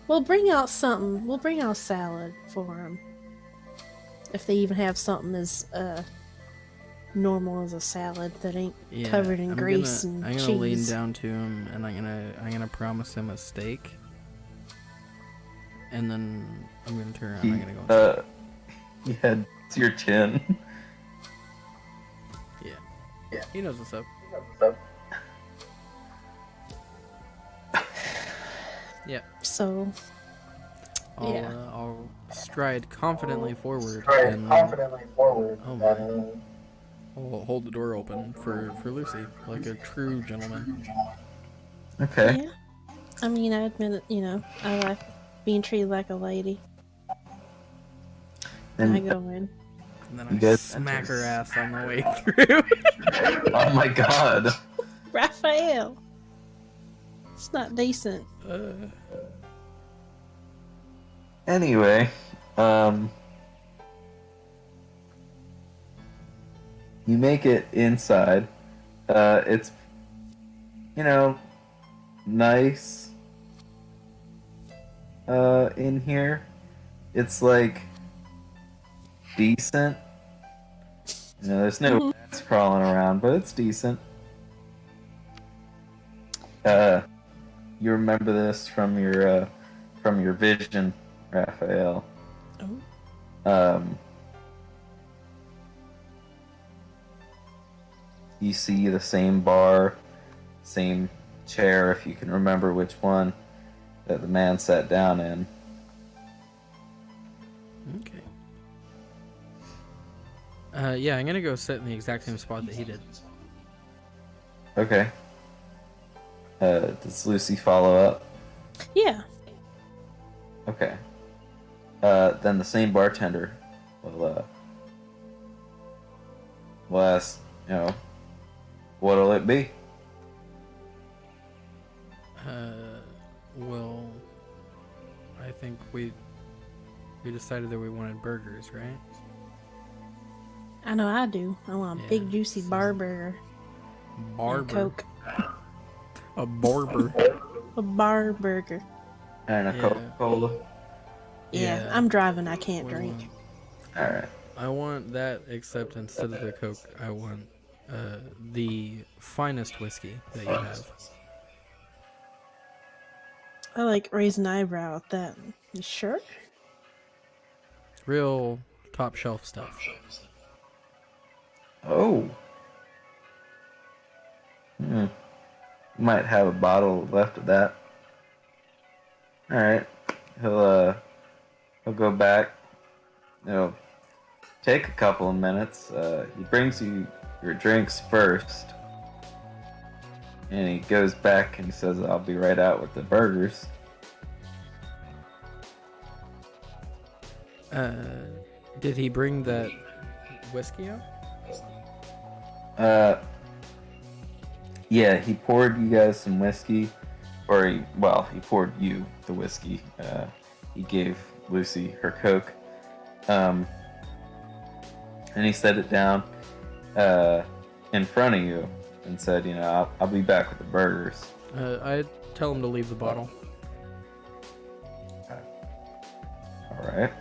We'll bring out something. We'll bring out salad for him. If they even have something as normal as a salad that ain't Yeah, covered in grease and I'm cheese. gonna lean down to him and I'm gonna promise him a steak. And then I'm gonna turn around. I'm gonna go inside. Yeah, it's your chin. Yeah, he knows what's up. Yeah. So, yeah. I'll stride confidently forward and oh my, I'll hold the door open for Lucy like a true gentleman. Okay. Yeah. I mean, I admit it, I like being treated like a lady. And I go in. And then You I guys smack enter. her ass on the way through. Oh my god. Raphael! It's not decent. Anyway, you make it inside. It's, nice. In here, it's like decent. There's no rats crawling around, but it's decent. You remember this from your vision, Raphael. Oh. You see the same bar, same chair, if you can remember which one, that the man sat down in. Okay. Yeah, I'm gonna go sit in the exact same spot that he did. Okay. Does Lucy follow up? Yeah. Okay. Then the same bartender will ask, what'll it be? Well, I think we decided that we wanted burgers, right? I know I do. I want a Yeah, big juicy so- bar burger. And Barber. Coke. A barber. A bar burger. And a Yeah. Coca-Cola? Yeah, Yeah. I'm driving. I can't We drink. want- Alright. I want that, except instead of the Coke, I want the finest whiskey that you have. I like raise an eyebrow at that. You sure? Real top shelf stuff. Oh. Might have a bottle left of that. Alright. He'll go back. It'll take a couple of minutes. He brings you your drinks first. And he goes back and he says, I'll be right out with the burgers. Did he bring that whiskey out? Yeah, he poured you guys some whiskey. Or he poured you the whiskey. He gave Lucy her Coke. And he set it down in front of you and said, I'll be back with the burgers. I tell him to leave the bottle. Alright.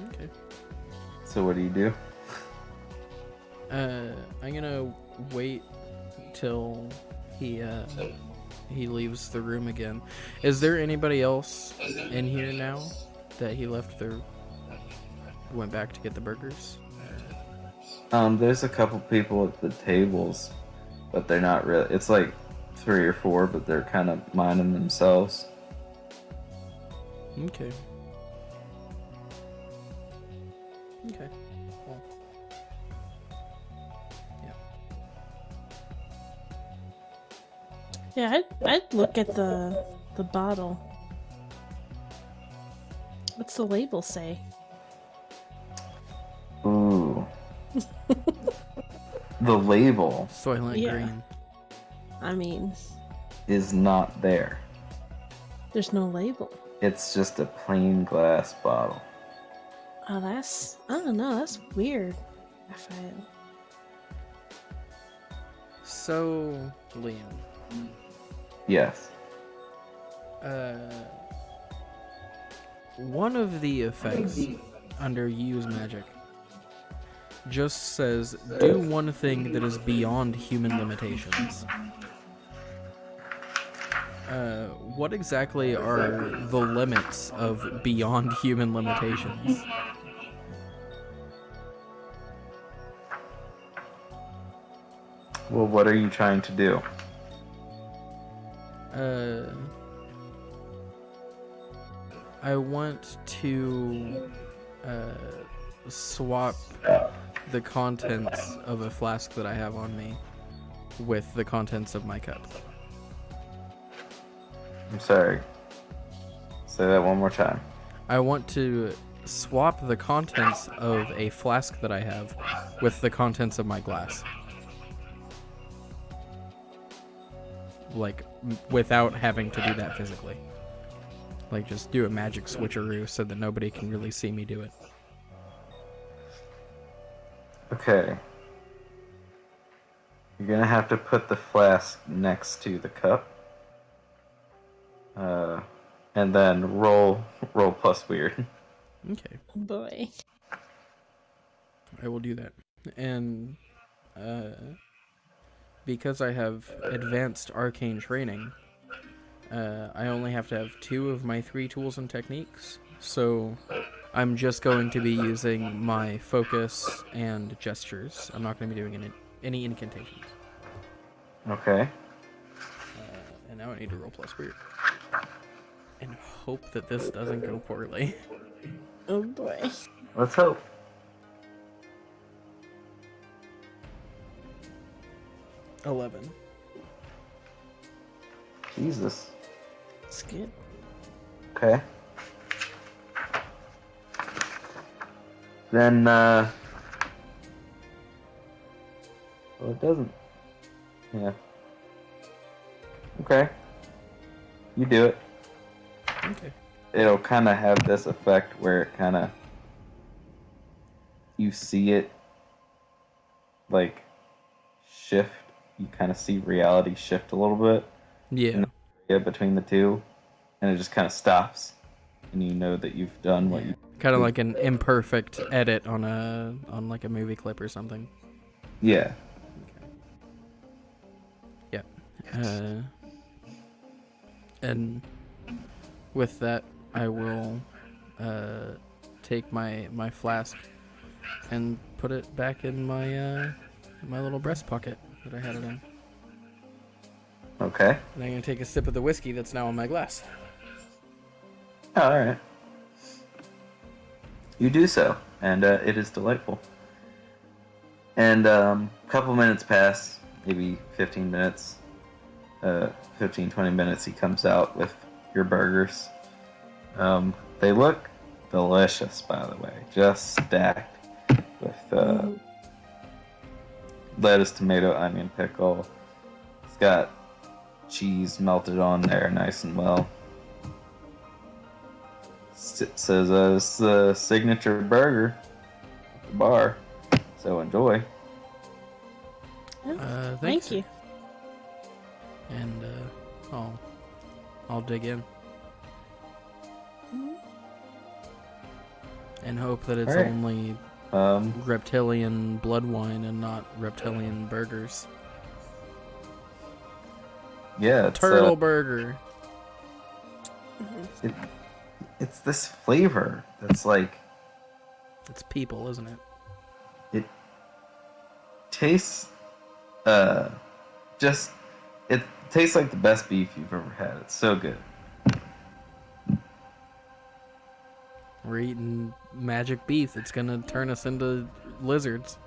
Okay. So what do you do? I'm gonna wait till he leaves the room again. Is there anybody else in here now that he went back to get the burgers? There's a couple people at the tables, but they're not really. It's like 3 or 4, but they're kind of minding themselves. Okay. Okay. Well. Yeah, I'd look at the bottle. What's the label say? Ooh. The label Soylent Yeah. Green. I mean, is not there. there's no label. It's just a plain glass bottle. Oh, I don't know, that's weird, Raphael. So, Liam. Yes. One of the effects under use magic just says do one thing that is beyond human limitations. What exactly are the limits of beyond human limitations? Well, what are you trying to do? I want to swap the contents of a flask that I have on me with the contents of my cup. I'm sorry. Say that one more time. I want to swap the contents of a flask that I have with the contents of my glass. Like, without having to do that physically. Like, just do a magic switcheroo so that nobody can really see me do it. Okay. You're gonna have to put the flask next to the cup. And then roll plus weird. Okay, Boy. I will do that. And, because I have advanced arcane training, I only have to have 2 of my 3 tools and techniques, so I'm just going to be using my focus and gestures. I'm not going to be doing any incantations. Okay. And now I need to roll plus weird. And hope that this doesn't go poorly. Oh boy. Let's hope. $11. Jesus. It's good. Okay. Then, well, it doesn't. Yeah. Okay. You do it. Okay. It'll kind of have this effect where it kind of, you see it, like, shift. You kind of see reality shift a little bit. Yeah. Between the two, and it just kind of stops, and you know that you've done what you. Kind of like an imperfect edit on like a movie clip or something. Yeah. Yeah. And with that, I will take my flask and put it back in my little breast pocket that I had it in. Okay. And I'm gonna take a sip of the whiskey that's now in my glass. All right. You do so, and it is delightful. And a couple minutes pass, maybe 15 minutes, 15, 20 minutes, he comes out with your burgers. They look delicious, by the way, just stacked with lettuce, tomato, onion, pickle. It's got cheese melted on there nice and well. It says it's the signature burger at the bar, so enjoy. Oh, Thanks, thank you. And I'll I'll dig in. And hope that it's Alright. only reptilian blood wine and not reptilian burgers. Yeah, it's Turtle burger. it's this flavor that's like It's people, isn't it? it tastes just it tastes like the best beef you've ever had. It's so good. We're eating magic beef. It's gonna turn us into lizards.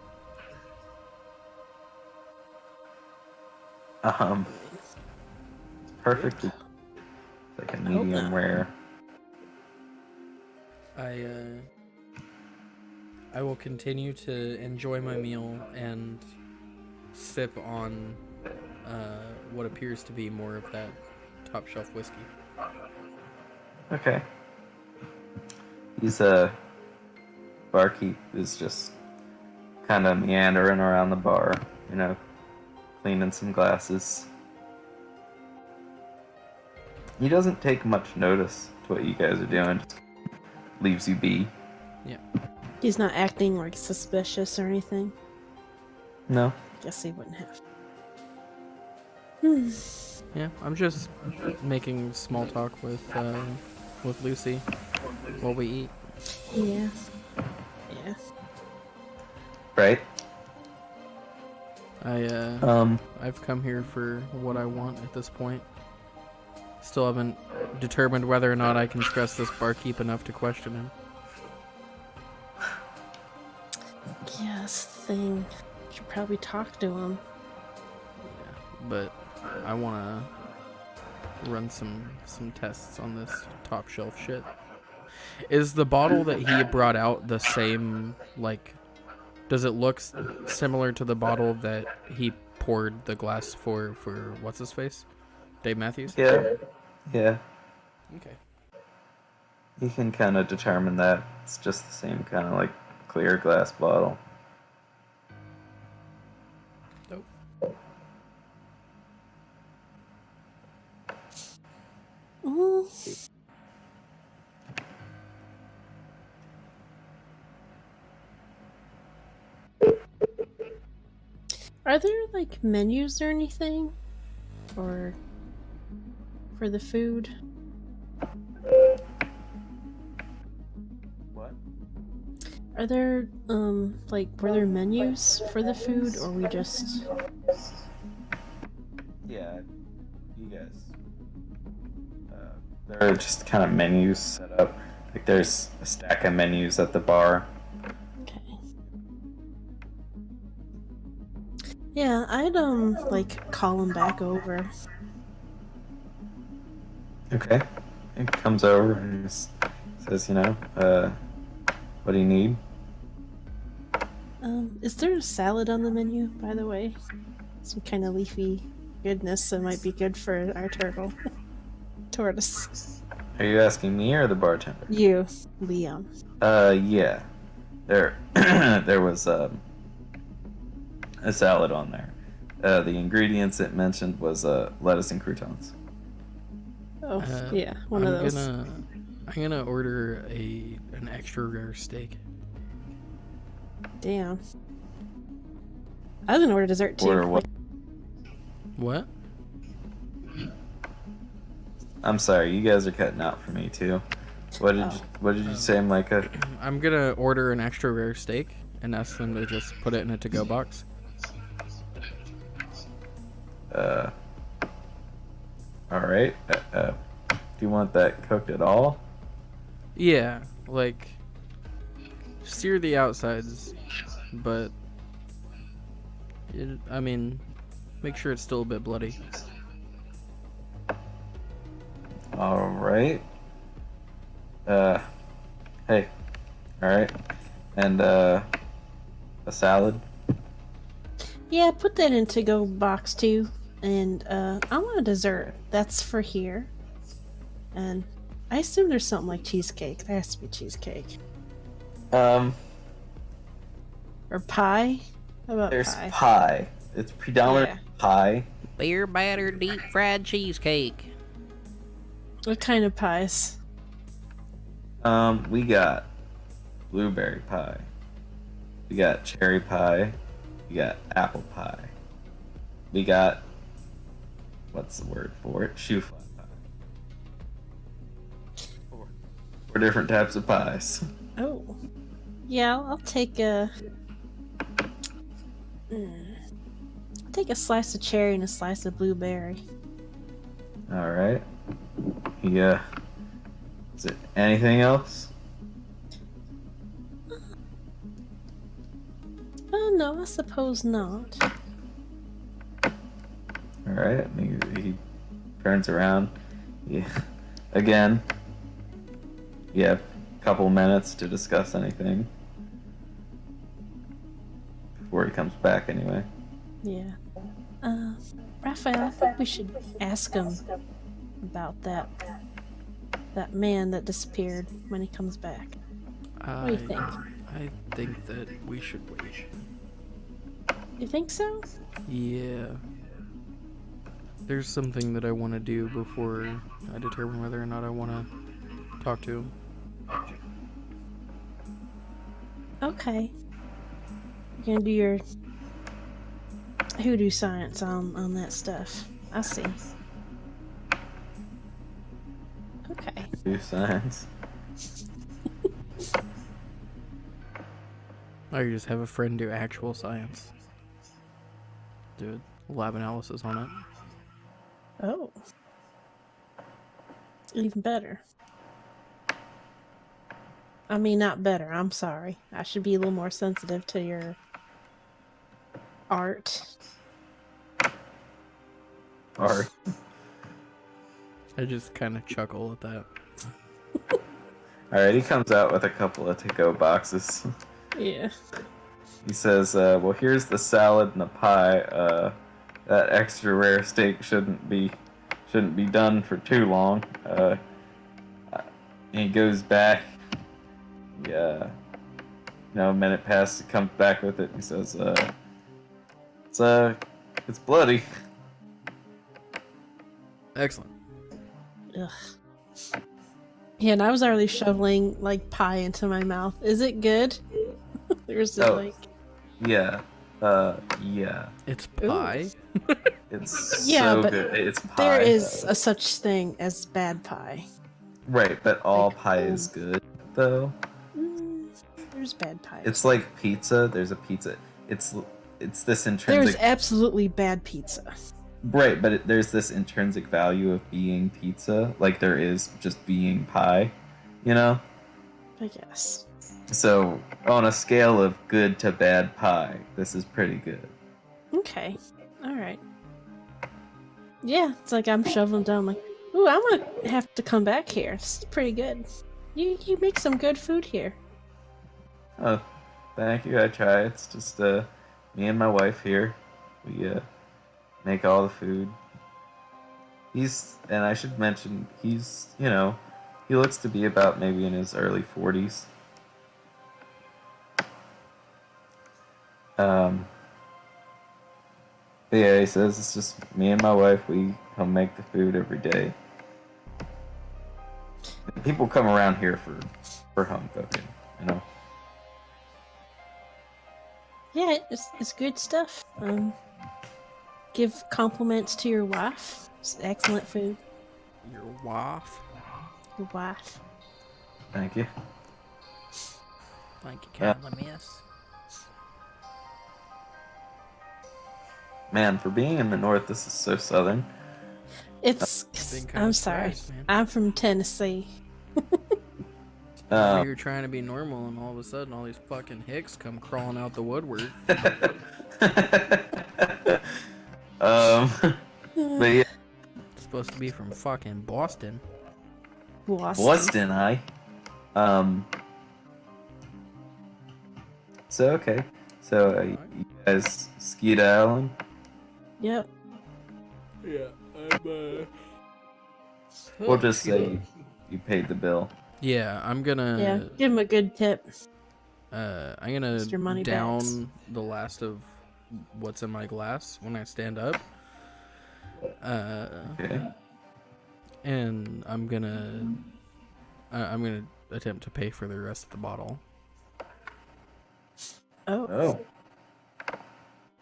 It's perfect. It's like a hope medium not. rare. I will continue to enjoy my meal and sip on what appears to be more of that top shelf whiskey. Okay. He's barkeep is just kind of meandering around the bar, you know, cleaning some glasses. He doesn't take much notice to what you guys are doing. Just leaves you be. He's not acting like suspicious or anything. No. Guess he wouldn't have. Yeah, I'm just making small talk with Lucy while we eat. Yeah. Yeah. Right? I've come here for what I want at this point. Still haven't determined whether or not I can trust this barkeep enough to question him. Yeah, that's the thing. Should probably talk to him. Yeah, but I want to run some tests on this top shelf shit. Is the bottle that he brought out the same, like, does it look similar to the bottle that he poured the glass for what's his face? Dave Matthews? Yeah. Yeah. Okay. You can kind of determine that. It's just the same kind of like clear glass bottle. Dope. Mm. Are there like menus or anything? Or for the food? What? Are there like were there menus for the food or we just Yeah, you guys. There are just kind of menus set up. Like there's a stack of menus at the bar. okay. Yeah, I'd like call him back over. Okay. He comes over and just says, you know, what do you need? Is there a salad on the menu, by the way? Some kind of leafy goodness that might be good for our turtle. Tortoise. Are you asking me or the bartender? You, Liam. Yeah. There, there was a salad on there. The ingredients it mentioned was lettuce and croutons. Oh, yeah, one of those. I'm gonna order an extra rare steak. Damn. I was gonna order dessert too. Order what? What? I'm sorry, you guys are cutting out for me too. What did you say, Micah? I'm gonna order an extra rare steak and ask them to just put it in a to-go box. All right. Do you want that cooked at all? Yeah, like sear the outsides, but I mean, make sure it's still a bit bloody. All right. Hey. All right. And a salad. Yeah, put that in to-go box too. And I want a dessert. That's for here. And I assume there's something like cheesecake. There has to be cheesecake. Um, Or pie? How about there's pie? pie. It's predominant Yeah. pie. Beer battered deep fried cheesecake. What kind of pies? We got blueberry pie. We got cherry pie. We got apple pie. We got, what's the word for it? Shoe fly pie. Four different types of pies. Oh. Yeah, I'll take a... I'll take a slice of cherry and a slice of blueberry. All right. Yeah. Is it anything else? Oh, no, I suppose not. All right. He turns around. Yeah. Again. You have a couple minutes to discuss anything before he comes back. Anyway. Yeah. Raphael, I think we should ask him about that man that disappeared when he comes back. What do you think? I think that we should wait. You think so? Yeah. There's something that I want to do before I determine whether or not I want to talk to him. Okay. You're gonna do your hoodoo science on that stuff. I see. Okay. Do science. Or you just have a friend do actual science. Do a lab analysis on it. Oh. Even better. I mean, not better. I'm sorry. I should be a little more sensitive to your art. Or I just kind of chuckle at that. all right. He comes out with a couple of to-go boxes. Yeah. He says, "Well, here's the salad and the pie. That extra rare steak shouldn't be done for too long." And he goes back. Yeah. A minute passes. He comes back with it. He says, "It's bloody." Excellent. Ugh. Yeah, and I was already shoveling like pie into my mouth. Is it good? There's Oh. like Yeah. Yeah. It's pie. It's Yeah, so but good. It's pie. there is a such thing as bad pie. Right, but all like, pie is good though. There's bad pie. It's like pizza. There's a pizza. It's this There's intrinsic. absolutely bad pizza. Right, but there's this intrinsic value of being pizza, like there is just being pie, you know? I guess. So, on a scale of good to bad pie, this is pretty good. Okay. Alright. Yeah, it's like I'm shoveling down like, ooh, I'm gonna have to come back here. It's pretty good. You make some good food here. Oh, thank you, I try. It's just, me and my wife here. We, make all the food. And I should mention, he's, he looks to be about maybe in his early 40s. But yeah, he says it's just me and my wife. We come make the food every day. People come around here for home cooking, you know. Yeah, it's good stuff. Give compliments to your wife. It's excellent food. Your wife. Your wife. Thank you. Thank you kindly, miss. Man, for being in the north, this is so southern. It's. Been kinda I'm sorry. surprised, man. I'm from Tennessee. You're trying to be normal, and all of a sudden, all these fucking hicks come crawling out the woodwork. But yeah, It's supposed to be from fucking Boston. Boston, hi. So okay, so you guys ski to Allen? Yep. Yeah, We'll just say you paid the bill. Yeah, I'm gonna. Yeah. Give him a good tip. I'm gonna Mr. Moneybags. down the last of what's in my glass when I stand up. Okay. and I'm gonna attempt to pay for the rest of the bottle. Oh.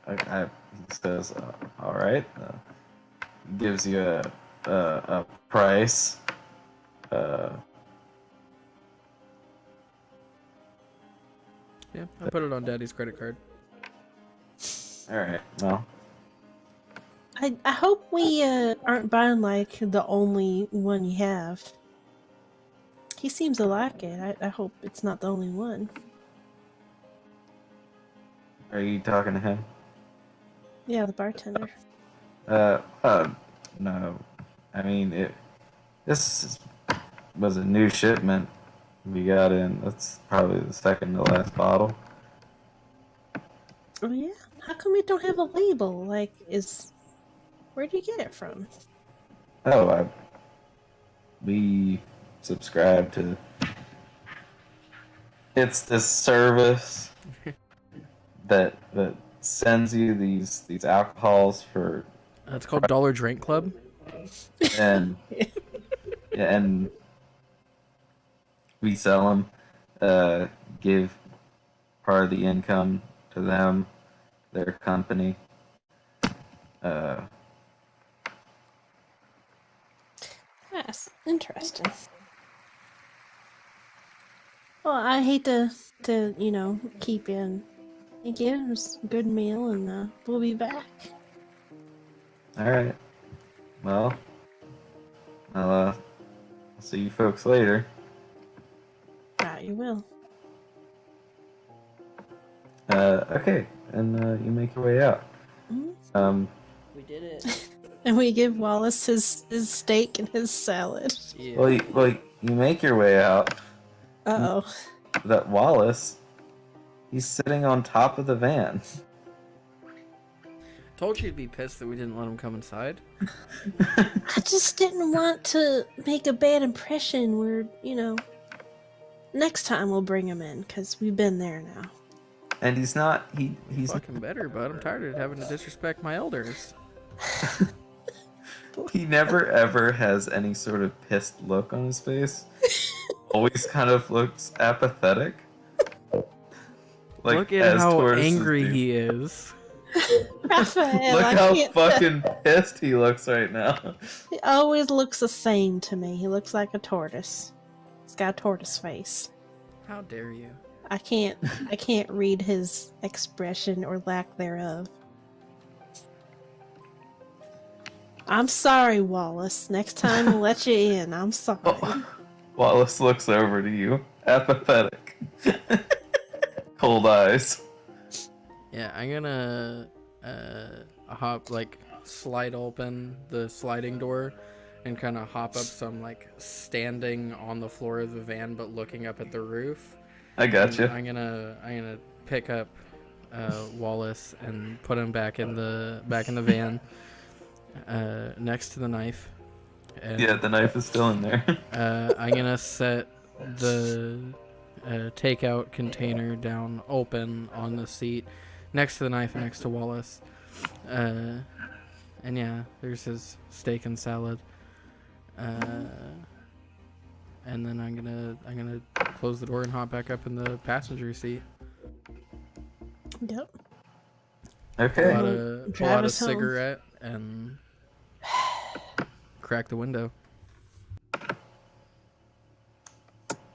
Oh. He says, all right. Gives you a price. Yeah, I'll put it on Daddy's credit card. All right. Well, I hope we aren't buying like the only one you have. He seems to like it. I hope it's not the only one. are you talking to him? Yeah, the bartender. No. I mean, this was a new shipment we got in. That's probably the second to last bottle. Oh yeah? How come it don't have a label? Like, where'd you get it from? Oh, we subscribe to. It's this service that sends you these alcohols for It's called Dollar Drink Club. and and we sell them. Give part of the income to them, their company. Yes, interesting. Well, I hate to keep in. Thank you. It was a good meal, and we'll be back. All right. Well, I'll see you folks later. Ah, you will. Okay, and you make your way out. Mhm. We did it. And we give Wallace his steak and his salad. Yeah. Well, you make your way out. Uh-oh. That Wallace, he's sitting on top of the van. Told you to be pissed that we didn't let him come inside. I just didn't want to make a bad impression. Next time we'll bring him in, because we've been there now. And he's not. He's Fucking better, but I'm tired of having to disrespect my elders. He never ever has any sort of pissed look on his face. Always kind of looks apathetic. Like, Look at as how tortoises angry do. he is. Raphael, Look I how can't- fucking pissed he looks right now. He always looks the same to me. He looks like a tortoise. He's got a tortoise face. How dare you? I can't read his expression or lack thereof. I'm sorry, Wallace. Next time we'll let you in. I'm sorry. Wallace looks over to you, apathetic. Cold eyes. Yeah, I'm gonna slide open the sliding door and kind of hop up, so I'm like standing on the floor of the van but looking up at the roof. I gotcha. I'm gonna pick up Wallace and put him back in the van next to the knife. And, Yeah, the knife is still in there. I'm gonna set the takeout container down open on the seat next to the knife, next to Wallace. And yeah, there's his steak and salad. And then I'm gonna close the door and hop back up in the passenger seat. Yep. Okay. Pull Drive out a us home. cigarette and crack the window.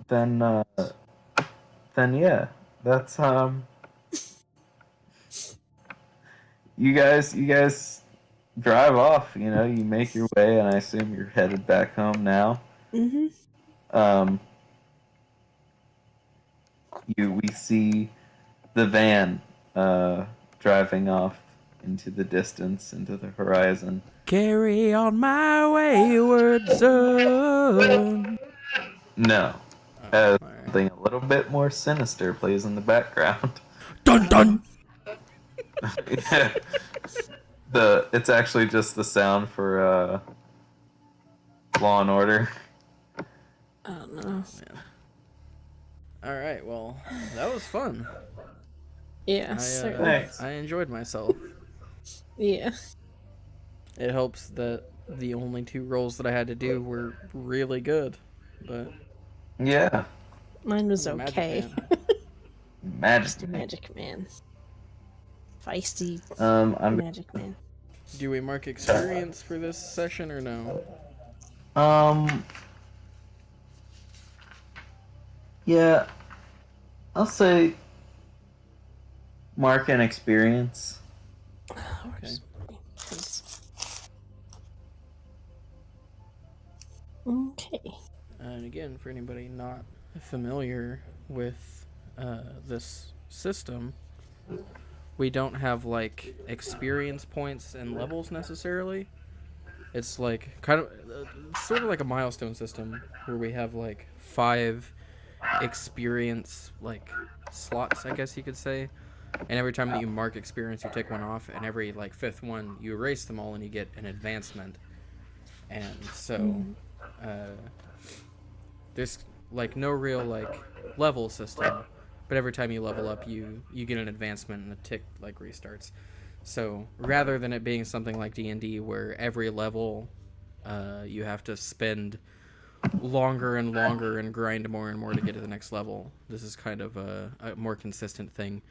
Then yeah, that's you guys drive off. You make your way, and I assume you're headed back home now. Mm-hmm. We see the van driving off into the distance, into the horizon. Carry on my wayward son. No, Alright. something a little bit more sinister plays in the background. Dun dun. Yeah. It's actually just the sound for Law and Order. Oh no. All right, well, that was fun. Yeah, certainly. Thanks. I enjoyed myself. Yeah. It helps that the only 2 rolls that I had to do were really good, but Yeah. Mine was I'm a magic okay. Magic. Just a magic man. Feisty I'm magic man. do we mark experience for this session or no? Yeah, I'll say mark and experience. Okay. Okay. And again, for anybody not familiar with this system, we don't have like experience points and levels necessarily. It's like kind of sort of like a milestone system where we have like 5 experience like slots, I guess you could say. And every time that you mark experience, you take one off, and every like 5th one, you erase them all, and you get an advancement. And so, there's like no real like level system, but every time you level up, you get an advancement, and the tick like restarts. So rather than it being something like D&D where every level, you have to spend longer and longer and grind more and more to get to the next level, this is kind of a more consistent thing.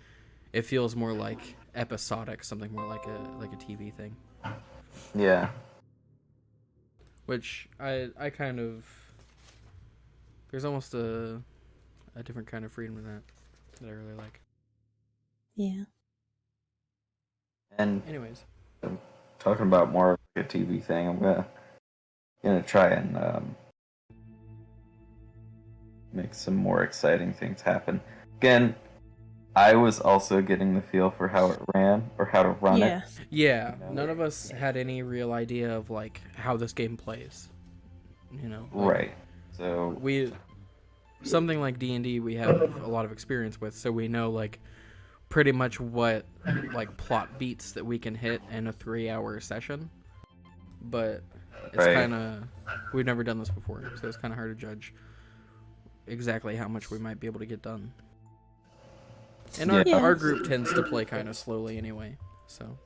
It feels more like episodic, something more like a TV thing. Yeah. Which I kind of, there's almost a different kind of freedom to that I really like. Yeah. And Anyways, talking about more of like a TV thing, I'm gonna try and make some more exciting things happen. Again, I was also getting the feel for how it ran or how to run Yeah. it. yeah, none of us had any real idea of like how this game plays. You know, like, Right. So we something like D&D we have a lot of experience with, so we know like pretty much what like plot beats that we can hit in a 3-hour session. But it's Right. kind of, we've never done this before, so it's kind of hard to judge exactly how much we might be able to get done. And Yeah. our group tends to play kind of slowly anyway, so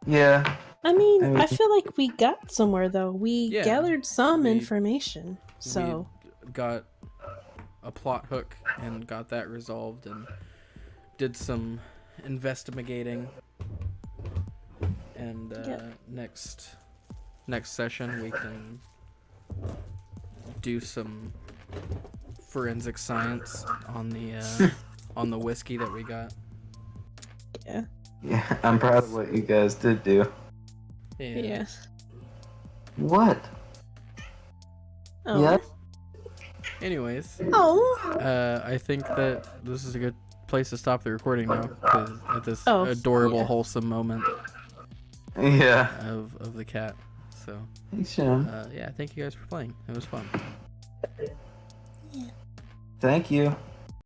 yeah, I mean, I feel like we got somewhere though. We Yeah. gathered some We- information. So we got a plot hook and got that resolved and did some investigating. And Yeah. next session we can do some forensic science on the on the whiskey that we got. yeah. yeah, I'm proud of what you guys did do. Yeah. What? Oh. Yeah. Anyways, Oh. I think that this is a good place to stop the recording now, 'cause at this Oh, adorable, yeah. wholesome moment Yeah. of the cat. So, Hey, Sean. yeah, thank you guys for playing. It was fun. Thank you.